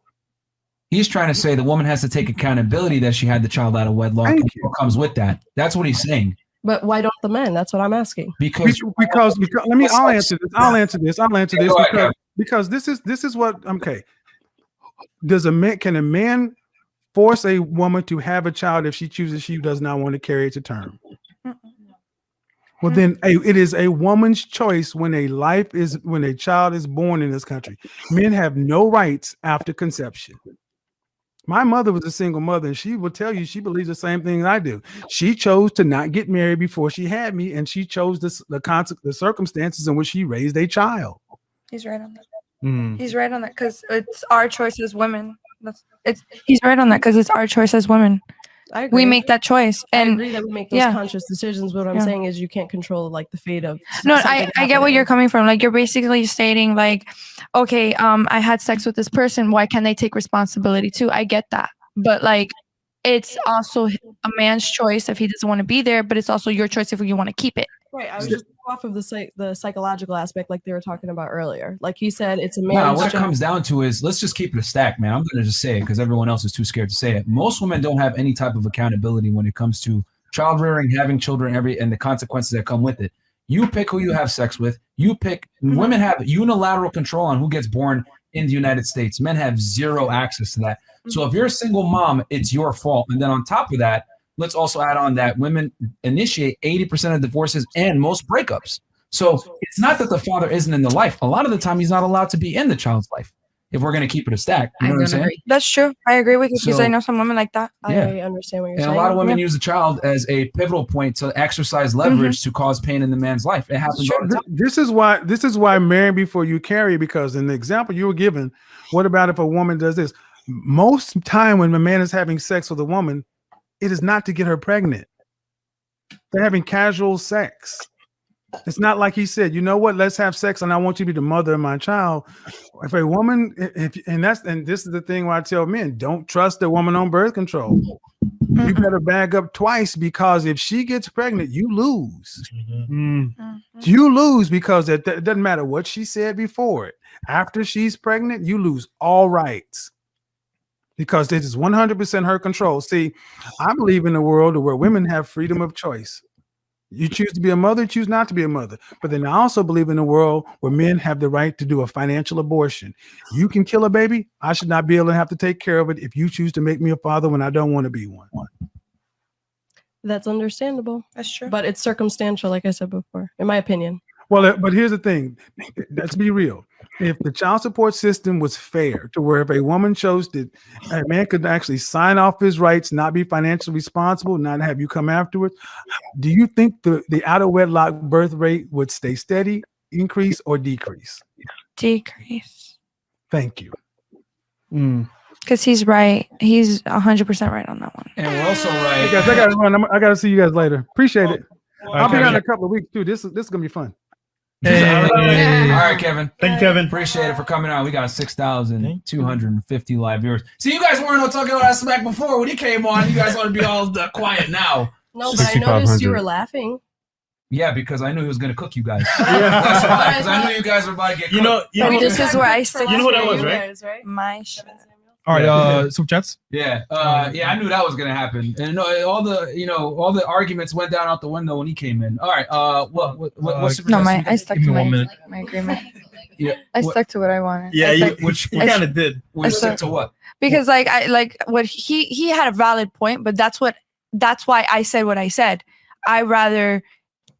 He's trying to say the woman has to take accountability that she had the child out of wedlock. And what comes with that? That's what he's saying. But why don't the men? That's what I'm asking. Because I'll answer this because this is what okay. Can a man force a woman to have a child if she chooses she does not want to carry it to term? Well, then it is a woman's choice when a child is born in this country. Men have no rights after conception. My mother was a single mother, and she will tell you she believes the same thing I do. She chose to not get married before she had me, and she chose the circumstances in which she raised a child. He's right on that. He's right on that because it's our choice as women. He's right on that because it's our choice as women. I agree. We make that choice, and I agree that we make those conscious decisions. But what I'm saying is you can't control like the fate of. No, I get what you're coming from. Like you're basically stating like, okay, I had sex with this person. Why can't they take responsibility too? I get that, but like, it's also a man's choice if he doesn't want to be there, but it's also your choice if you want to keep it. Right. I was just off of the psychological aspect, like they were talking about earlier. Like he said, it's a man's No, what it job. comes down to is let's just keep it a stack, man. I'm going to just say it because everyone else is too scared to say it. Most women don't have any type of accountability when it comes to child rearing, having children, and the consequences that come with it. You pick who you have sex with. You pick. Women have unilateral control on who gets born in the United States. Men have zero access to that. So if you're a single mom, it's your fault. And then on top of that, let's also add on that women initiate 80% of divorces and most breakups. So it's not that the father isn't in the life. A lot of the time, he's not allowed to be in the child's life. if we're going to keep it a stack. You know what I'm saying? That's true. I agree with you because So- I know some women like that. Yeah. I understand what you're And saying. a lot of women use the child as a pivotal point to exercise leverage to cause pain in the man's life. It happens all the time. This is why marry before you carry, because in the example you were given, what about if a woman does this? Most time when a man is having sex with a woman, it is not to get her pregnant. They're having casual sex. It's not like he said, you know what, let's have sex and I want you to be the mother of my child. If a woman, and this is the thing where I tell men, don't trust a woman on birth control. You better bag up twice, because if she gets pregnant, you lose. You lose, because it doesn't matter what she said before it. After she's pregnant, you lose all rights, because this is 100% her control. See, I believe in a world where women have freedom of choice. You choose to be a mother, choose not to be a mother. But then I also believe in a world where men have the right to do a financial abortion. You can kill a baby. I should not be able to have to take care of it if you choose to make me a father when I don't want to be one. That's understandable. That's true. But it's circumstantial, like I said before, in my opinion. Well, but here's the thing. Let's be real. If the child support system was fair, to where if a woman chose to, a man could actually sign off his rights, not be financially responsible, not have you come afterwards, do you think the out of wedlock birth rate would stay steady, increase, or decrease? Decrease. Thank you. Because he's right. He's 100% right on that one. And we're also right. Hey guys, I gotta run. I gotta see you guys later. Appreciate it. I'll be Kevin. down in a couple of weeks too. This is gonna be fun. All right, Kevin. Thank you, Kevin. Appreciate it for coming on. We got 6,250 live viewers. See, you guys weren't talking all that smack before when he came on. You guys want to be all quiet now. No, but I noticed you were laughing. Yeah, because I knew he was going to cook you guys. That's why, because I knew you guys were about to get cooked. This is where I stick. You know who that was, right? My shit. All right, super chats. Yeah, I knew that was gonna happen, and all the arguments went down out the window when he came in. All right, what's super No, chats? I stuck Give to me 1 minute. my agreement. Yeah, I stuck to what I wanted. Yeah, I you stuck- kind of did. We stick to what? because I what he had a valid point, but that's why I said what I said. I rather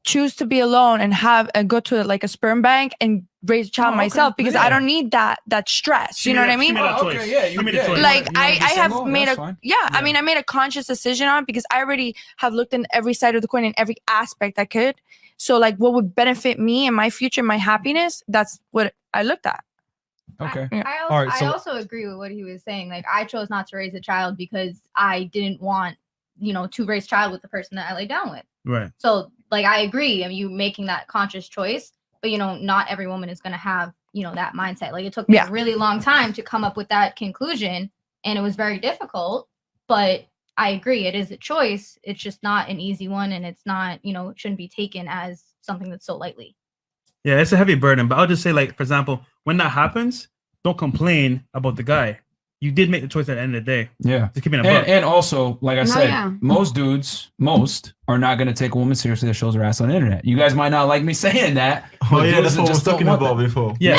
choose to be alone and go to like a sperm bank and raise a child myself, because I don't need that stress. You know what I mean? Okay, yeah, you made a choice. Like You wanna I be have single? made That's a fine. I mean I made a conscious decision on it, because I already have looked in every side of the coin in every aspect I could. So like what would benefit me and my future, my happiness, that's what I looked at. Okay. I also agree with what he was saying. Like, I chose not to raise a child because I didn't want, to raise a child with the person that I lay down with. Right. So, like, I agree. I mean, you making that conscious choice, but not every woman is going to have, that mindset. Like, it took me a really long time to come up with that conclusion, and it was very difficult. But I agree, it is a choice. It's just not an easy one, and it's not, it shouldn't be taken as something that's so lightly. Yeah, it's a heavy burden, but I'll just say, like, for example, when that happens, don't complain about the guy. You did make the choice at the end of the day. Yeah. Just keep it in a buck. And also, like I said, yeah. most are not going to take a woman seriously that shows her ass on the internet. You guys might not like me saying that. Oh yeah, dudes that's what I was just don't talking want about that. before. Yeah.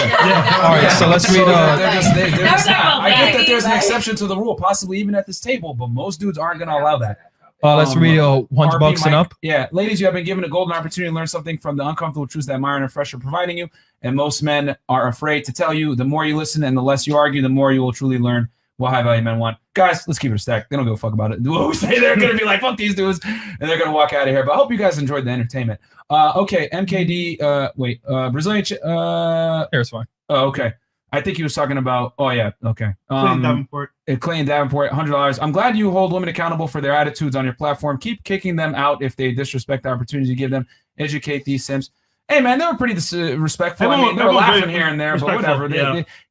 All right, so let's read. They're just not. I get that there's an exception to the rule, possibly even at this table, but most dudes aren't going to allow that. Let's read $100 RP and Mike, up. Yeah, ladies, you have been given a golden opportunity to learn something from the uncomfortable truths that Myron and Fresh are providing you. And most men are afraid to tell you. The more you listen and the less you argue, the more you will truly learn what high value men want. Guys, let's keep it a stack. They don't give a fuck about it. What we say, they're going to be like, fuck these dudes, and they're going to walk out of here. But I hope you guys enjoyed the entertainment. Okay, MKD, Brazilian. Here's fine. Oh, okay. I think he was talking about. Oh yeah. Okay. Clayton Davenport. Clayton Davenport, $100. I'm glad you hold women accountable for their attitudes on your platform. Keep kicking them out if they disrespect the opportunities you give them. Educate these simps. Hey man, they were pretty respectful. I mean, they were laughing here and there, but whatever.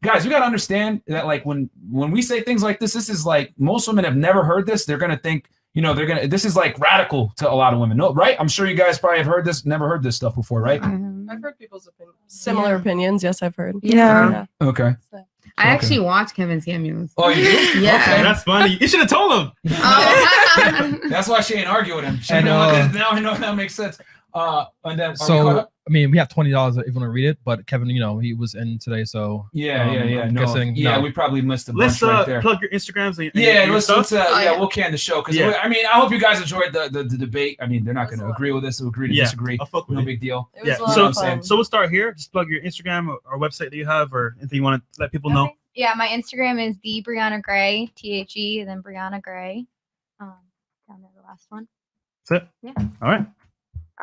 Guys, you got to understand that, like, when we say things like this is like, most women have never heard this. They're gonna think, this is like radical to a lot of women. No, right? I'm sure you guys probably have heard this, never heard this stuff before, right? I've heard people's opinions. Similar opinions. Yes, I've heard. Yeah. Okay. I actually watched Kevin's cameos. Oh, you do? Yeah. Okay. That's funny. You should have told him. That's why she ain't argue with him. She And, now I know that makes sense. And then I mean, we have $20 if you want to read it, but Kevin, he was in today, so I'm no. guessing, we probably missed a bunch Let's right there. plug your Instagrams. And let's we'll can the show because I mean, I hope you guys enjoyed the debate. I mean, they're not going to agree with this, agree to disagree. No big deal. It was a lot of fun. So we'll start here. Just plug your Instagram or website that you have, or anything you want to let people know. Yeah, my Instagram is the Brianna Gray, THE, and then Brianna Gray. Down there, the last one. That's it. Yeah. All right.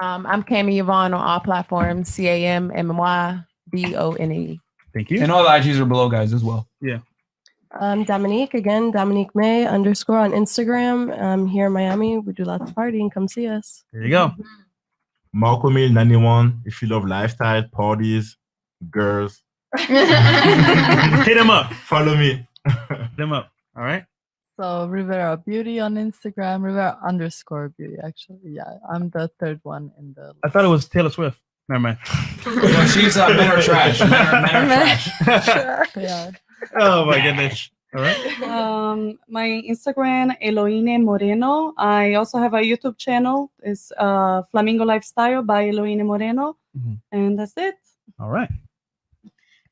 I'm Cammy Yvonne on all platforms. CAMMYBONE. Thank you. And all the IGs are below, guys, as well. Yeah. Dominique, again, Dominique May _ on Instagram. I'm here in Miami. We do lots of partying. Come see us. There you go. Marco Mill 91. If you love lifestyle, parties, girls, hit him up. Follow me. Hit him up. All right. So Rivera Beauty on Instagram, Rivera _beauty. Actually, yeah, I'm the third one in the. I thought it was Taylor Swift. Never mind. No, she's men are trash. Men are trash. Yeah. Oh my goodness. All right. My Instagram, Eloine Moreno. I also have a YouTube channel. It's Flamingo Lifestyle by Eloine Moreno. And that's it. All right.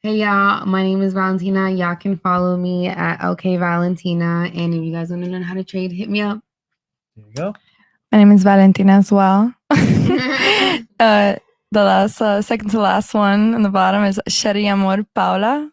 Hey y'all, my name is Valentina. Y'all can follow me at OK Valentina. And if you guys want to learn how to trade, hit me up. There you go. My name is Valentina as well. The last, second to last one on the bottom is Sherry Amor Paula.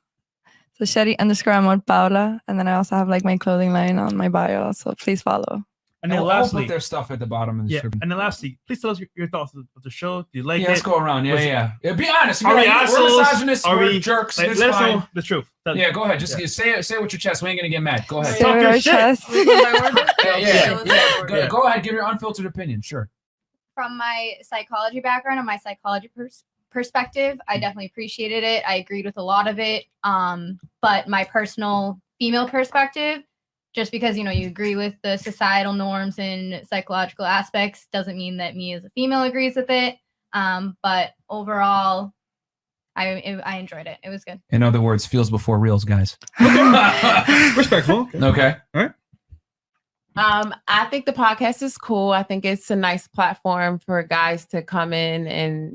So Sherry _Amor Paula. And then I also have like my clothing line on my bio. So please follow. And then I'll lastly, put their stuff at the bottom of the yeah. description. And then lastly, please tell us your thoughts of the show. Do you like it? Let's go around. Was- Yeah. Be honest. Are we We're assholes? misogynists. Are We're we jerks. Like, It's let us fine. know the truth. Yeah, go ahead. Just say it with your chest. We ain't gonna get mad. Go ahead. Talk your shit. Yeah. Go ahead. Give your unfiltered opinion. Sure. From my psychology background and my psychology perspective, I definitely appreciated it. I agreed with a lot of it. But my personal female perspective, just because you agree with the societal norms and psychological aspects, doesn't mean that me as a female agrees with it. But overall, I enjoyed it. It was good. In other words, feels before reels, guys. Respectful. Okay. All right. I think the podcast is cool. I think it's a nice platform for guys to come in and,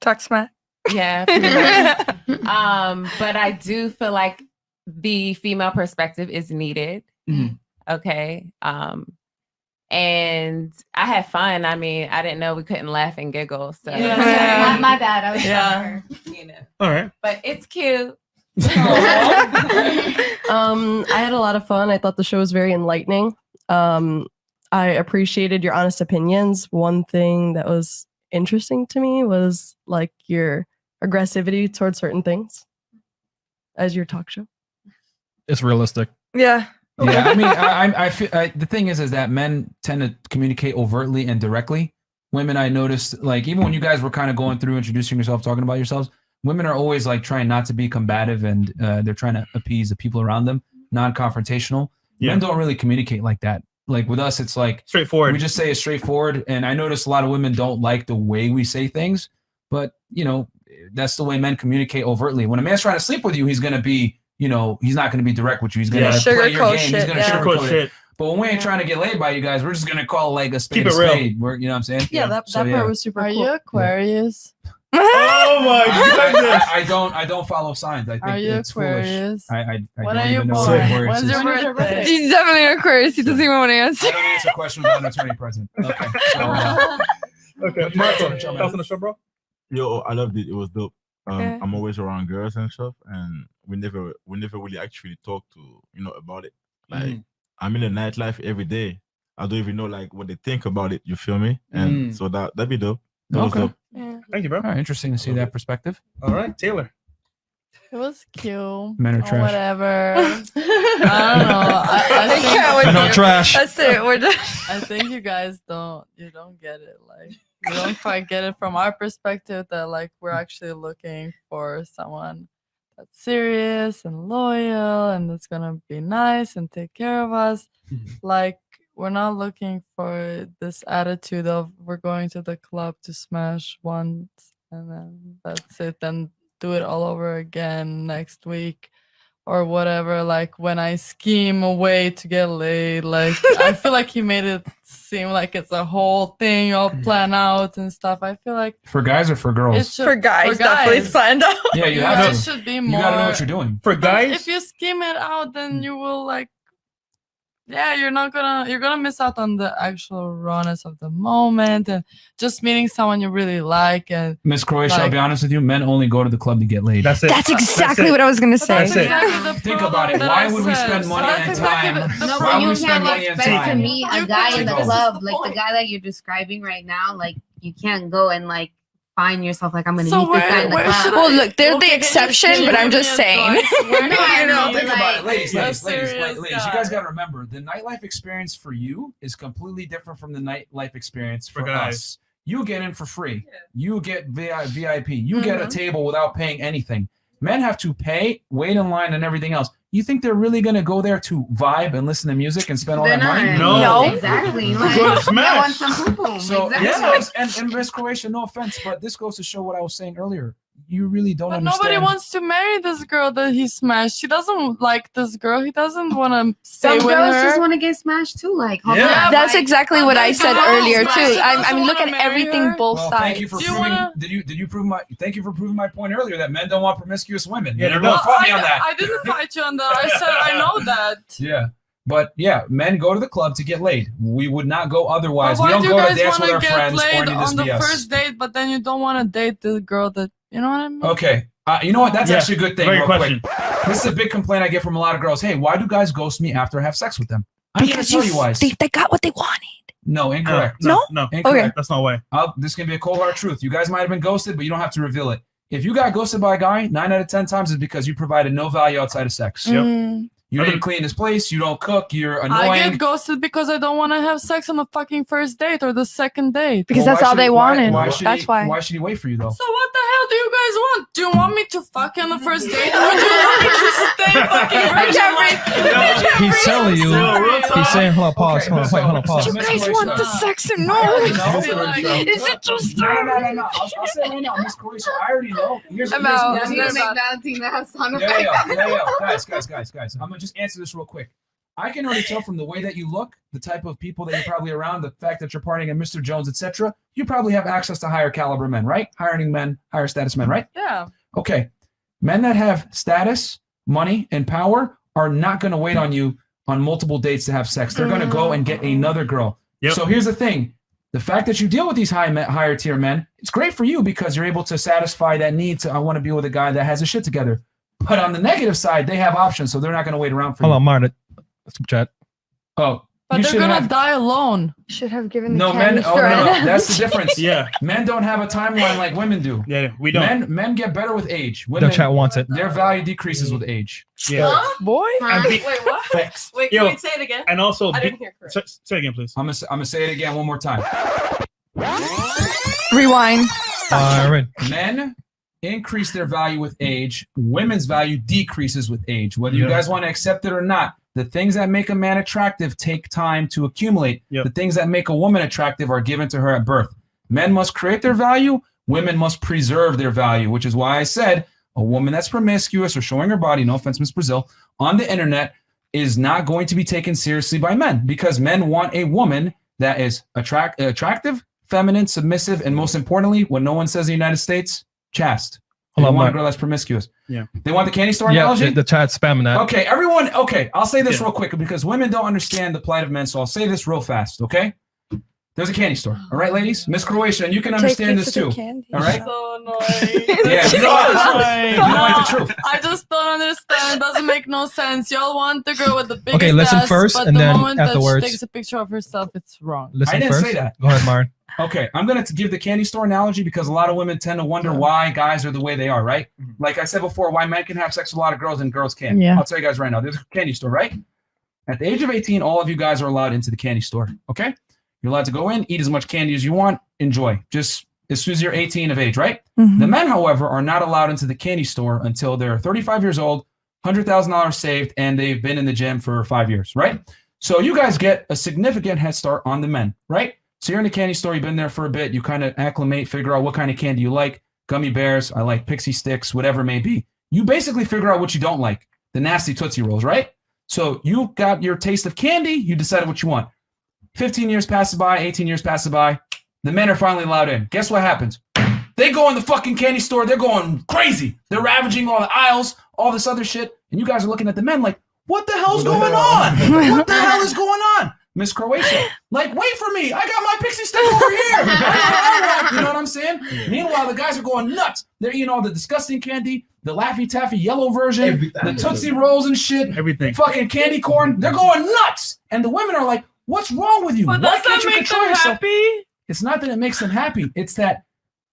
talk smack. Yeah. Pretty much. But I do feel like the female perspective is needed. Mhm. Okay. And I had fun. I mean, I didn't know we couldn't laugh and giggle. So My bad. I was yeah. All right. But it's cute. I had a lot of fun. I thought the show was very enlightening. I appreciated your honest opinions. One thing that was interesting to me was like your aggressivity towards certain things as your talk show. It's realistic. Yeah. Yeah, I mean, I feel the thing is that men tend to communicate overtly and directly. Women, I noticed, like even when you guys were kind of going through introducing yourself, talking about yourselves, women are always like trying not to be combative and they're trying to appease the people around them, non-confrontational. Yeah. Men don't really communicate like that. Like with us, it's like straightforward. We just say it straightforward. And I noticed a lot of women don't like the way we say things, but that's the way men communicate overtly. When a man's trying to sleep with you, he's going to be, he's not going to be direct with you. He's going to play your game. He's going to sugarcoat it. But when we ain't trying to get laid by you guys, we're just going to call like a spade a spade. You know what I'm saying? Yeah, that part was super cool. Are you Aquarius? Oh my goodness! I don't follow signs. I think Are you it's Aquarius? foolish. I When don't are you even know born? what Aquarius When's is. your birthday? He's definitely an Aquarius. He doesn't even want to answer. I don't answer questions without an attorney present. Okay. So, Okay. Marco, thoughts on the show, bro? Yo, I loved it. It was dope. Okay. I'm always around girls and stuff, and we never really actually talk to about it. Like I'm in the nightlife every day. I don't even know like what they think about it. You feel me? And so that'd be dope. That was dope. Yeah. Thank you, bro. all right, interesting to see that perspective. All right, Taylor. It was cute. Men are or trash. Whatever. I don't know. I can't with Men are you. trash. That's it. We're done. I think you guys don't get it. Like you don't quite get it from our perspective that like we're actually looking for someone that's serious and loyal and that's gonna be nice and take care of us. Like we're not looking for this attitude of we're going to the club to smash once and then that's it. Then do it all over again next week or whatever. Like when I scheme a way to get laid, like I feel like he made it seem like it's a whole thing all planned out and stuff. I feel like For guys or for girls? it should, For guys, definitely it's planned out. Yeah, you you have guys to. should be You more. gotta know what you're doing. For guys, If you scheme it out, then you will like yeah, you're gonna miss out on the actual rawness of the moment and just meeting someone you really like. And Miss Croatia, I'll like- be honest with you, men only go to the club to get laid. That's it. That's exactly what I was gonna say. That's exactly the Think problem about it. that Why I would we said. spend So money that's and exactly time? the No, Why but would you we spend can't money and expect to time? meet a You guy can't in the go. club, like the guy that you're describing right now. Like you can't go and like find yourself like I'm gonna So meet this guy in the where club. should Well, look, they're Okay, the exception, can you but I'm give just me saying. advice? Where No, can I you know, meet, Think about it, like, ladies, a ladies, serious you guy? guys got to remember the nightlife experience for you is completely different from the nightlife experience for guys. us. You get in for free. You get VIP. You get a table without paying anything. Men have to pay, wait in line, and everything else. You think they're really going to go there to vibe and listen to music and spend all They're that money? not. No. Exactly. We're Like, gonna I smash. want some poo-poo. So Exactly. this goes, and Miss Croatia, no offense, but this goes to show what I was saying earlier. You really don't But understand. nobody wants to marry this girl that he smashed. He doesn't like this girl. He doesn't want to stay Some with girls her. just want to get smashed too. Like, hold Yeah. on, That's like, exactly what I said girls earlier like too. she I doesn't mean, look wanna at marry everything her. both Well, sides. thank you for Do you proving. wanna- Did you prove my? Thank you for proving my point earlier that men don't want promiscuous women. Yeah, And they everyone don't. fought me on that. I didn't fight you on that. I said I know that. Yeah. But yeah, men go to the club to get laid. We would not go But otherwise. We why don't do you go to guys dance with want our to get friends or laid any of this on the BS. first date, but then you don't want to date the girl that you know what I mean? Okay. You know what? That's Yeah, actually a good thing. very Real question. quick. This is a big complaint I get from a lot of girls. Hey, why do guys ghost me after I have sex with them? I'm going to tell you why. They got what they wanted. No, incorrect. No. Incorrect. Okay. That's not way. This can be a cold hard truth. You guys might have been ghosted, but you don't have to reveal it. If you got ghosted by a guy, 9 out of 10 times is because you provided no value outside of sex. Mm. You didn't clean his place. You don't cook. You're I annoying. get ghosted because I don't want to have sex on the fucking first date or the second date. Because Well, that's why all should they he- wanted. should That's he, why. Why should he wait for you though? So what the hell do you guys want? Do you want me to fuck on the first date, or do you want me to stay fucking virgin? Like, He's telling you. He's saying, hold on, pause. Okay, Hold on, wait, hold on, pause. so You Miss guys Croatia- want the sex or I no? already know. Is it just No. I'll say right now, Miss Croatia. I already know. Here's I'm out. here's- you here's- need to make Valentina have sound Yeah, effects. guys. I'm gonna just answer this real quick. I can already tell from the way that you look, the type of people that you're probably around, the fact that you're partying at Mr. Jones, etc. You probably have access to higher caliber men, right? Hiring men, higher status men, right? yeah. Okay. Men that have status, money, and power are not going to wait on you on multiple dates to have sex. They're going to go and get another girl. Yep. So here's the thing. The fact that you deal with these higher tier men, it's great for you because you're able to satisfy that need to, I want to be with a guy that has his shit together. But on the negative side, they have options, so they're not going to wait around for Hold you. on, Myron. Let's chat. Oh, But you they're should gonna have- die alone. Should have given the No, candy men. Oh, no, thread. no, that's the difference. Yeah. Men don't have a timeline like women do. Yeah, we don't. Men get better with age. The Women, chat wants it. their value decreases with age. Yeah. Boy. And be- Wait, what? Facts. Wait, Yo, can we say it again? And also, I didn't hear correctly. say it again, please. I'm gonna say it again one more time. Rewind. Myron. Men increase their value with age. Women's value decreases with age. Whether you Yeah. guys want to accept it or not, the things that make a man attractive take time to accumulate. Yep. The things that make a woman attractive are given to her at birth. Men must create their value. Women must preserve their value, which is why I said a woman that's promiscuous or showing her body, no offense, Miss Brazil, on the internet is not going to be taken seriously by men because men want a woman that is attractive, feminine, submissive, and most importantly, what no one says in the United States, chaste. They Hold don't on, want a Myron. girl that's promiscuous. Yeah. They want the candy store Yeah, analogy? the chat's spamming that. Okay, everyone. Okay, I'll say this Yeah. real quick because women don't understand the plight of men. So I'll say this real fast. Okay, there's a candy store. All right, ladies, Miss Croatia, and you can understand this too. All right. So annoying. Yeah, you don't like the truth. You don't like the truth. I just don't understand. It doesn't make no sense. Y'all want the girl with the biggest Okay, listen ass, first, but and the then moment that afterwards. she takes a picture of herself, it's wrong. Listen I didn't first. say that. Go ahead, Myron. Okay, I'm going to give the candy store analogy because a lot of women tend to wonder why guys are the way they are, right? Like I said before, why men can have sex with a lot of girls and girls can't. Yeah. I'll tell you guys right now. There's a candy store, right? At the age of 18, all of you guys are allowed into the candy store, okay? You're allowed to go in, eat as much candy as you want, enjoy. Just as soon as you're 18 of age, right? Mhm. The men, however, are not allowed into the candy store until they're 35 years old, $100,000 saved, and they've been in the gym for 5 years, right? So you guys get a significant head start on the men, right? So you're in the candy store, you've been there for a bit, you kind of acclimate, figure out what kind of candy you like. Gummy bears, I like pixie sticks, whatever it may be. You basically figure out what you don't like, the nasty Tootsie Rolls, right? So you got your taste of candy, you decided what you want. 15 years passes by, 18 years passes by, the men are finally allowed in. Guess what happens? They go in the fucking candy store, they're going crazy. They're ravaging all the aisles, all this other shit, and you guys are looking at the men like, What the hell's going on? What the hell is going on? Miss Croatia, like, wait for me. I got my pixie stick over here. You know what I'm saying? Meanwhile, the guys are going nuts. They're eating all the disgusting candy, the Laffy Taffy yellow version, the Tootsie Rolls and shit, everything, fucking candy corn. They're going nuts. And the women are like, what's wrong with you? But Why does can't that you make control them yourself? happy? It's not that it makes them happy. It's that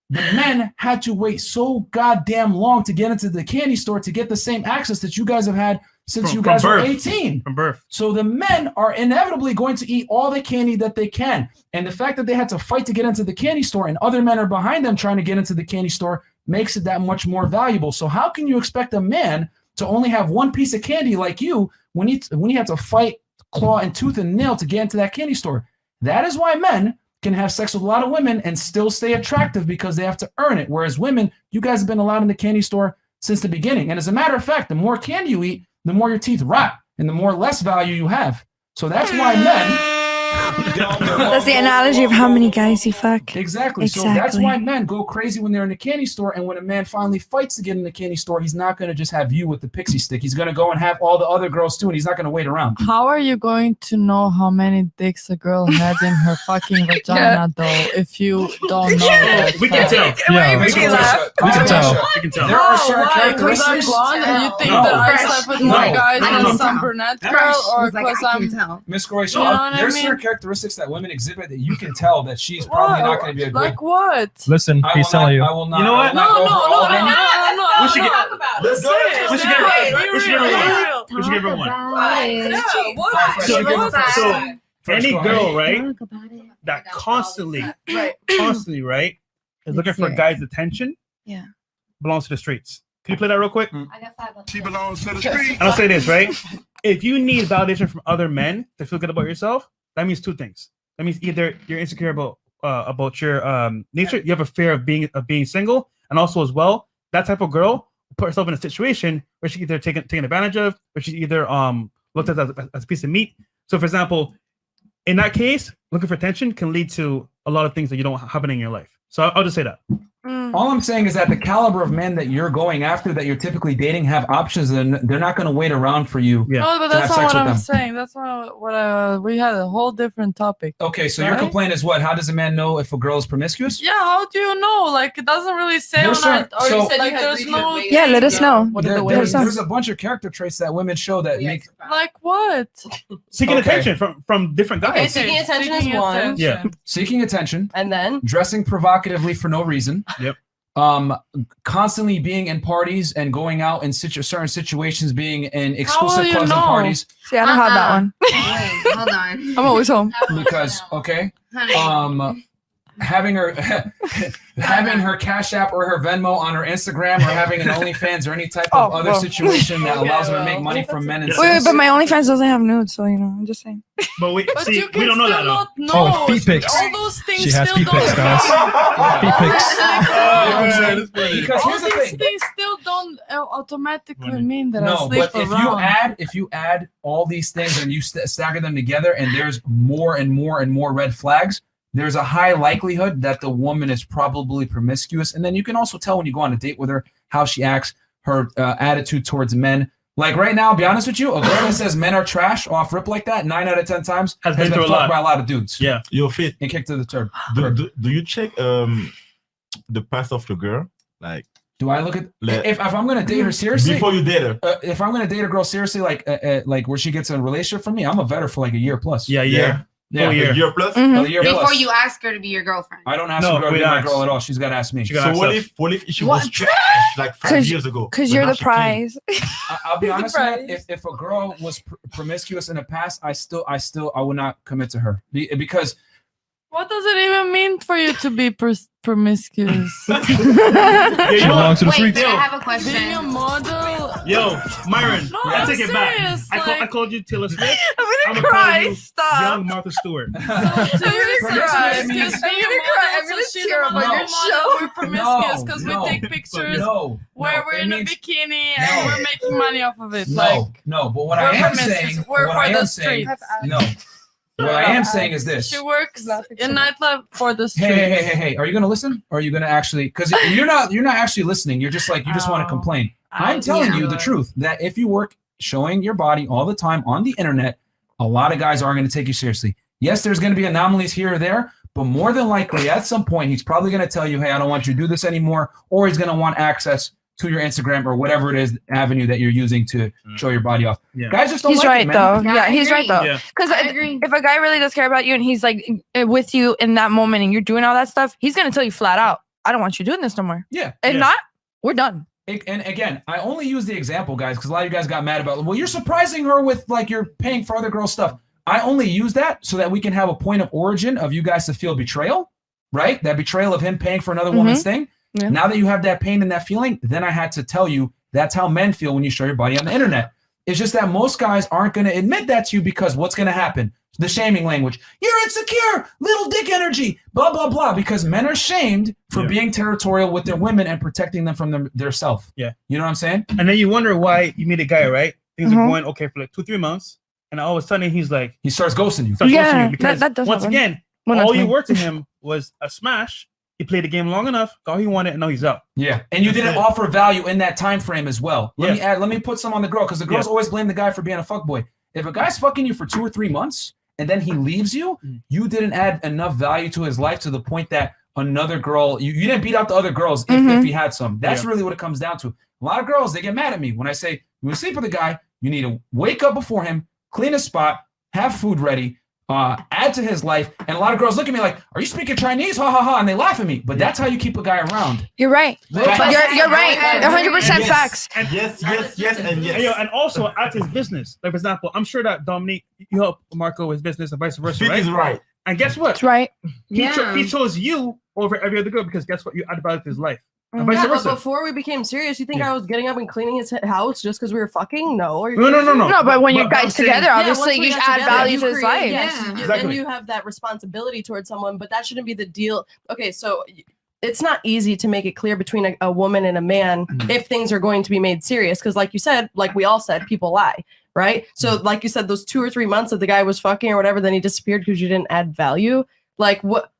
the men had to wait so goddamn long to get into the candy store to get the same access that you guys have had since you guys were 18. From birth. So the men are inevitably going to eat all the candy that they can. And the fact that they had to fight to get into the candy store and other men are behind them trying to get into the candy store makes it that much more valuable. So how can you expect a man to only have one piece of candy like you when he had to fight claw and tooth and nail to get into that candy store? That is why men can have sex with a lot of women and still stay attractive, because they have to earn it. Whereas women, you guys have been allowed in the candy store since the beginning. And as a matter of fact, the more candy you eat, the more your teeth rot and the more less value you have. So that's why men... That's the analogy of how many guys you fuck. Exactly. So that's why men go crazy when they're in the candy store. And when a man finally fights to get in the candy store, he's not going to just have you with the pixie stick. He's going to go and have all the other girls too, and he's not going to wait around. How are you going to know how many dicks a girl had in her fucking vagina, though, if you don't know that? We can tell. Yeah, we can tell. We can tell. There are certain Why? Because I'm characteristics. blonde and you think No. that I slept with more guys I than can some tell. brunette Fresh. girl, or He's like, because I can I'm... tell. Miss Croatia, You know what I there's mean? certain characteristics that women exhibit that you can tell that she's probably not going to be a good. Like what? Listen, I will he's telling you. I will not. You know I what? will not go over all of them. We should get- Let's do it. We should get we should get we should get one. So any girl, right, that constantly, right, is looking for a guy's attention, Yeah. belongs to the streets. Can you play that real quick? I got 5 left. She belongs to the streets. And I'll say this, right? If you need validation from other men to feel good about yourself, that means two things. That means either you're insecure about your nature, you have a fear of being single, and also as well, that type of girl will put herself in a situation where she's either taken advantage of, or she's either looked at as a piece of meat. So, for example, in that case, looking for attention can lead to a lot of things that you don't have in your life. So I'll just say that. All I'm saying is that the caliber of men that you're going after, that you're typically dating, have options, and they're not going to wait around for you. Yeah. No, but to have that's not sex what with I'm them. saying. That's not what we had a whole different topic. Okay, so your Right? complaint is what? How does a man know if a girl is promiscuous? Yeah, how do you know? Like, it doesn't really say There's on that. certain- Or so- you said like, there's no... Yeah, let us know. There's a bunch of character traits that women show that make. Like what? Seeking Okay. attention from different guys. Okay, seeking attention is one. attention. Yeah. Seeking attention, And then dressing provocatively for no reason. Yep. Constantly being in parties and going out in certain situations, being in will exclusive you clubs and know? parties. See, I don't have that one. Wait, hold on. I'm always home. Because okay, Honey. having her Cash App or her Venmo on her Instagram, or having an OnlyFans or any type of other situation that allows her to make money from men and Wait, but my OnlyFans doesn't have nudes, so you know, I'm just saying. But we But see, you can we don't know still that though. not know. Oh, feet pics. All those things She has still feet pics, guys. Feet pics. Because All here's the these thing. things still don't automatically mean that I No, sleep but around. if you add all these things and you stagger them together, and there's more and more and more red flags, there's a high likelihood that the woman is probably promiscuous. And then you can also tell when you go on a date with her how she acts, her attitude towards men. Like right now, I'll be honest with you, a girl that says men are trash off rip like that, 9 out of 10 times has been through a fucked lot. by a lot of dudes. Yeah. Yo, Fit, And kicked to the curb. do you check the past of the girl? Like, Do I look at Let- if I'm gonna date her seriously? before you date her? If I'm gonna date a girl seriously, like where she gets in a relationship from me, I'm a vet her for like a year plus. Yeah. Yeah. A year plus? Mhm. A year Before plus. you ask her to be your girlfriend. I don't ask No, a girl to we be my ask. girl at all. She's got to ask me. She got So asked what us. if she was trash like 5 years ago? Because but you're now the she clean? prize. I'll be honest, man. Surprise. If a girl was promiscuous in the past, I would not commit to her because What does it even mean for you to be promiscuous? Yeah, you She know belongs to the Wait, streets. I have a question. Being a model? Yo, Myron, No, I I'm take it back. serious, I like- called you Taylor Swift. I'm I'm gonna gonna call cry. you Stop. young Martha Stewart. So to you, Promiscuous it's means- because being I'm a gonna cry. I'm model, gonna so she's tear a up model, on your show. we're promiscuous because No, we take pictures no, where no, we're it in a means- bikini No. and we're making money off of it. no, Like, no. But what we're I am promiscuous. saying, We're what for I the am saying, streets. no. What I am saying is this. She works in nightlife for the streets. Hey! Are you gonna listen, or are you gonna actually? Because you're not actually listening. You're just like you just want to complain. I'm telling you the truth that if you work showing your body all the time on the internet, a lot of guys aren't going to take you seriously. Yes, there's going to be anomalies here or there, but more than likely at some point, he's probably going to tell you, hey, I don't want you to do this anymore, or he's going to want access to your Instagram or whatever it is avenue that you're using to show your body off. Yeah. Guys just don't He's like right it, man. though. Yeah, Yeah, I he's right agree. though. Yeah. Because I agree. if a guy really does care about you and he's like with you in that moment and you're doing all that stuff, he's gonna tell you flat out, I don't want you doing this no more. Yeah. If Yeah. not, we're done. And again, I only use the example, guys, because a lot of you guys got mad about, well, you're surprising her with like you're paying for other girls' stuff. I only use that so that we can have a point of origin of you guys to feel betrayal, right? That betrayal of him paying for another woman's thing. Yeah. Now that you have that pain and that feeling, then I had to tell you that's how men feel when you show your body on the internet. It's just that most guys aren't going to admit that to you because what's going to happen? The shaming language. You're insecure, little dick energy, blah, blah, blah. Because men are shamed for being territorial with their women and protecting them from their self. Yeah. You know what I'm saying? And then you wonder why you meet a guy, right? Things are going okay for like 2-3 months, and all of a sudden he's like, he starts ghosting you. Yeah, because that does once happen. again, Well, all that's you me. were to him was a smash. He played the game long enough, got all he wanted, and now he's out. Yeah, and you didn't offer value in that time frame as well. Let me put some on the girl because the girls always blame the guy for being a fuckboy. If a guy's fucking you for 2 or 3 months and then he leaves you, you didn't add enough value to his life to the point that another girl, you didn't beat out the other girls if he had some. That's really what it comes down to. A lot of girls, they get mad at me when I say, you want to sleep with a guy, you need to wake up before him, clean his spot, have food ready, add to his life. And a lot of girls look at me like, are you speaking Chinese? Ha ha ha. And they laugh at me. But that's how you keep a guy around. You're right. You're right. 100% Yes. facts. And yes, and yes. And also at his business. Like for example, I'm sure that Dominique, you help Marco with his business and vice versa, Fit right? is right. And guess what? That's right. He chose you over every other girl because guess what? You added value to his life. And vice Yeah, but versa. before we became serious, you think I was getting up and cleaning his house just because we were fucking? No. No. No, but when you I'm guys saying- together, obviously once we you got add together, value you to his create- life. Yes, Exactly. and you have that responsibility towards someone, but that shouldn't be the deal. Okay, so it's not easy to make it clear between a woman and a man if things are going to be made serious. Because like you said, like we all said, people lie, right? So like you said, those 2 or 3 months that the guy was fucking or whatever, then he disappeared because you didn't add value. Like what?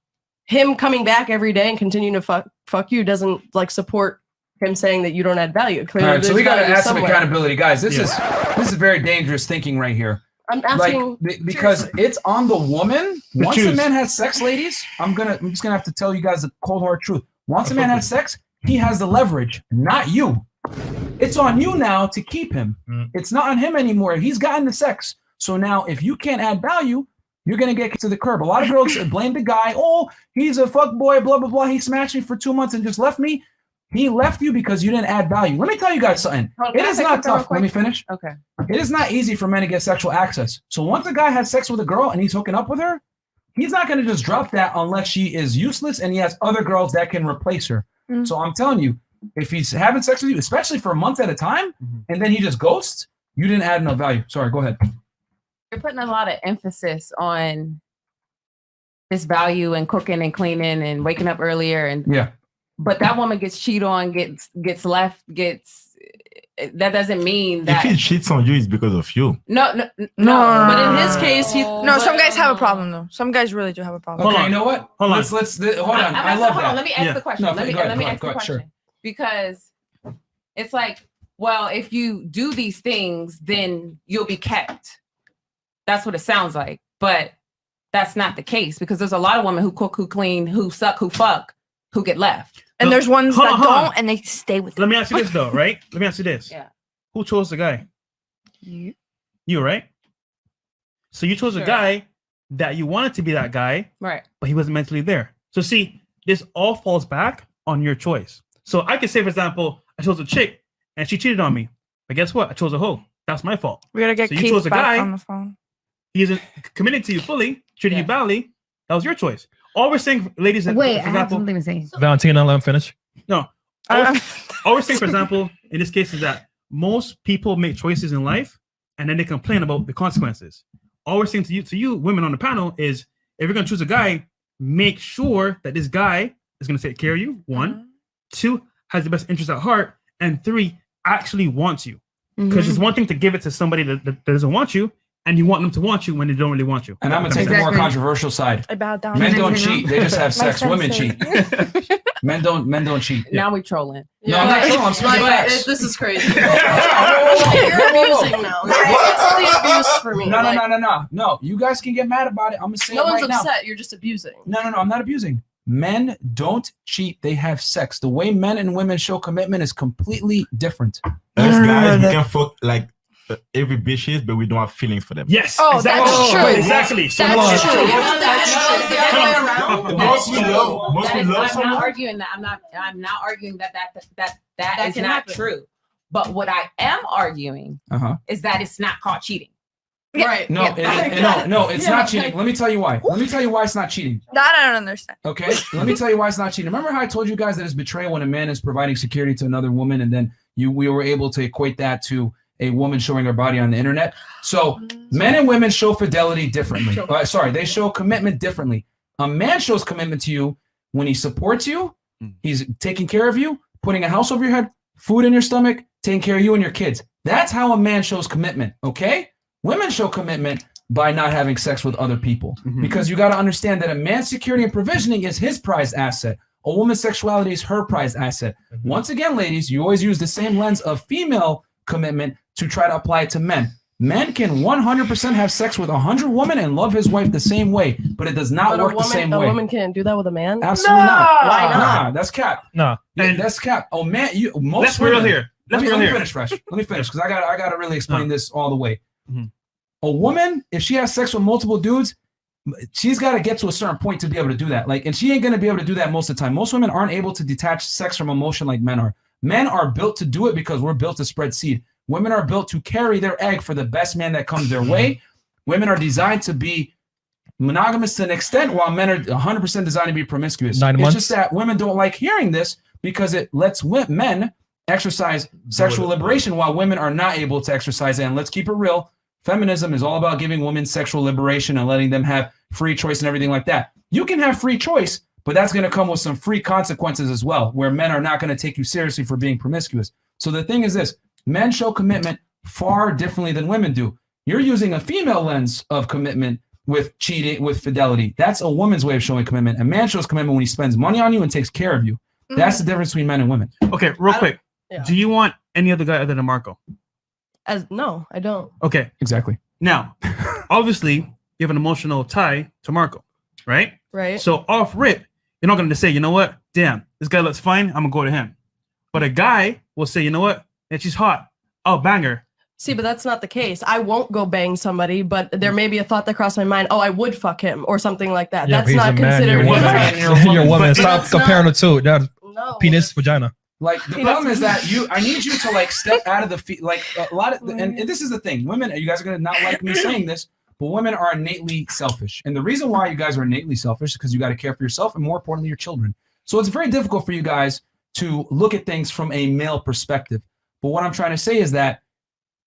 Him coming back every day and continuing to fuck you doesn't like support him saying that you don't add value. Clearly, All right, so we got to add some somewhere. accountability. Guys, this is very dangerous thinking right here. I'm asking because it's on the woman. Once a choose. man has sex, ladies, I'm just gonna have to tell you guys the cold hard truth. Once a man has sex, he has the leverage, not you. It's on you now to keep him. It's not on him anymore. He's gotten the sex. So now if you can't add value, you're gonna get to the curb. A lot of girls blame the guy. Oh, he's a fuck boy, blah, blah, blah. He smashed me for 2 months and just left me. He left you because you didn't add value. Let me tell you guys something. It is not tough. Let me finish. Okay. It is not easy for men to get sexual access. So once a guy has sex with a girl and he's hooking up with her, he's not going to just drop that unless she is useless and he has other girls that can replace her. So I'm telling you, if he's having sex with you, especially for a month at a time, and then he just ghosts, you didn't add enough value. Sorry, go ahead. You're putting a lot of emphasis on this value and cooking and cleaning and waking up earlier and but that woman gets cheated on, gets left, that doesn't mean that If he cheats on you, it's because of you. no. But in his case, some guys have a problem though. Some guys really do have a problem. Okay, you know what? Hold on. Let's hold on. I love that. Let me ask the question. No, let me go ahead, ask go the ahead, question. sure. Because it's like, well, if you do these things, then you'll be kept. That's what it sounds like. But that's not the case because there's a lot of women who cook, who clean, who suck, who fuck, who get left. And there's ones Hold that on, hold on. don't and they stay with Let me ask you this though, right? Let me ask you this. Yeah. Who chose the guy? You. You, right? So you chose a Sure. guy that you wanted to be that guy, Right. but he wasn't mentally there. So see, this all falls back on your choice. So I could say, for example, I chose a chick and she cheated on me. But guess what? I chose a hoe. That's my fault. We gotta get So you Keith chose a back guy. on the phone. He isn't committed to you fully, treating you badly. That was your choice. All we're saying, ladies, Wait, for I have example, something to say. Valentina, let him finish. no. All we're saying, for example, in this case is that most people make choices in life and then they complain about the consequences. All we're saying to you women on the panel is if you're going to choose a guy, make sure that this guy is going to take care of you. 1, 2, has the best interest at heart, and 3, actually wants you. Because it's one thing to give it to somebody that doesn't want you, and you want them to want you when they don't really want you. And I'm going to take the more controversial side. I bowed down. Men don't cheat. They just have sex. Women cheat. Men don't cheat. Now we trolling. No, I'm not trolling. I'm speaking facts. This is crazy. You're abusing now. It's the abuse for me. No. You guys can get mad about it. I'm gonna say No it one's right now. upset. You're just abusing. No. I'm not abusing. Men don't cheat. They have sex. The way men and women show commitment is completely different. Us guys, we can fuck like every bitches, but we don't have feelings for them. Yes. Oh, exactly. that's true. Exactly. So That's true. Most we love I'm someone. not arguing that. I'm not arguing that is can not happen. true. But what I am arguing is that it's not called cheating. Right. No, it's not cheating. Let me tell you why. Let me tell you why it's not cheating. That I don't understand. Okay, let me tell you why it's not cheating. Remember how I told you guys that it's betrayal when a man is providing security to another woman, and then we were able to equate that to a woman showing her body on the internet. So men and women show fidelity differently. They show commitment differently. A man shows commitment to you when he supports you, he's taking care of you, putting a house over your head, food in your stomach, taking care of you and your kids. That's how a man shows commitment, okay? Women show commitment by not having sex with other people, because you got to understand that a man's security and provisioning is his prized asset. A woman's sexuality is her prized asset. Once again, ladies, you always use the same lens of female commitment to try to apply it to men. Men can 100% have sex with 100 women and love his wife the same way, but it does not work the same way. A woman can't do that with a man? Absolutely not. Why not? Nah, that's cap. No. Yeah, that's cap. Oh man, Let's be real here. Let me finish, Fresh. Let me finish because I got to really explain this all the way. A woman, if she has sex with multiple dudes, she's got to get to a certain point to be able to do that. Like, and she ain't gonna be able to do that most of the time. Most women aren't able to detach sex from emotion like men are. Men are built to do it because we're built to spread seed. Women are built to carry their egg for the best man that comes their way. Women are designed to be monogamous to an extent, while men are 100% designed to be promiscuous. 9 months. It's just that women don't like hearing this because it lets men exercise sexual liberation while women are not able to exercise it. And let's keep it real. Feminism is all about giving women sexual liberation and letting them have free choice and everything like that. You can have free choice, but that's going to come with some free consequences as well, where men are not going to take you seriously for being promiscuous. So the thing is this, men show commitment far differently than women do. You're using a female lens of commitment with cheating, with fidelity. That's a woman's way of showing commitment. A man shows commitment when he spends money on you and takes care of you. That's the difference between men and women. Okay, real quick. Do you want any other guy other than Marco? No, I don't. Okay. Exactly. Now, obviously, you have an emotional tie to Marco, right? Right. So off rip, you're not going to say, you know what? Damn, this guy looks fine. I'm going to go to him. But a guy will say, you know what? And she's hot. I'll bang her. See, but that's not the case. I won't go bang somebody, but there may be a thought that crossed my mind. Oh, I would fuck him or something like that. Yeah, That's not considered. You're a woman. Stop comparing the two. That's penis, vagina. Like the problem is that I need you to like step out of the feet. Like a lot of, and this is the thing. Women, you guys are gonna not like me saying this, but women are innately selfish. And the reason why you guys are innately selfish is because you got to care for yourself and more importantly, your children. So it's very difficult for you guys to look at things from a male perspective. But what I'm trying to say is that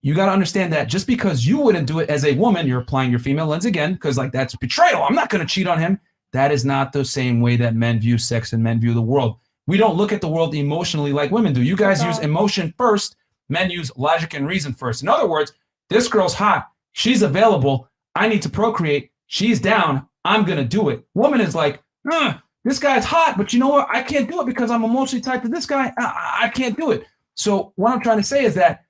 you got to understand that just because you wouldn't do it as a woman, you're applying your female lens again, because like that's betrayal. I'm not going to cheat on him. That is not the same way that men view sex and men view the world. We don't look at the world emotionally like women do. You guys use emotion first. Men use logic and reason first. In other words, this girl's hot. She's available. I need to procreate. She's down. I'm going to do it. Woman is like, this guy's hot, but you know what? I can't do it because I'm emotionally tied to this guy. I can't do it. So what I'm trying to say is that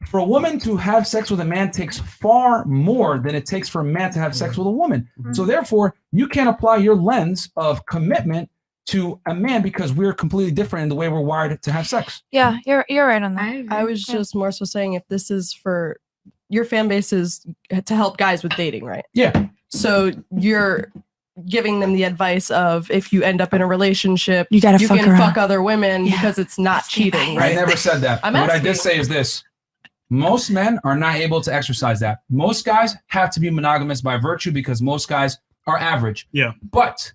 for a woman to have sex with a man takes far more than it takes for a man to have sex with a woman. So therefore, you can't apply your lens of commitment to a man because we're completely different in the way we're wired to have sex. Yeah, you're right on that. I was just more so saying if this is for your fan base is to help guys with dating, right? Yeah. So you're giving them the advice of if you end up in a relationship, you can fuck other women because it's not cheating, right? I never said that. I'm What I asking. did say is this. Most men are not able to exercise that. Most guys have to be monogamous by virtue because most guys are average. Yeah. But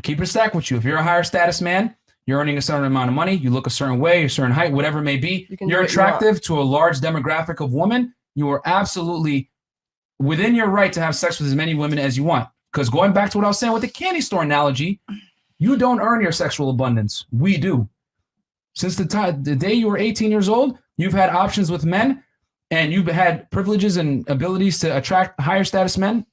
keep it stacked with you. If you're a higher status man, you're earning a certain amount of money, you look a certain way, a certain height, whatever it may be, You can do you're what you want. attractive to a large demographic of women, you are absolutely within your right to have sex with as many women as you want. Because going back to what I was saying with the candy store analogy, you don't earn your sexual abundance. We do. Since the day you were 18 years old, you've had options with men and you've had privileges and abilities to attract higher status men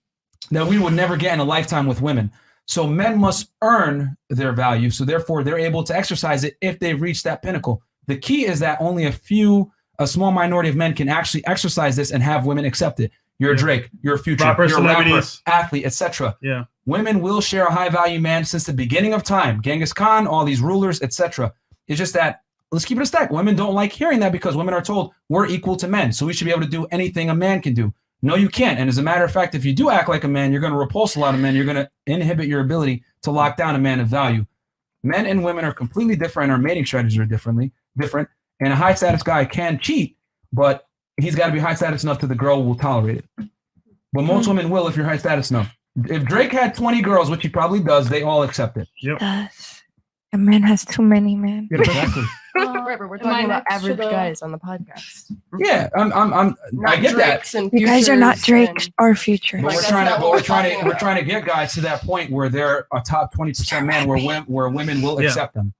that we would never get in a lifetime with women. So men must earn their value. So therefore, they're able to exercise it if they've reached that pinnacle. The key is that only a small minority of men can actually exercise this and have women accept it. You're a Drake, you're a Future, you're a rapper, athlete, etc. Yeah. Women will share a high value man since the beginning of time. Genghis Khan, all these rulers, etc. It's just that, let's keep it a stack. Women don't like hearing that because women are told we're equal to men. So we should be able to do anything a man can do. No, you can't. And as a matter of fact, if you do act like a man, you're going to repulse a lot of men. You're going to inhibit your ability to lock down a man of value. Men and women are completely different. Our mating strategies are different. And a high status guy can cheat, but he's got to be high status enough that the girl will tolerate it. But most women will if you're high status enough. If Drake had 20 girls, which he probably does, they all accept it. Yep. A man has too many, man. Yeah, exactly. We're talking about average guys on the podcast. Yeah, I get that. You guys are not Drake or Future. But we're trying to get guys to that point where they're a top 20% man, where women will accept them.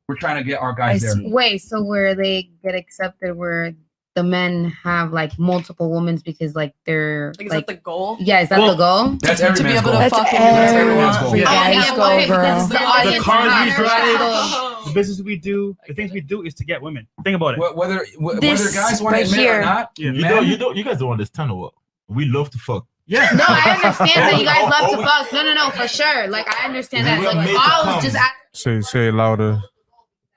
We're trying to get our guys there. Wait, so where they get accepted, where the men have like multiple women because like they're is that the goal? Yeah, is that the goal? That's every man's goal. That's everyone's goal. The cars we drive, the business we do, the things we do is to get women. Think about it. Whether guys want to admit it or not, you guys don't understand what we love to fuck. Yeah. No, I understand that you guys love to fuck. No, for sure. Like I understand that. Like I was just say it louder.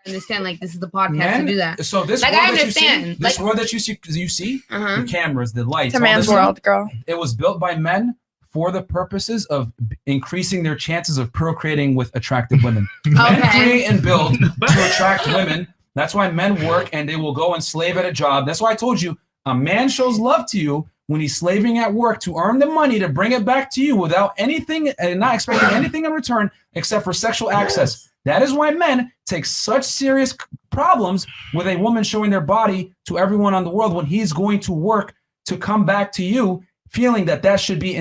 Understand, like this is the podcast to do that. So this like world I understand. This world that you see, the cameras, the lights. It's a man's world, girl. It was built by men for the purposes of increasing their chances of procreating with attractive women. Men create and build to attract women. That's why men work and they will go and slave at a job. That's why I told you a man shows love to you when he's slaving at work to earn the money to bring it back to you without anything and not expecting anything in return except for sexual access. That is why men take such serious problems with a woman showing their body to everyone on the world when he's going to work to come back to you, feeling that should be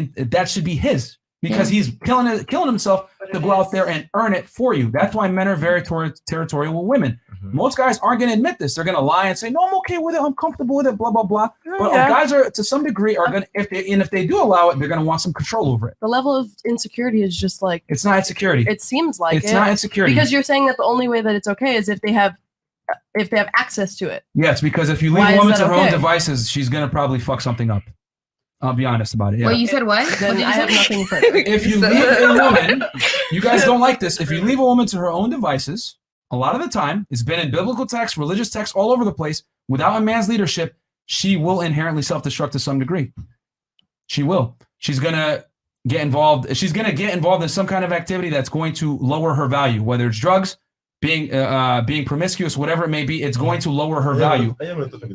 his because he's killing himself to go out there and earn it for you. That's why men are very territorial with women. Most guys aren't going to admit this. They're going to lie and say, "No, I'm okay with it. I'm comfortable with it." Blah blah blah. But guys are to some degree are going to, if they do allow it, they're going to want some control over it. The level of insecurity is just like it's not insecurity. It seems like it's not insecurity because you're saying that the only way that it's okay is if they have access to it. Yes, because if you leave a woman to her own devices, she's going to probably fuck something up. I'll be honest about it. Yeah. Wait, you said what? Then I have nothing for If you leave a woman, you guys don't like this. If you leave a woman to her own devices, a lot of the time, it's been in biblical texts, religious texts all over the place. Without a man's leadership, she will inherently self-destruct to some degree. She will. She's gonna get involved. She's gonna get involved in some kind of activity that's going to lower her value, whether it's drugs, being promiscuous, whatever it may be. It's going to lower her value.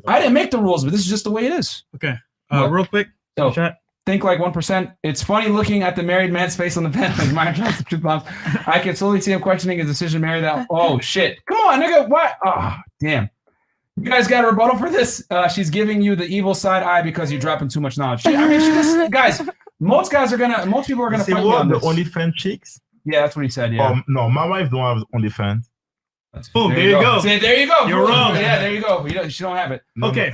I didn't make the rules, but this is just the way it is. Okay. Real quick. So think like 1%. It's funny looking at the married man's face on the pen as Myron drops the truth bombs. I can slowly see him questioning his decision to marry that. Oh shit! Come on, nigga. What? Oh damn. You guys got a rebuttal for this? She's giving you the evil side eye because you're dropping too much knowledge. I mean, guys. Most people are gonna fight me on this. The OnlyFans chicks? Yeah, that's what he said. Yeah. No, my wife don't have OnlyFans. Boom, there you go. See, there you go. You're wrong. Yeah, there you go. She don't have it. Okay.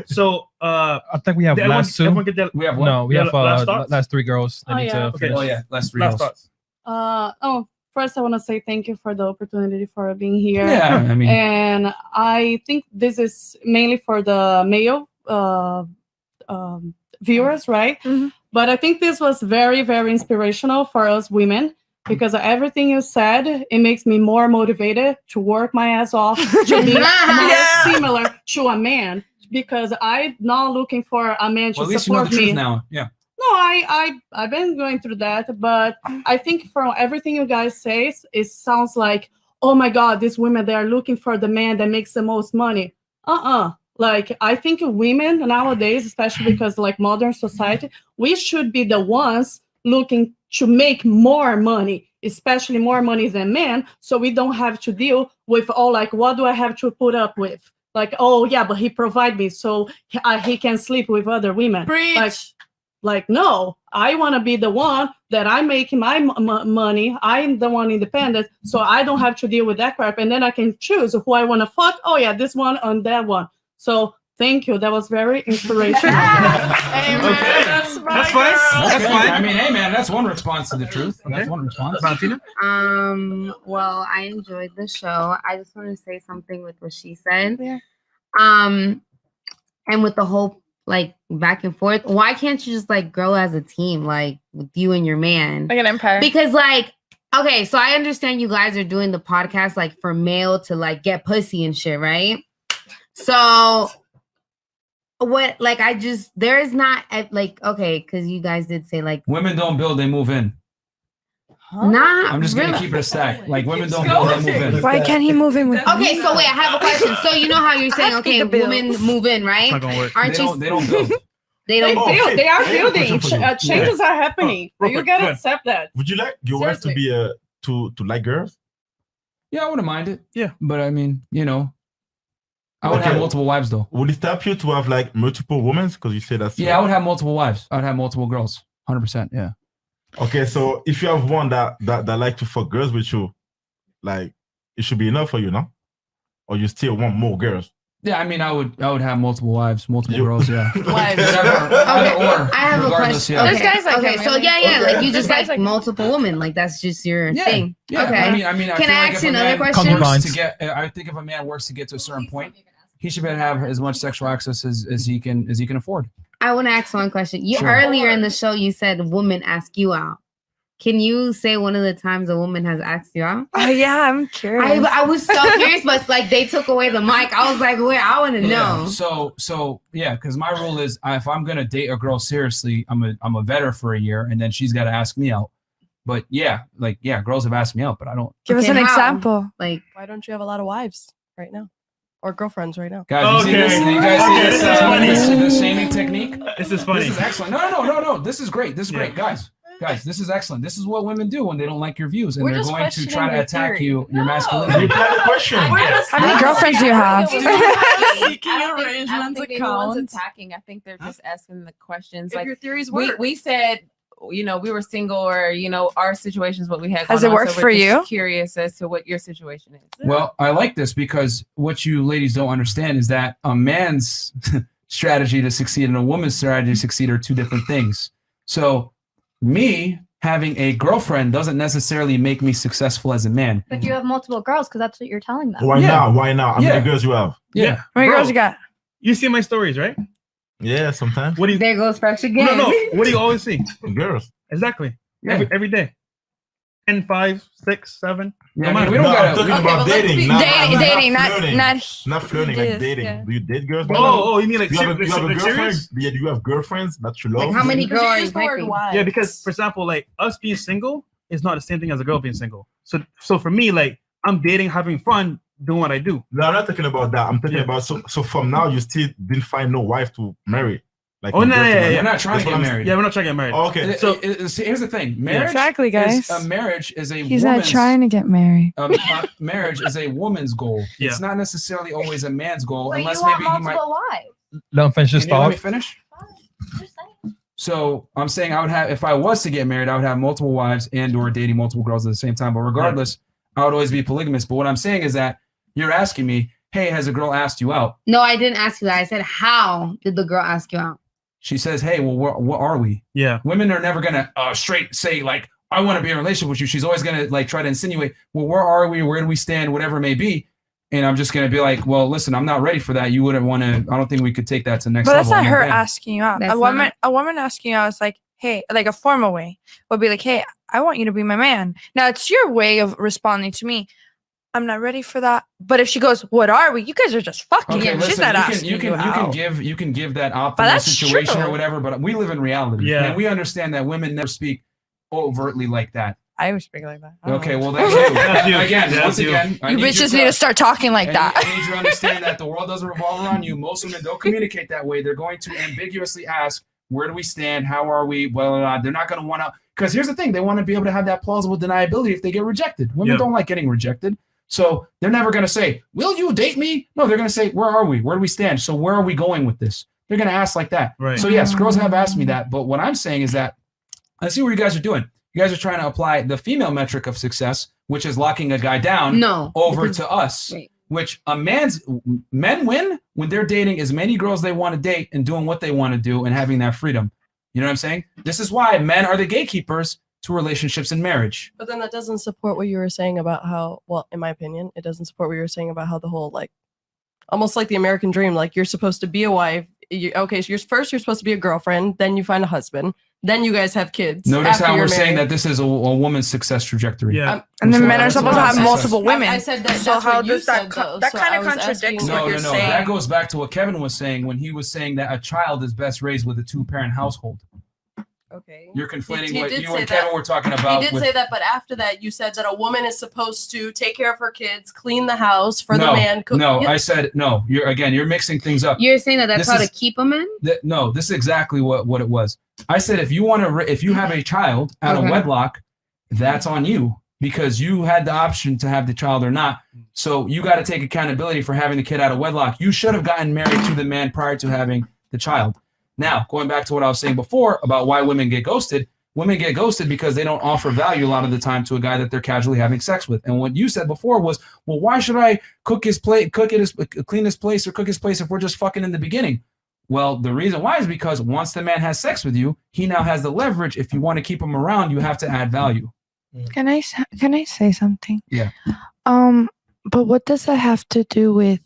So I think we have last two. We have what? No, we have last three girls. Okay. Oh yeah, last three girls. Thoughts. First, I want to say thank you for the opportunity for being here. Yeah, I mean, and I think this is mainly for the male viewers, right? Mm-hmm. But I think this was very, very inspirational for us women. Because everything you said, it makes me more motivated to work my ass off to be more similar to a man. Because I'm not looking for a man to at least support you know the me. truth now. Yeah. No, I've been going through that, but I think from everything you guys say, it sounds like, oh my God, these women, they are looking for the man that makes the most money. Like, I think women nowadays, especially because like modern society, we should be the ones looking to make more money, especially more money than men, so we don't have to deal with all like, what do I have to put up with? Like, oh yeah, but he provide me, so he can sleep with other women. Preach. Like no, I want to be the one that I make my money. I'm the one independent, so I don't have to deal with that crap, and then I can choose who I want to fuck. Oh yeah, this one and that one. So thank you. That was very inspirational. Amen. That's That's fine. That's Okay. fine. I mean, hey man, that's one response to the truth. That's one response. Valentina? Well, I enjoyed the show. I just want to say something with what she said. Yeah. And with the whole like back and forth, why can't you just like grow as a team, like with you and your man? Like an empire. Because like, okay, so I understand you guys are doing the podcast like for male to like get pussy and shit, right? So what, like, there is not like, okay, because you guys did say like Women don't build, they move in. not. I'm just gonna keep it a stack. Like women don't build, they move in. Why can't he move in with me? Okay, so wait, I have a question. So you know how you're saying, okay, women move in, right? It's not gonna work. Aren't you? They don't build. They They don't. build. They are building. Yeah. Changes are happening. real You quick, gotta go ahead. accept that. Would you like your wife to be to like girls? Yeah, I wouldn't mind it. Yeah. But I mean, you know, I would have multiple wives though. Would it stop you to have like multiple women? Because you say that's Yeah, I would have multiple wives. I would have multiple girls. 100%. Yeah. Okay, so if you have one that like to fuck girls with you, like it should be enough for you, no? Or you still want more girls? Yeah, I mean, I would have multiple wives, multiple girls. Yeah. Wives. Whatever. Okay, Or I have a regardless, question. yeah. Okay, There's guys like okay, that, so really. yeah, like you There's just guys like like multiple women, like that's just your Yeah. thing. Yeah. Okay. I mean, Can feel I like ask if you a another man question? wants to get, I think if a man works to get to a certain point, he should be able to have as much sexual access as he can afford. I want to ask one question. You Sure. earlier in the show, you said women ask you out. Can you say one of the times a woman has asked you out? Oh yeah, I'm curious. I was so curious, but like they took away the mic. I was like, wait, I want to know. Yeah. So yeah, because my rule is if I'm gonna date a girl seriously, I'm a vet her for a year, and then she's got to ask me out. But yeah, girls have asked me out, but I don't. Give us Okay, an how? example. Like, Why don't you have a lot of wives right now? Or girlfriends right now? Guys, you see this? You guys see this? This shaming technique? This is funny. This is excellent. No. This is great. This is great, guys. Guys, this is excellent. This is what women do when they don't like your views, and We're they're just going to questioning try to your attack theory. you, your No. masculinity. Reply the question. How many girlfriends do you have? Seeking I don't arrangements think anyone's accounts. attacking. I think they're just asking the questions. If Like your theories we, work. we said, you know, we were single, or you know, our situations, what we had. Has going it on, worked so for we're just you? Curious as to what your situation is. Well, I like this because what you ladies don't understand is that a man's strategy to succeed and a woman's strategy to succeed are two different things. So me having a girlfriend doesn't necessarily make me successful as a man. But you have multiple girls because that's what you're telling them. Why Yeah. now? Why now? How Yeah. many girls you have? Yeah. How many Bro. girls you got? You see my stories, right? Yeah, sometimes. What do you? there goes Fresh again. No. What do you always see? Girls. Exactly. Yeah. Every day. 10, 5, 6, 7. Yeah, I No mean, we No, don't I'm gotta. talking Okay, about but let's dating. be- Not Dating, flirting. not flirting, like Yes, dating. yeah. Do you date girls? Oh, you mean like you have a serious? girlfriend? Yeah, do you have girlfriends that you love? Like how many Because girls you are you used the word picking? wives. Yeah, because for example, like us being single is not the same thing as a girl being single. So for me, like I'm dating, having fun, doing what I do. No, I'm not talking about that. I'm talking Yeah. about so from now you still didn't find no wife to marry. Like Oh, no no, girl to yeah, marry. yeah. We're not trying That's to what get I'm- married. Yeah, we're not trying to get married. Oh, okay. So see, here's the thing. Marriage Exactly, guys. a marriage is a He's woman's, not trying to get married. marriage is a woman's goal. Yeah. It's not necessarily always a man's goal, But unless you want maybe he might. multiple wives. Let him finish his Can you let me thought. finish? Just saying. So I'm saying I would have, if I was to get married, I would have multiple wives and or dating multiple girls at the same time. But regardless, I would always be polygamous. But what I'm saying is that you're asking me, hey, has a girl asked you out? No, I didn't ask you that. I said, how did the girl ask you out? She says, hey, well, what are we? Yeah. Women are never gonna straight say like, I want to be in a relationship with you. She's always gonna like try to insinuate, well, where are we? Where do we stand? Whatever it may be. And I'm just gonna be like, well, listen, I'm not ready for that. You wouldn't want to. I don't think we could take that to the next But level. that's not I'm her okay. asking you out. That's A woman asking you out is like, hey, like a formal way would be like, hey, I want you to be my man. Now it's your way of responding to me. I'm not ready for that. But if she goes, what are we? You guys are just fucking. Okay, She's listen, not asking you can out. give that optimal that's situation true. or whatever, but we live in reality. Yeah. And we understand that women never speak overtly like that. I would speak like that. I don't Okay, know. well that's you. That's you. Again, That's once you. again, I You need bitches need to start talking like I that. need you to understand that the world doesn't revolve around you. Most women don't communicate that way. They're going to ambiguously ask, where do we stand? How are we? Well, they're not going to want to, because here's the thing. They want to be able to have that plausible deniability if they get rejected. Women Yeah. don't like getting rejected. So they're never going to say, will you date me? No, they're going to say, where are we? Where do we stand? So where are we going with this? They're going to ask like that. Right. So yes, girls have asked me that. But what I'm saying is that I see what you guys are doing. You guys are trying to apply the female metric of success, which is locking a guy down No. over because- to us, Wait. which men win when they're dating as many girls they want to date and doing what they want to do and having that freedom. You know what I'm saying? This is why men are the gatekeepers to relationships and marriage. But then that doesn't support what you were saying about how, well, in my opinion, it doesn't support what you were saying about how the whole, like, almost like the American dream, like you're supposed to be a wife. Okay, so you're supposed to be a girlfriend, then you find a husband, then you guys have kids. Notice how we're saying that this is a woman's success trajectory. Yeah. And then men are supposed to have multiple women. I said that. So That's how what you does that said, though. that So kind I of was contradicts asking what No, you're no, no. saying? That goes back to what Kevin was saying when he was saying that a child is best raised with a 2-parent household. Okay. You're conflating He what did you say and Kevin that. were talking about. He did with, say that, but after that, you said that a woman is supposed to take care of her kids, clean the house for no, the man. No, Yeah. I said no. You're mixing things up. You're saying that that's This how is- to keep a man? No, this is exactly what it was. I said if you have a child out of Okay. wedlock, that's on you because you had the option to have the child or not. So you got to take accountability for having the kid out of wedlock. You should have gotten married to the man prior to having the child. Now, going back to what I was saying before about why women get ghosted. Women get ghosted because they don't offer value a lot of the time to a guy that they're casually having sex with. And what you said before was, well, why should I clean his place or cook his place if we're just fucking in the beginning? Well, the reason why is because once the man has sex with you, he now has the leverage. If you want to keep him around, you have to add value. Can I say something? Yeah. But what does that have to do with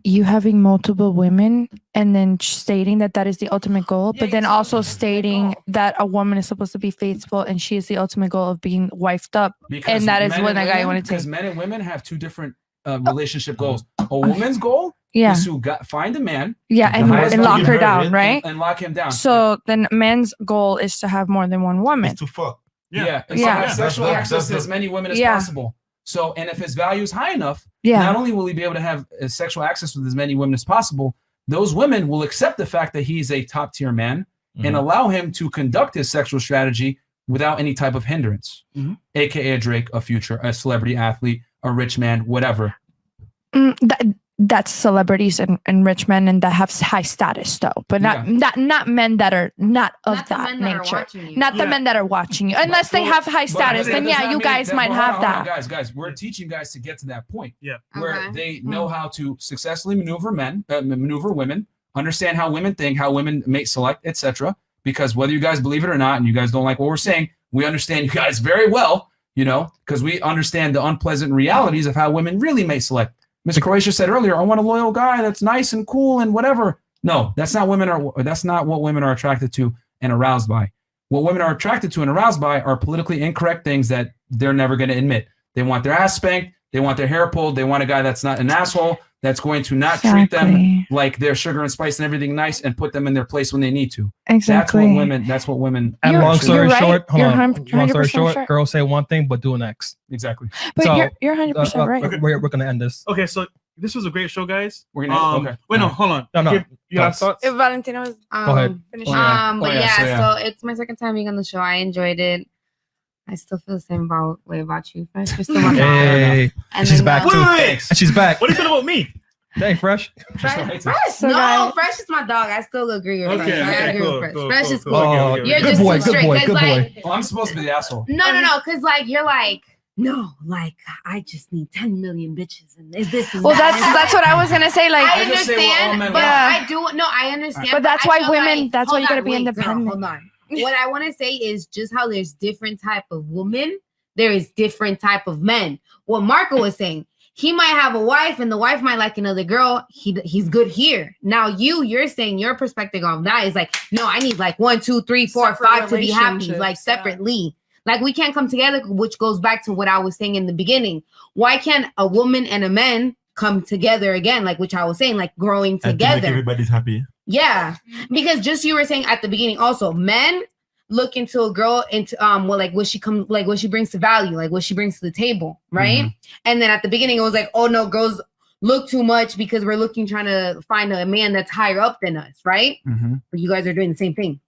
you having multiple women and then stating that is the ultimate goal, but then also stating that a woman is supposed to be faithful and she is the ultimate goal of being wifed up, Because and that is men what and a guy women- wanted to Because take. men and women have two different relationship goals. A woman's goal Yeah. is to find a man. Yeah, the and highest lock value her rate down, right? And lock him down. So then men's goal is to have more than one woman. To fuck. Yeah. And Yeah. to have sexual That's- access to that's- as many women as Yeah. possible. So, and if his value is high enough, Yeah. not only will he be able to have sexual access with as many women as possible, those women will accept the fact that he's a top tier man and allow him to conduct his sexual strategy without any type of hindrance, aka a Drake, a Future, a celebrity athlete, a rich man, whatever. That's celebrities and rich men and that have high status though, but not men that are not of Not the that men that are nature. watching you. Not the men that are watching you, unless they have high status. Then yeah, you guys might have that. Guys, we're teaching guys to get to that point. Yeah. Where Okay. they know how to successfully maneuver maneuver women, understand how women think, how women mate select, etc. Because whether you guys believe it or not, and you guys don't like what we're saying, we understand you guys very well, because we understand the unpleasant realities of how women really mate select. Ms. Croatia said earlier, I want a loyal guy that's nice and cool and whatever. No, that's not what women are attracted to and aroused by. What women are attracted to and aroused by are politically incorrect things that they're never going to admit. They want their ass spanked. They want their hair pulled. They want a guy that's not an asshole, that's going to not treat them like they're sugar and spice and everything nice and put them in their place when they need to. Exactly. That's what women. And long story short, You're long 100% story short, right. girls say one thing but do an X. Exactly. But So, you're 100% right. We're gonna end this. Okay, so this was a great show, guys. We're gonna okay. Wait, no, hold on. No. You have thoughts? If Valentina was Go ahead. finishing. So it's my second time being on the show. I enjoyed it. I still feel the same way about you. Fresh. You're still my dog. Hey, And she's then, back uh, too. Wait. And she's back. What do you feel about me? Dang, Fresh. Fresh. So No, guys- Fresh is my dog. I still agree with Fresh. I agree with Fresh. Fresh is cool. Oh, You're good just boy, too good straight. boy, 'cause, good like, boy. Oh, I'm supposed to be the asshole. No, because you're like, no, like I just need 10 million bitches and this is Well, that. that's what I was gonna say. Like, I just say what all understand, men but want. I do. No, I understand. But that's I why feel women- like- that's why hold you gotta on, be wait, girl, independent. hold on. What I want to say is just how there's different type of women, there is different type of men. What Marco was saying, he might have a wife and the wife might like another girl. He's good here. Now you're saying your perspective on that is like, no, I need like 1, 2, 3, 4, Separate 5 to be happy, relationships, like yeah. separately. Like we can't come together, which goes back to what I was saying in the beginning. Why can't a woman and a man come together again? Like which I was saying, like growing And to make together. everybody's happy. Yeah, because just you were saying at the beginning also, men look into a girl into what she brings to value, like what she brings to the table, right? And then at the beginning it was like, oh no, girls look too much because we're trying to find a man that's higher up than us, right? But you guys are doing the same thing.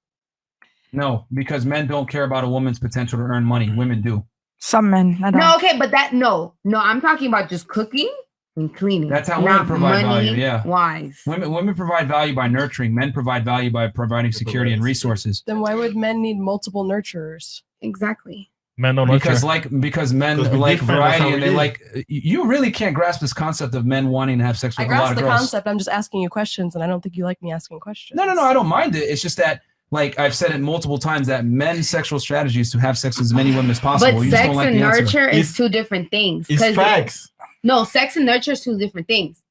No, because men don't care about a woman's potential to earn money. Women do. some men. I don't. No, okay, but no, I'm talking about just cooking and cleaning. That's how women not provide money value. Yeah. wise. Women provide value by nurturing. Men provide value by providing security and resources. Then why would men need multiple nurturers? Exactly. Men don't Because nurture. because men Because we like different, that's variety how and we they live. like. You really can't grasp this concept of men wanting to have sex I with a lot grasp of the girls. concept. I'm just asking you questions, and I don't think you like me asking questions. No, I don't mind it. It's just that like I've said it multiple times, that men's sexual strategy is to have sex with as many women as possible. But You just sex don't like and the answer. nurture is two different things. It's facts. No, sex and nurture is two different things.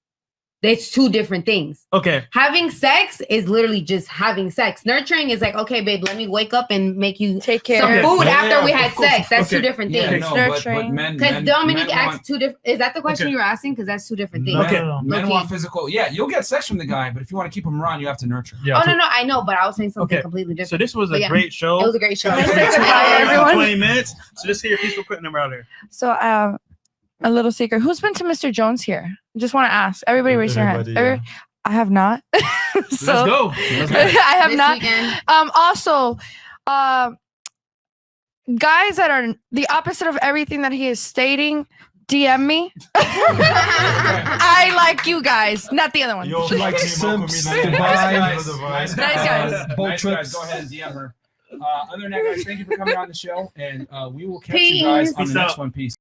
It's two different things. Okay. Having sex is literally just having sex. Nurturing is like, okay, babe, let me wake up and make you Take care. some Okay. food Yeah, after we of had course. sex. That's Okay. two different Yeah, things. no, but Nurturing. men, Because Dominique men asked want, two different. Is that the question Okay. you were asking? Because that's two different things. Okay. men Okay. want physical. Yeah, you'll get sex from the guy, but if you want to keep him around, you have to nurture. Yeah. Oh no, I know, but I was saying something Okay. completely different. So this was a But yeah, great show. It was a great show. Can I say goodbye, everyone? 20 minutes. So just hear your peaceful quick number out here. So, a little secret. Who's been to Mr. Jones here? Just want to ask. Everybody raise your hand. Everybody, I have not. So Let's go. I have This not. weekend. Also, guys that are the opposite of everything that he is stating, DM me. I like you guys, not the other one. Yo, Like fucking simps, Malcolm, nice man. guys, Nice guys. Nice Boat guys. trips. Go ahead and DM her. Other than that, guys, thank you for coming on the show, and we will catch you guys on Peace. the next one. Peace.